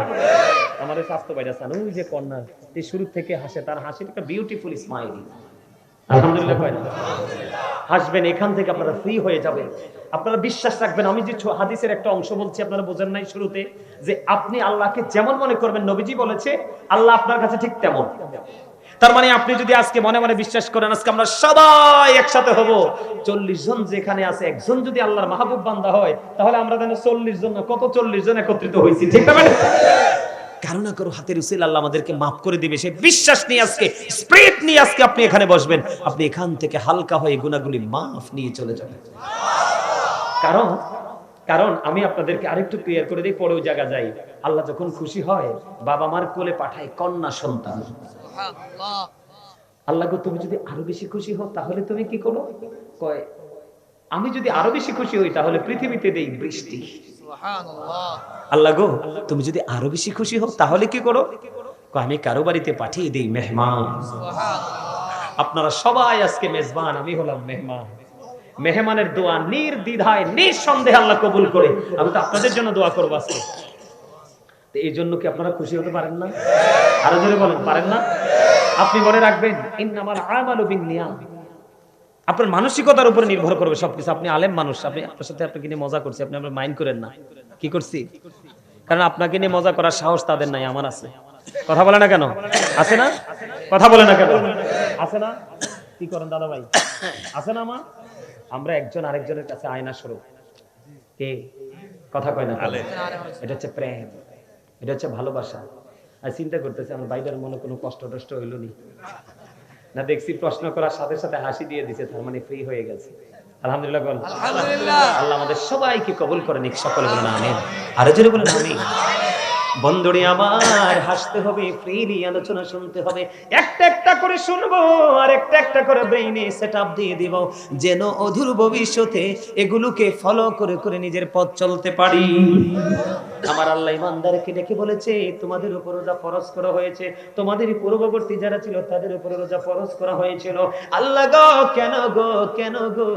আমাদের স্বাস্থ্য বাইরে আছেন, ওই যে কন্যা, এই শুরু থেকে হাসে, তার হাসির একটা বিউটিফুল স্মাইল। আলহামদুলিল্লাহ কয় না? হাসবেন, এখান থেকে আপনারা ফ্রি হয়ে যাবেন। আপনারা বিশ্বাস রাখবেন, আমি যে হাদিসের একটা অংশ বলছি আপনারা বোঝেন নাই শুরুতে, যে আপনি আল্লাহকে যেমন মনে করবেন, নবীজি বলেছে আল্লাহ আপনার কাছে ঠিক তেমন। তার মানে আপনি যদি আজকে মনে মনে বিশ্বাস করেন আজকে আমরা সবাই একসাথে হব, 40 জন যেখানে আছে একজন যদি আল্লাহর মাহবুব বান্দা হয়, তাহলে আমরা জানি 40 জন, কত 40 জন একত্রিত হয়েছি, ঠিক না? কারো না কারো হাতের উসিলা আল্লাহ আমাদেরকে মাফ করে দিবে। সেই বিশ্বাস নিয়ে আজকে, স্পিরিট নিয়ে আজকে আপনি এখানে বসবেন, আপনি এখান থেকে হালকা হয়ে গুনাহগুলি মাফ নিয়ে চলে যাবেন। কারণ আমি আপনাদেরকে আরেকটু ক্লিয়ার করে দিই, পরেও জায়গা যাই। আল্লাহ যখন খুশি হয় বাবা মার কোলে পাঠায় কন্যা সন্তান। আল্লাহ গো, তুমি যদি আরো বেশি খুশি হও তাহলে তুমি কি করো? কয়, আমি যদি আরো বেশি খুশি হই তাহলে পৃথিবীতে দেই বৃষ্টি। আল্লাহ গো, তুমি যদি আরো বেশি খুশি হও তাহলে কি করো? কয়, আমি কারো বাড়িতে পাঠিয়ে দেই মেহমান। আপনারা সবাই আজকে মেজবান, আমি হলাম মেহমান। মেহমানের দোয়া নির্দ্বিধায় নিঃসন্দেহে আল্লাহ কবুল করে। আমি তো আপনাদের জন্য দোয়া করবো আজকে। এই জন্য কি আপনারা খুশি হতে পারেন না? আরো জোরে বলেন, পারেন না? আপনি মনে রাখবেন, ইন্নামাল আমালু বিন্নিয়াত। আপনার মানসিকতার উপর নির্ভর করবে সবকিছু। আপনি আলেম মানুষ, আপনি আপনার সাথে আপনাকে নিয়ে মজা করছি, আপনি আপনার মাইন্ড করেন না। কি করছি? কারণ আপনাকে নিয়ে মজা করার সাহস তাদের নাই, আমার আছে। কথা বলে না কেন? আছে না? কথা বলে না কেন? আছে না? কি করেন দাদা ভাই? আছে না? আমরা একজন আরেকজনের কাছে আয়না স্বরূপ। কে? কথা কয় না? এটা হচ্ছে প্রেম, এটা হচ্ছে ভালোবাসা। আর চিন্তা করতেছি আমার ভাইটার মনে কোনো কষ্ট টষ্ট হইল না, দেখছি প্রশ্ন করার সাথে সাথে হাসি দিয়ে দিছে, তার মানে ফ্রি হয়ে গেছে। আলহামদুলিল্লাহ বলেন। আলহামদুলিল্লাহ। আল্লাহ আমাদের সবাইকে কবুল করেন, সকলে বলেন আমিন। আরো জোরে বলেন আমিন। বন্ধুরে আমার, হাসতে হবে, ফ্রিলি আলোচনা শুনতে হবে, একটা একটা করে শুনবো আর একটা একটা করে ব্রেইনে সেটআপ দিয়ে দিব, যেন অদূর ভবিষ্যতে এগুলোকে ফলো করে করে নিজের পথ চলতে পারি। আমার আল্লাহ ইমানদারকে ডেকে বলেছে, তোমাদের উপর রোজা ফরজ করা হয়েছে, তোমাদের পূর্ববর্তী যারা ছিল তাদের উপর রোজা ফরজ করা হয়েছিল। আল্লাহ গো, কেন গো, কেন গো?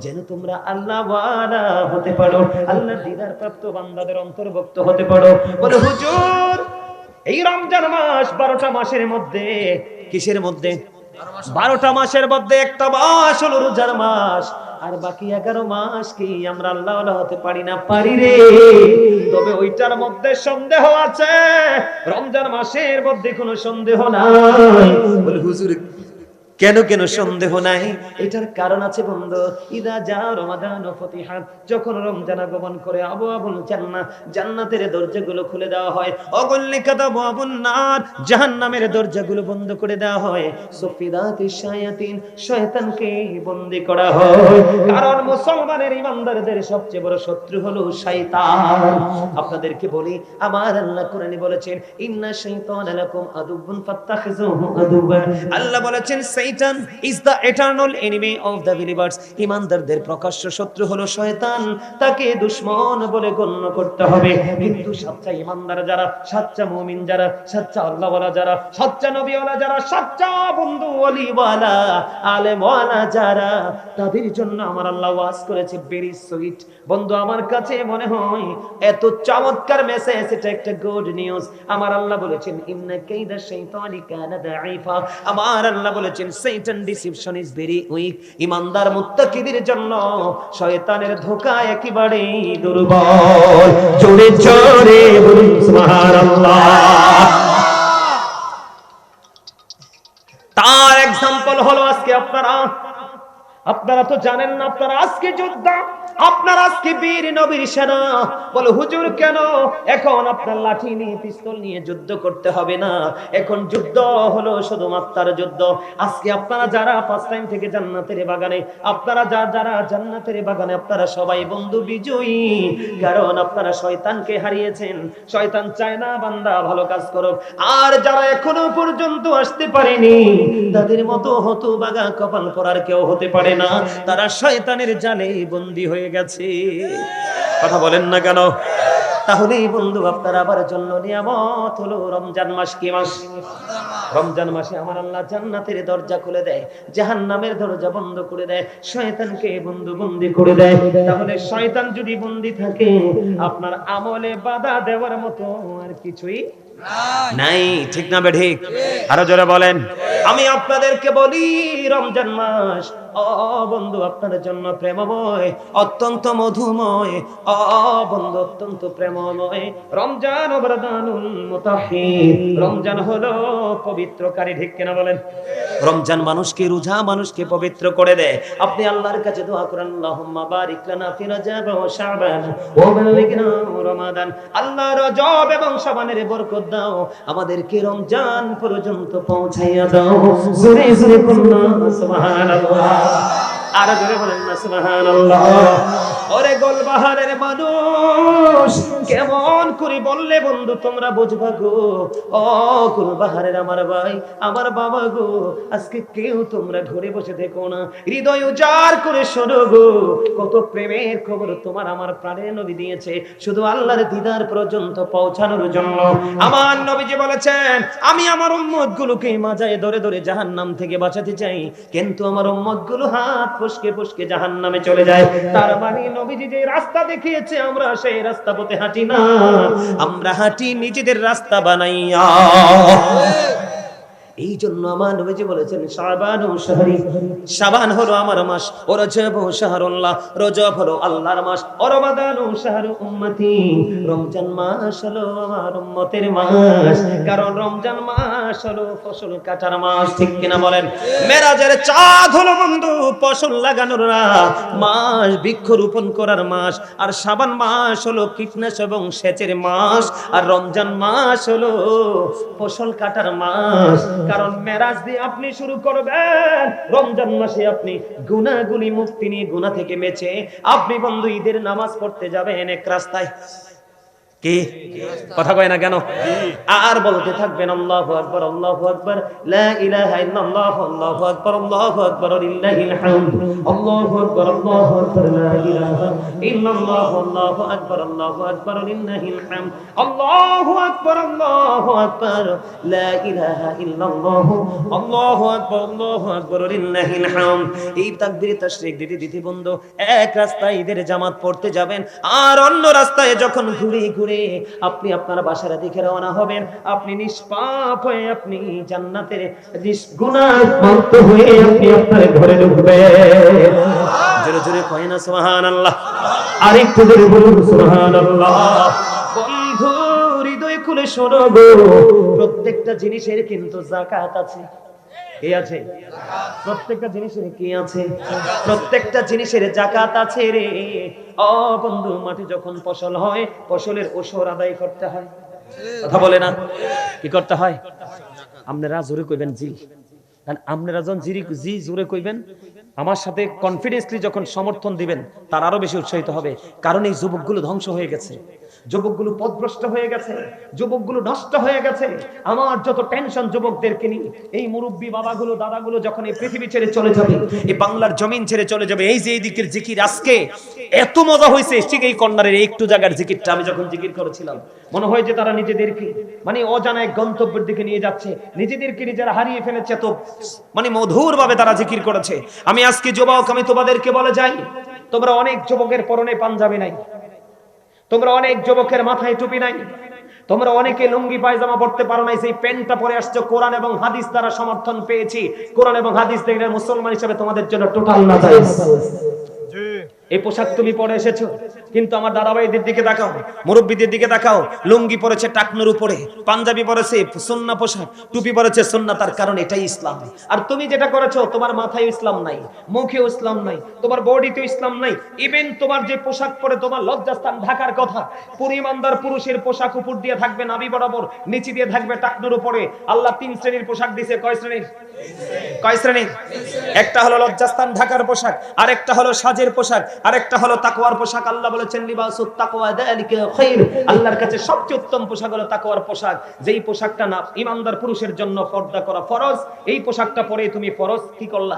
যেন তোমরা আল্লাহ ওয়ালা হতে পারো, আল্লাহর দিদার প্রাপ্ত বান্দাদের অন্তর্ভুক্ত হতে পারো। বলে হুজুর, এই রমজান মাস 12টা মাসের মধ্যে, কিসের মধ্যে? 12টা মাসের মধ্যে একটা মাস হলো রোজার মাস, আর বাকি 11 মাস কি আমরা আল্লাহ ওয়ালা হতে পারি না? পারি রে। তবে ওইটার মধ্যে সন্দেহ আছে, রমজান মাসের মধ্যে কোনো সন্দেহ নাই। বলে হুজুর, কেন কেন সন্দেহ নাই? এটার কারণ আছে বন্ধু। ইদা যা রমাদান ফতিহাত, যখন রমজান আগমন করে, আবওয়াবুল জান্নাহ, জান্নাতের দরজাগুলো খুলে দেওয়া হয়, অগল্লিকাত আবওয়াবুন নার, জাহান্নামের দরজাগুলো বন্ধ করে দেওয়া হয়, সুফিদাতিশ শায়াতিন, শয়তানকে বন্দী করা হয়। কারণ মুসলমানের ইমানদারদের সবচেয়ে বড় শত্রু হলো শয়তান। আপনাদেরকে বলি, আমার আল্লাহ কোরআনে বলেছেন, ইন্না শাইতানা লাকুম আদুবুন ফাত্তাখিযুহু আদুবা। আল্লাহ বলেছেন Satan is the eternal enemy of the believers. ইমানদারদের প্রকাশ্য শত্রু হলো শয়তান, তাকে দুশমন বলে গণ্য করতে হবে। কিন্তু সচ্চা ইমানদার যারা, সচ্চা মুমিন যারা, সচ্চা আল্লাহওয়ালা যারা, সচ্চা নবীওয়ালা যারা, সচ্চা বন্ধু ওয়ালিওয়ালা, আলেমওয়ালা যারা, তাদের জন্য আমার আল্লাহ ওয়াজ করেছে ভেরি সুইট। বন্ধু, আমার কাছে মনে হয় এত চমৎকার মেসেজ, এটা একটা গুড নিউজ। আমার আল্লাহ বলেছেন, ইন্না কাইদা শাইতানি কানা দাঈফা। আমার আল্লাহ বলেছেন, Satan deception is very weak. ইমানদার মুত্তাকিদের জন্য শয়তানের ধোঁকা একেবারে দুর্বল। জোরে জোরে বলুন সুবহানাল্লাহ। তার এক্সাম্পল হলো আজকে আপনারা তো জানেন না, আপনারা আজকে যোদ্ধা, আপনার আজকে বীর নবীর সেনা। বলে হুজুর, কেন? এখন আপনার লাঠি নিয়ে, পিস্তল নিয়ে যুদ্ধ করতে হবে না, এখন যুদ্ধ হলো শুধুমাত্র যুদ্ধ। আজকে আপনারা যারা ফার্স্ট টাইম থেকে জান্নাতের বাগানে, আপনারা যারা জান্নাতের বাগানে, আপনারা সবাই বন্ধু বিজয়ী, কারণ আপনারা শয়তানকে হারিয়েছেন। শয়তান চায় না বান্দা ভালো কাজ করুক। আর যারা এখনো পর্যন্ত আসতে পারেনি, তাদের মতো হতভাগা কপাল পরার কেউ হতে পারে না, তারা শয়তানের জালে বন্দী হয়ে গেছে। কথা বলেন না কেন? তাহলে বন্ধু, আপনার আবার জন্য নিয়ামত হলো রমজান মাস। কি মাস? রমজান মাসে আমার আল্লাহ জান্নাতের দরজা খুলে দেয়, জাহান্নামের দরজা বন্ধ করে দেয়, শয়তানকে বন্দী করে দেয়। তাহলে শয়তান যদি বন্দী থাকে, আপনার আমলে বাধা দেওয়ার মতো আর কিছুই নাই। ঠিক না ঠিক? আরো জোরে বলেন। আমি আপনাদেরকে বলি, রমজান মাস বন্ধু আপনাদের জন্য প্রেমময়, অত্যন্ত মধুময়। বন্ধু অত্যন্ত প্রেমময়। রমজান ওবাদানুল মুতাহির, রমজান হলো পবিত্রকারী। ঠিক কিনা বলেন? রমজান মানুষকে রোজা, মানুষকে পবিত্র করে দেয়। আপনি আল্লাহর কাছে দোয়া করেন, আল্লাহুম্মা বারিক লানা ফি রজব ওয়া শাবান ওয়া বাল্লিগনা রমাদান। আল্লাহ রজব এবং শাবানের বরকত দাও, আমাদেরকে রমজান পর্যন্ত পৌঁছাইয়া দাও। জোরে জোরে বলুন সুবহানাল্লাহ। আর জোরে বলেন না সুবহানাল্লাহ। ওরে গোলবাহারের মানুষ, কেমন করে বললে বন্ধু তোমরা বুঝবা গো? ও গোলবাহারের আমার ভাই, আমার বাবা গো, আজকে কেউ তোমরা ঘরে বসে থেকো না, হৃদয় উজাড় করে শোনো গো। কত প্রেমের খবর তোমার আমার প্রাণের নবী দিয়েছে, শুধু আল্লাহর দিদার পর্যন্ত পৌঁছানোর জন্য। আমার নবীজি বলেছেন, আমি আমার উম্মত গুলোকে মাজায় ধরে ধরে জাহান্নাম থেকে বাঁচাতে চাই, কিন্তু আমার উম্মত গুলো হাত ফসকে ফসকে জাহান্নামে চলে যায়। তার মানে নবীজি যে রাস্তা দেখিয়েছে, আমরা সেই রাস্তা পথে হাঁটি না, আমরা হাঁটি নিজেদের রাস্তা বানাইয়া। এই জন্য আমার নবীজি বলেছেন, শাবানু শাহরি, শাবান হলো আমার মাস, ও রজব শাহরুল্লাহ, রজব হলো আল্লাহর মাস, ও রমাদানু শাহরু উম্মতি, রমজান মাস হলো আমার উম্মতের মাস, কারণ রমজান মাস হলো ফসল কাটার মাস। ঠিক কিনা বলেন? মেরাজের চাঁদ হলো বন্ধু ফসল লাগানোর মাস, বৃক্ষরোপণ করার মাস, আর শাবান মাস হলো কীটনাশক এবং সেচের মাস, আর রমজান মাস হলো ফসল কাটার মাস। কারণ মেরাজ দিয়ে আপনি শুরু করবেন, রমজান মাসে আপনি গুনাহগুলি মুক্তি নিয়ে, গুনাহ থেকে বেঁচে আপনি বন্ধু ঈদের নামাজ পড়তে যাবেন এক রাস্তায়। কি কথা কয় না কেন? আর বলতে থাকবেন আল্লাহু আকবার, আল্লাহু আকবার, লা ইলাহা ইল্লাল্লাহ, আল্লাহু আকবার, আল্লাহু আকবার, লিল্লাহিল হামদ, আল্লাহু আকবার, আল্লাহু আকবার, লা ইলাহা ইল্লাল্লাহ, আল্লাহু আকবার, আল্লাহু আকবার, লিল্লাহিল হামদ, আল্লাহু আকবার, আল্লাহু আকবার, লা ইলাহা ইল্লাল্লাহ, আল্লাহু আকবার, আল্লাহু আকবার, লিল্লাহিল হামদ। এই তাকবীরে তাশরিক দিতে দিতে বন্ধু এক রাস্তায় ঈদের জামাত পড়তে যাবেন, আর অন্য রাস্তায় যখন ঘুরে ঘুরে আপনি আপনার বাসার দিকে রওনা হবেন, আপনি নিষ্পাপ হয়ে আপনি জান্নাতের গুনাহমুক্ত হয়ে আপনি আপনার ঘরে ঢুকবেন। জোরে জোরে কয় না সুবহানাল্লাহ, আরেকটু জোরে বলুন সুবহানাল্লাহ। বন্ধু হৃদয় খুলে শোনো গো, প্রত্যেকটা জিনিসের কিন্তু যাকাত আছে। কি আছে? প্রত্যেকটা জিনিসের কি আছে? প্রত্যেকটা জিনিসের যাকাত আছে রে। ও বন্ধু, মাঠে যখন ফসল হয়, ফসলের ওশর আদায় করতে হয়, কথা বলে না? কি করতে হয়? আপনারা জোরে কইবেন জি, কারণ আপনারা যখন জি জোরে কইবেন, আমার সাথে কনফিডেন্সলি যখন সমর্থন দিবেন, তার আরো বেশি উৎসাহিত হবে। কারণ এই যুবকগুলো ধ্বংস হয়ে গেছে, যুবকগুলো পথভ্রষ্ট হয়ে গেছে, যুবকগুলো নষ্ট হয়ে গেছে। আমার যত টেনশন যুবকদেরকে নিয়ে। এই মুরব্বী বাবাগুলো দাদাগুলো যখন এই পৃথিবী ছেড়ে চলে যাবে, এই বাংলার জমিন ছেড়ে চলে যাবে, এই যে এই দিকের জিকির আজকে এত মজা হয়েছে, ঠিক এই কর্নারের একটু জায়গার জিকিরটা আমি যখন জিকির করেছিলাম, মনে হয় যে তারা নিজেদেরকে মানে অজানা এক গন্তব্যের দিকে নিয়ে যাচ্ছে, নিজেদেরকে নিজেরা হারিয়ে ফেলেছে, তো মানে মধুর ভাবে তারা জিকির করেছে। আমি আজকে যুবক, আমি তোমাদেরকে বলে যাই, তোমরা অনেক যুবকের পরনে পাঞ্জাবি নাই, তোমরা অনেক যুবকের মাথায় টুপি নাই, তোমরা অনেকে লুঙ্গি পায়জামা পড়তে পারো না, সেই প্যান্টটা পরে আসছো কোরআন এবং হাদিস দ্বারা সমর্থন পেয়েছি। কোরআন এবং হাদিস দেখলে মুসলমান হিসেবে তোমাদের জন্য টোটাল না জায়েজ। এই পোশাক তুমি পরে এসেছো, কিন্তু আমার দাদা ভাইদের দিকে তাকাও, মুরব্বীদের দিকে তাকাও, লুঙ্গি পরেছে টাকনুর উপরে, পাঞ্জাবি পরেছে সুন্নাহ পোশাক, টুপি পরেছে সুন্নাহ, তার কারণ এটাই ইসলাম। আর তুমি যেটা করেছো, তোমার মাথায় ইসলাম নাই, মুখেও ইসলাম নাই, তোমার বডিতে ইসলাম নাই, ইভেন তোমার যে পোশাক পরে তোমার লজ্জাস্থান ঢাকার কথা, পরিমানদার পুরুষের পোশাক উপর দিয়ে থাকবে নাভি বরাবর, নিচে দিয়ে থাকবে টাকনুর উপরে। আল্লাহ 3 শ্রেণীর পোশাক দিয়েছে। কয় শ্রেণীর? কয় শ্রেণীর? একটা হলো লজ্জাস্থান ঢাকার পোশাক, আরেকটা হলো সাজের পোশাক, আরেকটা হলো তাকওয়ার পোশাক। আল্লাহ বলেছেন লিবাসুত তাকওয়া যালিকা খায়র, আল্লাহর কাছে সবচেয়ে উত্তম পোশাক হলো তাকওয়ার পোশাক, যেই পোশাকটা না ঈমানদার পুরুষের জন্য পর্দা করা ফরজ, এই পোশাকটা পরে তুমি ফরজ কি করলা?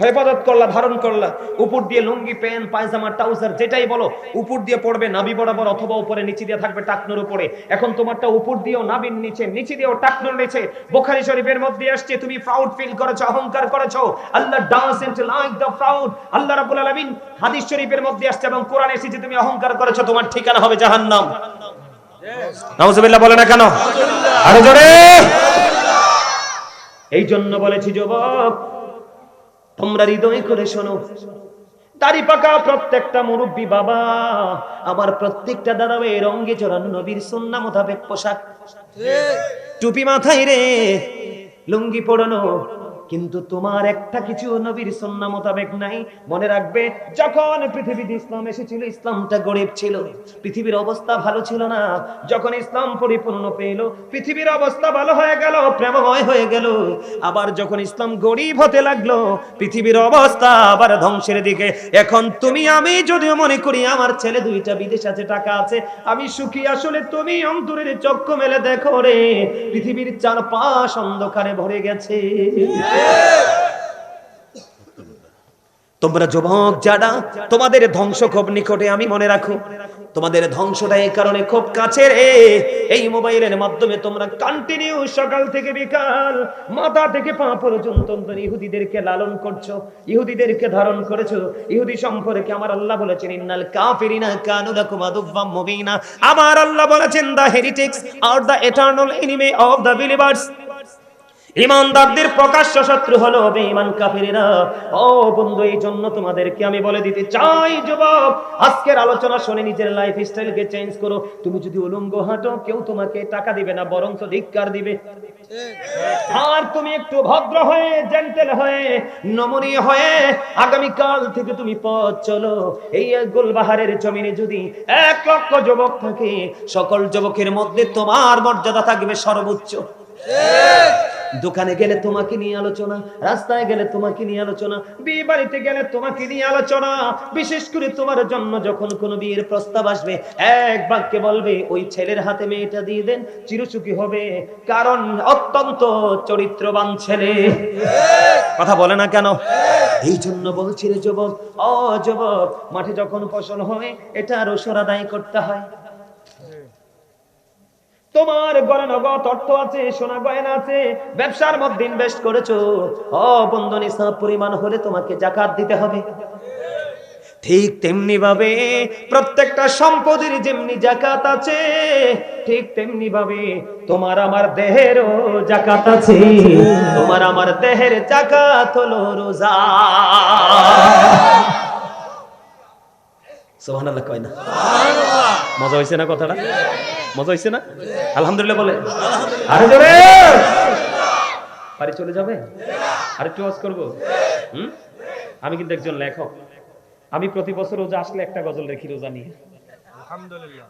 হেফাজত করলা, ধারণ করলা। উপর দিয়ে লুঙ্গি, প্যান্ট, পায়জামা, ট্রাউজার যেটাই বলো, উপর দিয়ে পড়বে নাভি বরাবর অথবা উপরে, নিচে দিয়ে থাকবে টাকনুর উপরে। এখন তোমারটা উপর দিয়েও নাভির নিচে, নিচে দিয়েও টাকনুর নিচে। বুখারী শরীফের মধ্যে আসছে, তুমি প্রাউড ফিল করেছো, অহংকার করেছো। আল্লাহ ডাজন্ট লাইক দ্য প্রাউড। আল্লাহ রাব্বুল আলামিন হাদিস শরীফের মধ্যে আসছে এবং কোরআনে এসেছে, তুমি অহংকার করেছো, তোমার ঠিকানা হবে জাহান্নাম। নাউজুবিল্লাহ বলে না কেন? আরো জোরে। এই জন্য বলেছি যুবক, তোমরা হৃদয় করে শোনো, দাড়ি পাকা প্রত্যেকটা মুরব্বী বাবা, আমার প্রত্যেকটা দাদা ভাই, রঙে জড়ানো নবীর সুন্নাহ মোতাবেক পোশাক, টুপি মাথায় রে, লুঙ্গি পরানো, কিন্তু তোমার একটা কিছু নবীর সুন্নাহ মোতাবেক নাই। মনে রাখবে, যখন পৃথিবীতে ইসলাম এসেছিল, ইসলামটা গরিব ছিল, পৃথিবীর অবস্থা ভালো ছিল না। যখন ইসলাম পরিপূর্ণ পেল, পৃথিবীর অবস্থা ভালো হয়ে গেল, প্রেমময় হয়ে গেল। আবার যখন ইসলাম গরিব হতে লাগলো, পৃথিবীর অবস্থা আবার ধ্বংসের দিকে। এখন তুমি আমি যদিও মনে করি আমার ছেলে 2টা বিদেশ আছে, টাকা আছে, আমি সুখী, আসলে তুমি অন্তরের চক্ষু মেলে দেখো রে, পৃথিবীর চারপাশ অন্ধকারে ভরে গেছে। তোমরা যুবক যারা, তোমাদের ধ্বংস খুব নিকটে, আমি মনে রাখো, তোমাদের ধ্বংসটা এই কারণে খুব কাছের। এই মোবাইলের মাধ্যমে তোমরা কন্টিনিউ সকাল থেকে বিকাল মাথা থেকে পা পর্যন্ত ইহুদিদেরকে লালন করছো, ইহুদিদেরকে ধারণ করেছো। ইহুদি সম্পর্কে আমার আল্লাহ বলেছেন, ইন্নাল কাফিরিনা কানু লাকুম আদুওয়াম মুবিনা। আমার আল্লাহ বলেছেন, the heretics are the eternal enemy of the believers. ঈমানদারদের প্রকাশ্য শত্রু হলো বেঈমান কাফিররা। ও বন্ধু, এই জন্য তোমাদেরকে আমি বলে দিতে চাই যুবক, আজকের আলোচনা শুনে নিজের লাইফ স্টাইলকে চেঞ্জ করো। তুমি যদি উলঙ্গ হাঁটো, কেউ তোমাকে টাকা দিবে না, বরং তো ধিক্কার দিবে। আর তুমি একটু ভদ্র হয়ে, জেন্টেল হয়ে, নমনীয় হয়ে আগামীকাল থেকে তুমি পথ চলো। এই গুলবাহারের জমিনে যদি 1 লক্ষ যুবক থাকে, সকল যুবকের মধ্যে তোমার মর্যাদা থাকবে সর্বোচ্চ। দোকানে গেলে তোমাকে নিয়ে আলোচনা, রাস্তায় গেলে তোমাকে নিয়ে আলোচনা, বিয়ে বাড়িতে গেলে তোমাকে নিয়ে আলোচনা। বিশেষ করে তোমার জন্য যখন কোনো বিয়ের প্রস্তাব আসবে, এক বাক্যে বলবে ওই ছেলের হাতে মেয়েটা দিয়ে দেন, চিরসুখী হবে, কারণ অত্যন্ত চরিত্রবান ছেলে। কথা বলে না কেন? এই জন্য বলছি রে যুবক, ও যুবক, মাঠে যখন ফসল হয় এটার ওসর আদায় করতে হয়। তোমার ঘরে নগদ অর্থ আছে, সোনা গয়না আছে, ব্যবসার মধ্যে ইনভেস্ট করেছো, ও বন্ধু, নিসাব পরিমাণ হলে তোমাকে যাকাত দিতে হবে। ঠিক তেমনি ভাবে প্রত্যেকটা সম্পদের যেমনি যাকাত আছে, ঠিক তেমনি ভাবে তোমার আমার দেহেরও যাকাত আছে। তোমার আমার দেহের যাকাত হলো রোজা। সুবহানাল্লাহ কয় না? মজা হইছে না কথাটা? মজা হইছে না? আলহামদুলিল্লাহ বলে। আরে জোরে বাড়ি চলে যাবে? আরেকটু ওয়াজ করব? আমি কিন্তু একজন লেখক। আমি প্রতি বছর রোজা আসলে একটা গজল লেখি রোজা নিয়ে।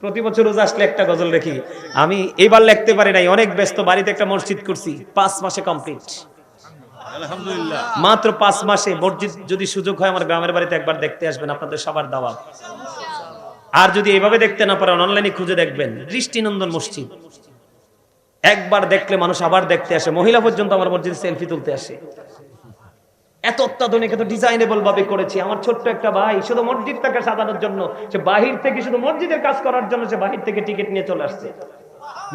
প্রতি বছর রোজা আসলে একটা গজল লেখি। আমি এবার লিখতে পারি নাই, অনেক ব্যস্ত। বাড়িতে একটা মসজিদ করছি, 5 মাসে কমপ্লিট। আলহামদুলিল্লাহ, মাত্র 5 মাসে মসজিদ। যদি সুযোগ হয় আমার গ্রামের বাড়িতে একবার দেখতে আসবেন, আপনাদের সবার দাওয়াত। আর যদি এইভাবে দেখতে না পারেন, অনলাইনে খুঁজে দেখবেন, দৃষ্টিনন্দন মসজিদ। একবার দেখলে মানুষ আবার দেখতে আসে। মহিলা পর্যন্ত আমার মসজিদে সেলফি তুলতে আসে। এত অত্যাধুনিক, এত ডিজাইনেবল ভাবে করেছি। আমার ছোট্ট একটা ভাই শুধু মসজিদটাকে সাজানোর জন্য, সে বাহির থেকে শুধু মসজিদের কাজ করার জন্য সে বাহির থেকে টিকিট নিয়ে চলে আসছে।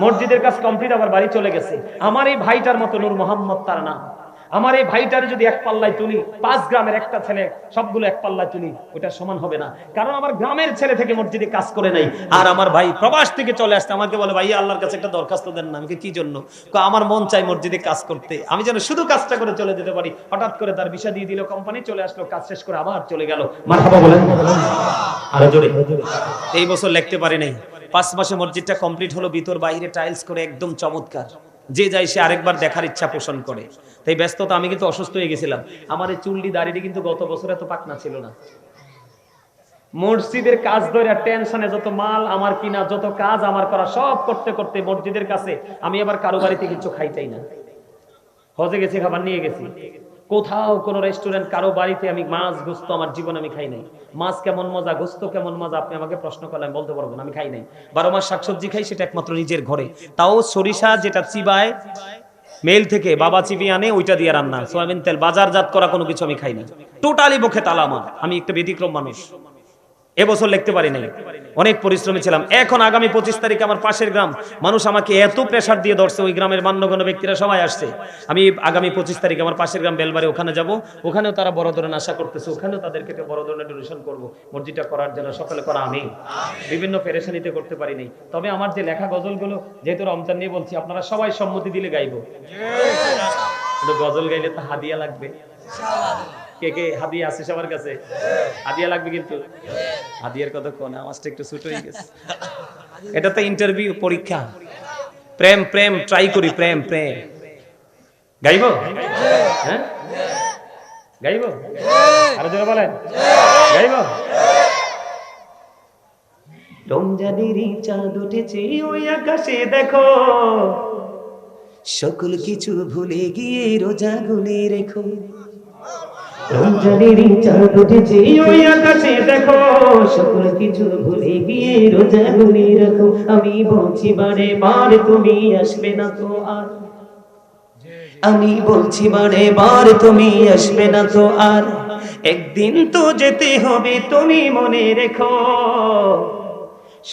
মসজিদের কাজ কমপ্লিট, আবার বাড়ি চলে গেছে। আমার এই ভাইটার মতো, নূর মোহাম্মদ তার নাম, আমার এই ভাইটার যদি এক পাল্লায় তুলি, 5 গ্রামের একটা ছেলে সবগুলো এক পাল্লায় তুলি, ওটা সমান হবে না। কারণ আমার গ্রামের ছেলে থেকে মসজিদে কাজ করে নাই, আর আমার ভাই প্রবাস থেকে চলে আসছে। আমাকে বলে, ভাই আল্লাহর কাছে একটা দরখাস্ত দেন না। আমাকে কি জন্য? আমার মন চাই মসজিদে কাজ করতে, আমি যেন শুধু কাজটা করে চলে যেতে পারি। হঠাৎ করে তার ভিসা দিয়ে দিল কোম্পানি, চলে আসলো, কাজ শেষ করে আবার চলে গেল। মারহাবা বলেন আরো জোরে। এই বছর লিখতে পারি নাই, 5 মাসে মসজিদটা কমপ্লিট হলো, ভিতর বাইরে টাইলস করে একদম চমৎকার। যে যায় সে আরেকবার দেখার ইচ্ছা পোষণ করে। তাই ব্যস্ততা, আমি কিন্তু অসুস্থ হয়ে গেছিলাম। আমার এই চুলটি দাড়িটি কিন্তু গত বছর এত পাকনা ছিল না। মসজিদের কাজ ধরে টেনশনে যত মাল আমার কিনা, যত কাজ আমার করা, সব করতে করতে মসজিদের কাছে আমি আবার কারো বাড়িতে কিছু খাইতেই না। হজে গেছি, খাবার নিয়ে গেছি, কোথাও কোন রেস্টুরেন্ট কারো বাড়িতে আমি মাছ গোস্ত আমার জীবন আমি খাই নাই। মাছ কেমন মজা, গোস্ত কেমন মজা, আপনি আমাকে প্রশ্ন করলে আমি বলতে পারবো না, আমি খাই নাই। 12 মাস শাকসবজি খাই, সেটা একমাত্র নিজের ঘরে। তাও সরিষা যেটা চিবায় মেল থেকে বাবা চিবিয়ে আনে, ওইটা দিয়ে রান্না। সয়াবিন তেল বাজারজাত করা কোনো কিছু আমি খাই না। টোটালি মুখে তালা আমার। আমি একটা ব্যতিক্রম মানুষ। এবছর লিখতে পারি নাই, অনেক পরিশ্রমী ছিলাম। এখন আগামী 25 তারিখে আমার পাশের গ্রাম, মানুষ আমাকে এত প্রেসার দিয়ে ধরছে, ওই গ্রামের মান্যগণ্য ব্যক্তিরা সবাই আসছে। আমি আগামী 25 তারিখে আমার পাশের গ্রাম বেলবাড়ি, ওখানে যাব। ওখানেও তারা বড় ধরনের আশা করতেছে, ওখানেও তাদেরকে বড় ধরনের ডোনেশন করব মসজিদটা করার জন্য। সকলে করা আমি বিভিন্ন পেরেশানিতে করতে পারি নাই। তবে আমার যে লেখা গজলগুলো, যেহেতু রমজান নিয়ে বলছি, আপনারা সবাই সম্মতি দিলে গাইবো। কিন্তু গজল গাইলে তো হাদিয়া লাগবে। কে কে হাদিয়া আছে সবার কাছে? হাদিয়া লাগবে কিন্তু। হাদিয়ার কথা কোন, আওয়াজটা একটু ছোট হয়ে গেছে। এটা তো ইন্টারভিউ, পরীক্ষা। প্রেম প্রেম ট্রাই করি, প্রেম প্রেম গাইবো? হ্যাঁ গাইবো? আরো জোরে বলেন, গাইবো? রমজানেরই চাঁদ উঠেছে ওই আকাশে দেখো, সকল কিছু ভুলে গিয়ে রোজা গুনে রেখো। রমজানেরই চাঁদ উঠেছে ওই আকাশে দেখো, সকল কিছু ভুলে গিয়ে রোজা গুনে রাখো। আমি বলছি বারে বার তুমি আসবে না তো আর, আমি বলছি বারে বার তুমি আসবে না তো আর, একদিন তো যেতে হবে তুমি মনে রেখো।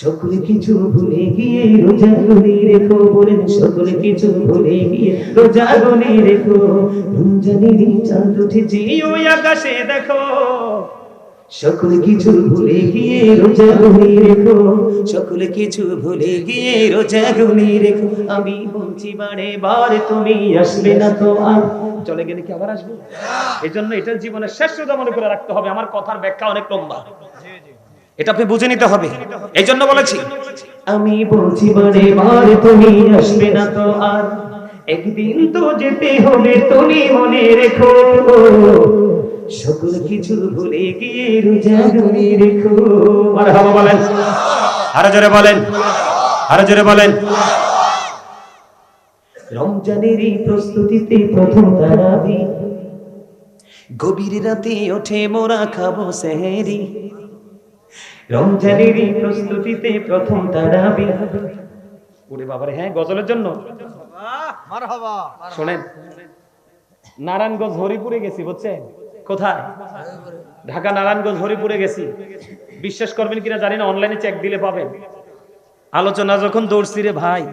সকল কিছু ভুলে গিয়ে রোজা গুনে রেখো, বলেন সকল কিছু ভুলে গিয়ে রোজা গুনে রেখো। রমজানেরই চাঁদ উঠেছে ওই আকাশে দেখো, সকল কিছু ভুলে গিয়ে রোজা গুনে রেখো, সকল কিছু ভুলে গিয়ে রোজা গুনে রেখো। আমি বলছি বারে বার তুমি আসবে না তো আর, চলে গেলে কি আবার আসবে? এই জন্য এটা জীবনের শেষ রোজা মনে করে রাখতে হবে। আমার কথার ব্যাখ্যা অনেক লম্বা, এটা আপনি বুঝে নিতে হবে। এই জন্য বলেছি, আমি বলছি বারে বার তুমি আসবে না তো আর, একদিন তো যেতে হবে তুমি মনে রেখো। সকল কিছু ভুলে গিয়ে রোজা গুনে রেখো। মারহাবা বলেন, আরো জোরে বলেন, আরো জোরে বলেন। রমজানেরই প্রস্তুতিতে প্রথম তারাবি, গভীর রাতে ওঠে মোরা খাবো সেহেরি। রমজানেরই প্রস্তুতিতে প্রথম তারাবি। ওরে বাবারে, হ্যাঁ গজলের জন্য মারহাবা শোনেন, নারায়ণগঞ্জ হরিপুরে গেছি, বুঝছেন? কোথায়? ঢাকা নারায়ণগঞ্জ হরিপুরে গেছি। বিশ্বাস করবেন কিনা জানি না, অনলাইনে চেক দিলে পাবেন। আলোচনা যখন দৌড়ছি রে ভাই,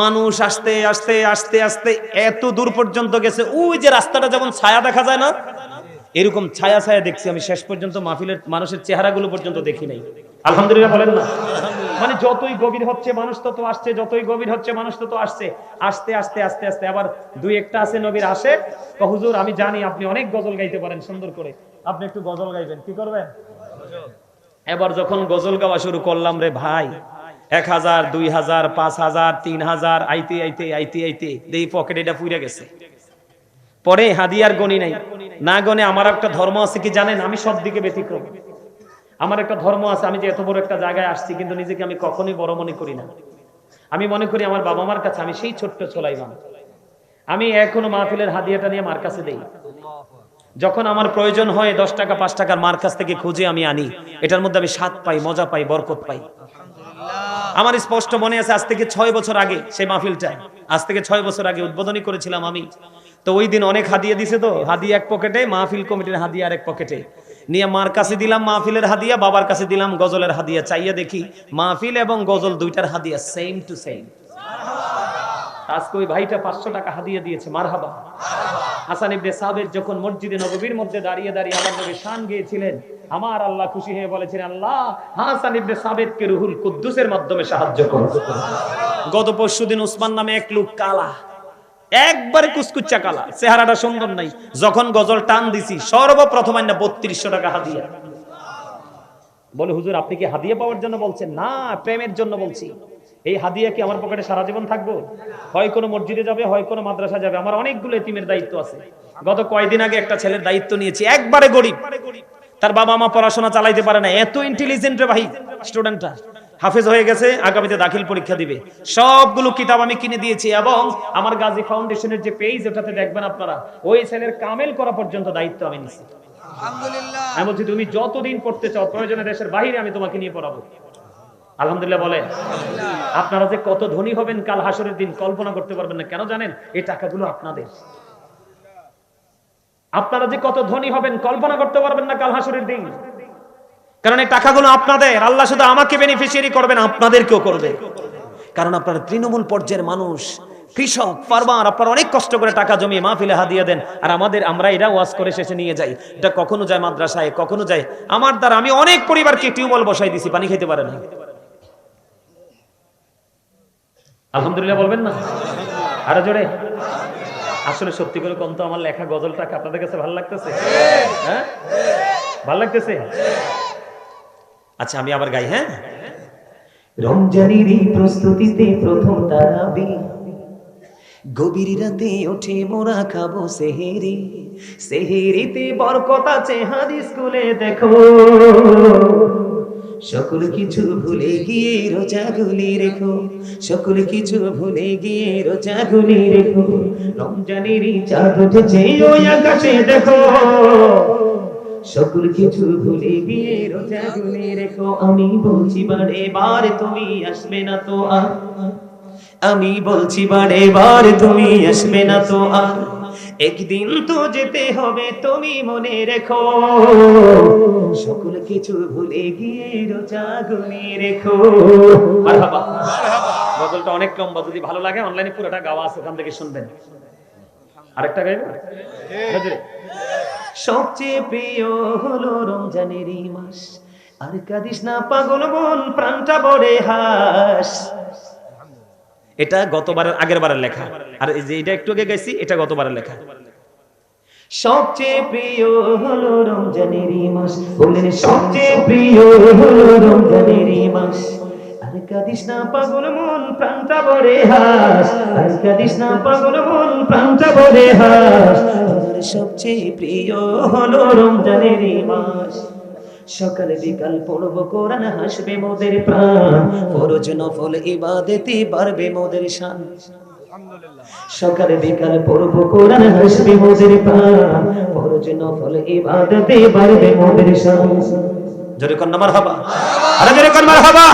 মানুষ আসতে আসতে আসতে আসতে এত দূর পর্যন্ত গেছে, ওই যে রাস্তাটা যেমন ছায়া দেখা যায় না, এরকম ছায়া ছায়া দেখছি আমি। শেষ পর্যন্ত মাহফিলের মানুষের চেহারাগুলো পর্যন্ত দেখি নাই। আলহামদুলিল্লাহ বলেন না? মানে যতই গভীর হচ্ছে মানুষ তত আসছে, যতই গভীর হচ্ছে মানুষ তত আসছে। আস্তে আস্তে আস্তে আস্তে আবার দুই একটা আছে নবীর আসে, হুজুর আমি জানি আপনি অনেক গজল গাইতে পারেন সুন্দর করে, আপনি একটু গজল গাইবেন, কি করবেন? এবার যখন গজল গাওয়া শুরু করলাম রে ভাই, 1000, 2000, 5000, 3000 আইতে আইতে আইতে আইতে দেই পকেটে এটা পুইরা গেছে। পরে হাদিয়ার গনি নাই, না গনে আমার একটা ধর্ম আছে কি জানেন? আমি সব দিকে ব্যতিক্রম। আমার একটা ধর্ম আছে, আমি যে এত বড় একটা জায়গায় আসছি কিন্তু নিজেকে আমি কখনোই বড় মনে করি না। আমি মনে করি আমার বাবা মার কাছে আমি সেই ছোট্ট ছোলাইমান। আমি এখনো মাহফিলের হাদিয়াটা নিয়ে মার কাছে দেই। যখন আমার প্রয়োজন হয় 10 টাকা 5 টাকার মার কাছ থেকে খুঁজে আমি আনি, এটার মধ্যে আমি স্বাদ পাই, মজা পাই, বরকত পাই। আমার স্পষ্ট মনে আছে, আজ থেকে 6 বছর আগে সেই মাহফিলটা, আজ থেকে 6 বছর আগে উদ্বোধনী করেছিলাম আমি। তো ওই দিন অনেক হাদিয়া দিছে, তো হাদিয়া এক পকেটে, মাহফিল কমিটির হাদিয়া আরেক পকেটে নিয়ে মার কাছে দিলাম মাহফিলের হাদিয়া, বাবার কাছে দিলাম গজলের হাদিয়া। চাইয়া দেখি মাহফিল এবং গজল দুইটার হাদিয়া সেম টু সেম। আজকে ওই ভাইটা 500 টাকা হাদিয়া দিয়েছে, মারহাবা। হাসান ইবনে সাবিত যখন মসজিদে নববীর মধ্যে দাঁড়িয়ে দাঁড়িয়ে আমার নবীর শান গেয়েছিলেন, আমার আল্লাহ খুশি হয়ে বলেছিলেন, আল্লাহ হাসান ইবনে সাবিতকে রুহুল কুদ্দুসের মাধ্যমে সাহায্য করো। গত পরশুদিন উসমান নামে এক লোক, কালা, একবারে কুচকুচ্চা কালা, চেহারাটা সুন্দর নাই, যখন গজল টান দিছি সর্বপ্রথম আইনা 3200 টাকা হাদিয়া। বলে হুজুর আপনি কি হাদিয়া পাওয়ার জন্য বলছেন? না, প্রেমের জন্য বলছি। এই হাদিয়া কি আমার পকেটে সারা জীবন থাকবো? হয় কোনো মসজিদে যাবে, হয় কোনো মাদ্রাসা যাবে। আমার অনেকগুলো এতিমের দায়িত্ব আছে। গত কয়েকদিন আগে একটা ছেলের দায়িত্ব নিয়েছি, একবারে গরিব, তার বাবা মা পড়াশোনা চালাইতে পারে না, এত ইন্টেলিজেন্ট রে ভাই, স্টুডেন্টটা হাফেজ হয়ে গেছে, আগামীতে দাখিল পরীক্ষা দিবে। সবগুলো কিতাব আমি কিনে দিয়েছি, এবং আমার গাজী ফাউন্ডেশনের যে পেজ ওটাতে দেখবেন আপনারা, ওই ছেলের কামেল করা পর্যন্ত দায়িত্ব আমি নিছি। আলহামদুলিল্লাহ। আমি বলছি তুমি যতদিন পড়তে চাও, প্রয়োজনে দেশের বাইরে আমি তোমাকে নিয়ে পড়াবো। আলহামদুলিল্লাহ বলে। আপনারা যে কত ধনী হবেন কাল হাসরের দিন কল্পনা করতে পারবেন না। কেন জানেন? এই টাকাগুলো আপনাদের। আপনারা যে কত ধনী হবেন কল্পনা করতে পারবেন না কাল হাসরের দিন, কারণ এই টাকাগুলো আপনাদের। আল্লাহ শুধু আমাকে বেনিফিশিয়ারি করবেন, আপনাদেরকেও করবে। কারণ আপনারা তৃণমূল পর্যায়ের মানুষ, কৃষক, ফার্মার, আপনারা অনেক কষ্ট করে টাকা জমিয়ে মাহফিলে হাদিয়া দেন, আর আমরা এরা ওয়াজ করে শেষে নিয়ে যাই। এটা কখনো যায় মাদ্রাসায়, কখনো যায় আমার দ্বারা। আমি অনেক পরিবারকে টিউবওয়েল বসাই দিছি, পানি খেতে পারে না। আলহামদুলিল্লাহ বলবেন না? আরো জোরে। আসলে সত্যি করে কোন তো আমার লেখা গজলটাকে আপনাদের কাছে ভালো লাগতেছে? হ্যাঁ, ভালো লাগতেছে? আচ্ছা আমি আবার গাই। হ্যাঁ, রমজানেরই প্রস্তুতিতে প্রথম তারাবি, গভীর রাতে ওঠে মোরা খাবো সেহেরি। সেহেরিতে বরকত আছে হাদিস খুলে দেখো, সকল কিছু ভুলে গিয়ে রোজাগুলি রেখো, সকল কিছু ভুলে গিয়ে রোজাগুলি রেখো। রমজানেরই চাঁদ উঠেছে ওই আকাশে দেখো, সকল কিছু ভুলে গিয়ে রোজাগুলি রেখো। আমি বলছি বারে বারে তুমি আসবে না তো আর, আমি বলছি বারে বারে তুমি আসবে না তো আর, একদিন তো যেতে হবে তুমি মনে রেখো, সকল কিছু ভুলে গিয়ে রোজাগুলি রেখো। মারহাবা। গজলটা অনেক লম্বা, যদি ভালো লাগে অনলাইনে পুরোটা গাওয়া আছে, ওখান থেকে শুনবেন। আরেকটা গাইব। সবচেয়ে প্রিয় হলো রমজানেরই মাস, আর কাঁদিস না পাগল মন, প্রাণটা ভরে হাস। এটা গতবারের আগের বারের লেখা, আর এই যে এটা একটু আগে গাইছি এটা গতবারের লেখা। সবচেয়ে প্রিয় হলো রমজানেরই মাস, বললেন সবচেয়ে প্রিয় হলো রমজানেরই মাস, আর কাঁদিস না পাগল মন, প্রাণটা ভরে হাস, আর কাঁদিস না পাগল মন, প্রাণটা ভরে হাস। সবচেয়ে প্রিয় হলো রমজানেরই মাস, সকালে বিকাল পড়বো কোরআন হাসবে মোদের প্রাণ ফরজ নফল ইবাদতে বাড়বে মোদের শান আলহামদুলিল্লাহ। সকালে বিকাল পড়বো কোরআন হাসবে মোদের প্রাণ ফরজ নফল ইবাদতে বাড়বে মোদের শান জোরে কোন মারহাবা আরে জোরে কোন মারহাবা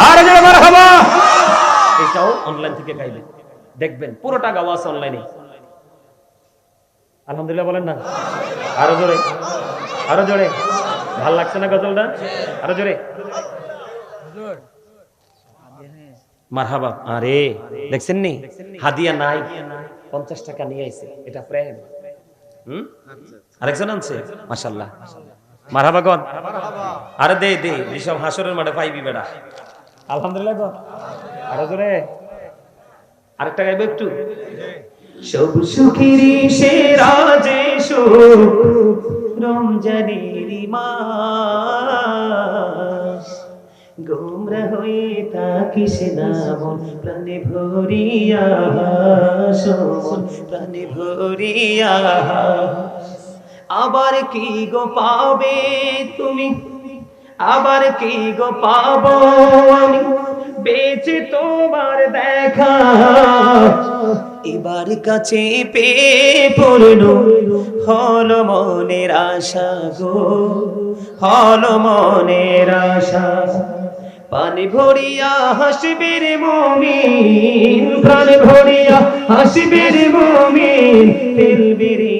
আরে জোরে মারহাবা এটাও অনলাইন থেকে গাইবেন দেখবেন পুরোটা গাওয়া আছে অনলাইনে আলহামদুলিল্লাহ বলেন না আরো জোরে আরো জোরে ভাল লাগছে না গজলটা আরো জোরে হুজুর মারহাবা আরে দেখছেন নি হাদিয়া নাই 50 টাকা নিয়ে আইছে এটা প্রেম আরেকজন আনছে মাশাআল্লাহ মারহাবা কোন আরে দে দে এইসব হাসরের মাঠে পাইবি বেটা আলহামদুলিল্লাহ কোন আরো জোরে আরেকটা গাইবো একটু সব সুখেরই সেরা যে সুখ রমজানের মাস গোমরা হয়ে থাকিস না মন প্রাণে ভরিয়া মন প্রাণে ভরিয়া আবার কি গো পাবে তুমি আবার কি গো পাবো আমি বেঁচে তোমার দেখা এবার কাছে পেয়ে পূর্ণ হলো মনের আশা গো হলো মনের আশা পানি ভরিয়া হাসবে রে মুমিন প্রাণ ভরিয়া হাসবে রে মুমিন ফেলবে রে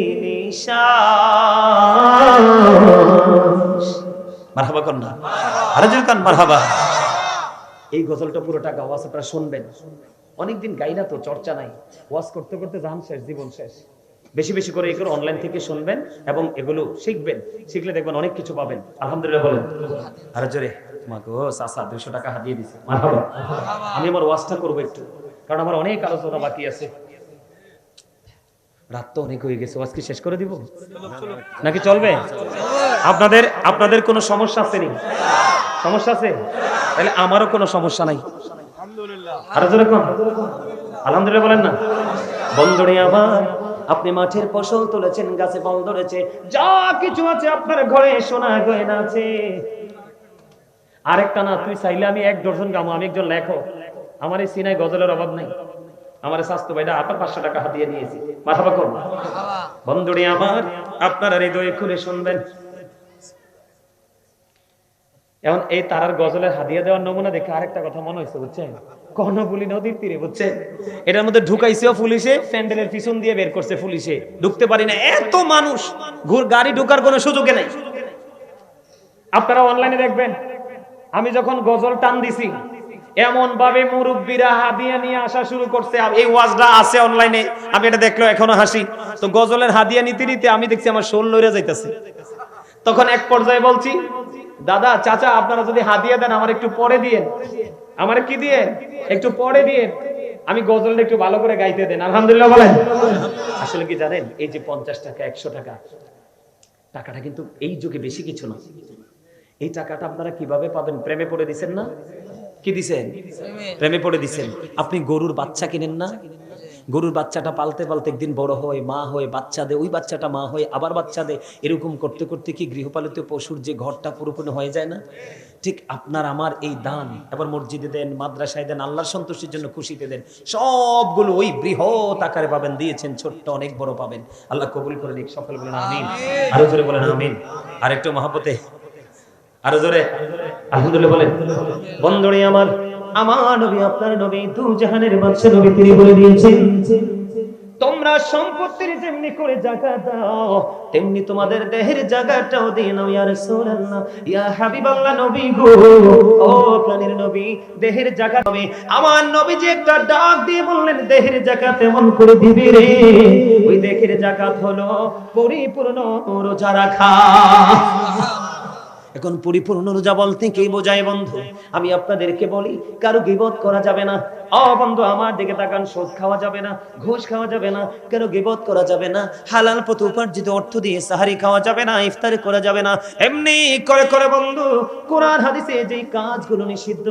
নিঃশ্বাস মারহাবা কর না আরে জোরে কান মারহাবা এই গজলটা পুরোটা গাওয়া আছে আপনারা শুনবেন অনেকদিন গাই না তো চর্চা নাই ওয়াজ করতে করতে জান শেষ জীবন শেষ বেশি বেশি করে এগুলো অনলাইন থেকে শুনবেন এবং এগুলো শিখবেন শিখলে দেখবেন অনেক কিছু পাবেন আলহামদুলিল্লাহ বলেন আরে জোরে মাগো চাচা 200 টাকা হাতিয়ে দিছে মারহাবা আমি আমার ওয়াজটা করব একটু কারণ আমার অনেক আলোচনা বাকি আছে রাত তো অনেক হয়ে গেছে ওয়াজ কি শেষ করে দিব নাকি চলবে আপনাদের আপনাদের কোনো সমস্যা আছে নি সমস্যা আছে তাহলে আমারও কোনো সমস্যা নাই আলহামদুলিল্লাহ। আরো জোরে কোন আলহামদুলিল্লাহ বলেন না বন্ধুরে আমার আপনি মাঠের ফসল তুলেছেন গাছে ফল ধরেছে যা কিছু আছে আপনার ঘরে সোনা গয়না আছে আরেকটা না তুই চাইলে আমি 1 ডজন গামো আমি একজন লেখক আমার এই সিনাই গজলের অভাব নাই আমার স্বাস্থ্য ভাইটা আপনার 500 টাকা হাতিয়ে নিয়েছি মারহাবা করুন বন্ধুরে আমার আপনারা হৃদয় খুলে শুনবেন এখন এই তারার গজলের হাদিয়া দেওয়ার নমুনা দেখে আরেকটা কথা মনে হয়েছে বুঝছেন কর্ণফুলী নদীর তীরে বুঝছেন এটার মধ্যে ঢুকাইছেও পুলিশে প্যান্ডেলের পিছন দিয়ে বের করছে পুলিশে ঢুকতে পারি না এত মানুষ গাড়ি ঢোকার কোনো সুযোগে নাই আপনারা অনলাইনে দেখবেন আমি যখন গজল টান দিছি এমন ভাবে মুরব্বীরা হাদিয়া নিয়ে আসা শুরু করছে এই ওয়াজটা আছে অনলাইনে আমি এটা দেখলো এখনো হাসি তো গজলের হাদিয়া নিতে নিতে আমি দেখছি আমার শোল লইরা যাইতেছে তখন এক পর্যায়ে বলছি দাদা চাচা আপনারা যদি হাদিয়া দেন আমার একটু পরে দিয়েন আমার কি দিয়ে একটু পরে দিয়েন আমি গজলটা একটু ভালো করে গাইতে দেন আলহামদুলিল্লাহ বলেন আসলে কি জানেন এই যে 50 টাকা 100 টাকা টাকাটা কিন্তু এই যুগে বেশি কিছু না এই টাকাটা আপনারা কিভাবে পাবেন প্রেমে পড়ে দিবেন না কি দিবেন প্রেমে পড়ে দিবেন আপনি গরুর বাচ্চা কিনেন না গরুর বাচ্চাটা পালতে পালতে একদিন বড় হয় মা হয় বাচ্চা দেয় ওই বাচ্চাটা মা হয় আবার বাচ্চা দেয় এরকম করতে করতে কি গৃহপালিত পশুর যে ঘরটা পরিপূর্ণ হয়ে যায় না ঠিক আপনার আমার এই দান এবার মসজিদে দেন মাদ্রাসায় দেন আল্লাহর সন্তুষ্টির জন্য খুশিতে দেন সবগুলো ওই বৃহৎ আকারে পাবেন দিয়েছেন ছোট্ট অনেক বড় পাবেন আল্লাহ কবুল করে নিক সকল বলেন আমিন আরো জোরে বলেন আমিন আরেকটু মহব্বতে আরো জোরে আলহামদুলিল্লাহ বলেন বন্ধুরে আমার নবী আপনার নবী দু জাহানের বাদশা নবী তিনি বলে দিয়েছেন তোমরা সম্পত্তির যেমনি করে জাকাত দাও তেমনি তোমাদের দেহের জাকাতটাও দিয়ে নাও ইয়া রাসূলুল্লাহ ইয়া হাবিবাল্লাহ নবী গো ও প্রাণের নবী দেহের জাকাত হবে আমার নবীজি একটা ডাক দিয়ে বললেন দেহের জাকাত এমন করে দিবি রে ওই দেহের জাকাত হলো পরিপূর্ণ রোজা রাখা এখন পরিপূর্ণ রোজা বলতে কি বোঝায় বন্ধু আমি আপনাদেরকে বলি কারো গীবত করা যাবে না ও বন্ধু আমার দিকে তাকান সুদ খাওয়া যাবে না ঘুষ খাওয়া যাবে না কারো গীবত করা যাবে না হালাল পথে উপার্জিত অর্থ দিয়ে সাহারি খাওয়া যাবে না ইফতার করা যাবে না এমনি করে করে বন্ধু কোরআন হাদিসে যে কাজগুলো নিষিদ্ধ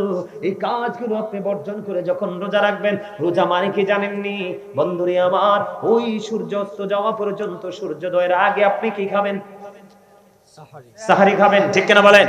এই কাজগুলো আপনি বর্জন করে যখন রোজা রাখবেন রোজা মানে কি জানেননি বন্ধুরে আমার ওই সূর্য অস্ত যাওয়া পর্যন্ত সূর্যোদয়ের আগে আপনি কি খাবেন সাহারি সাহারি খাবেন, ঠিক কিনা বলেন?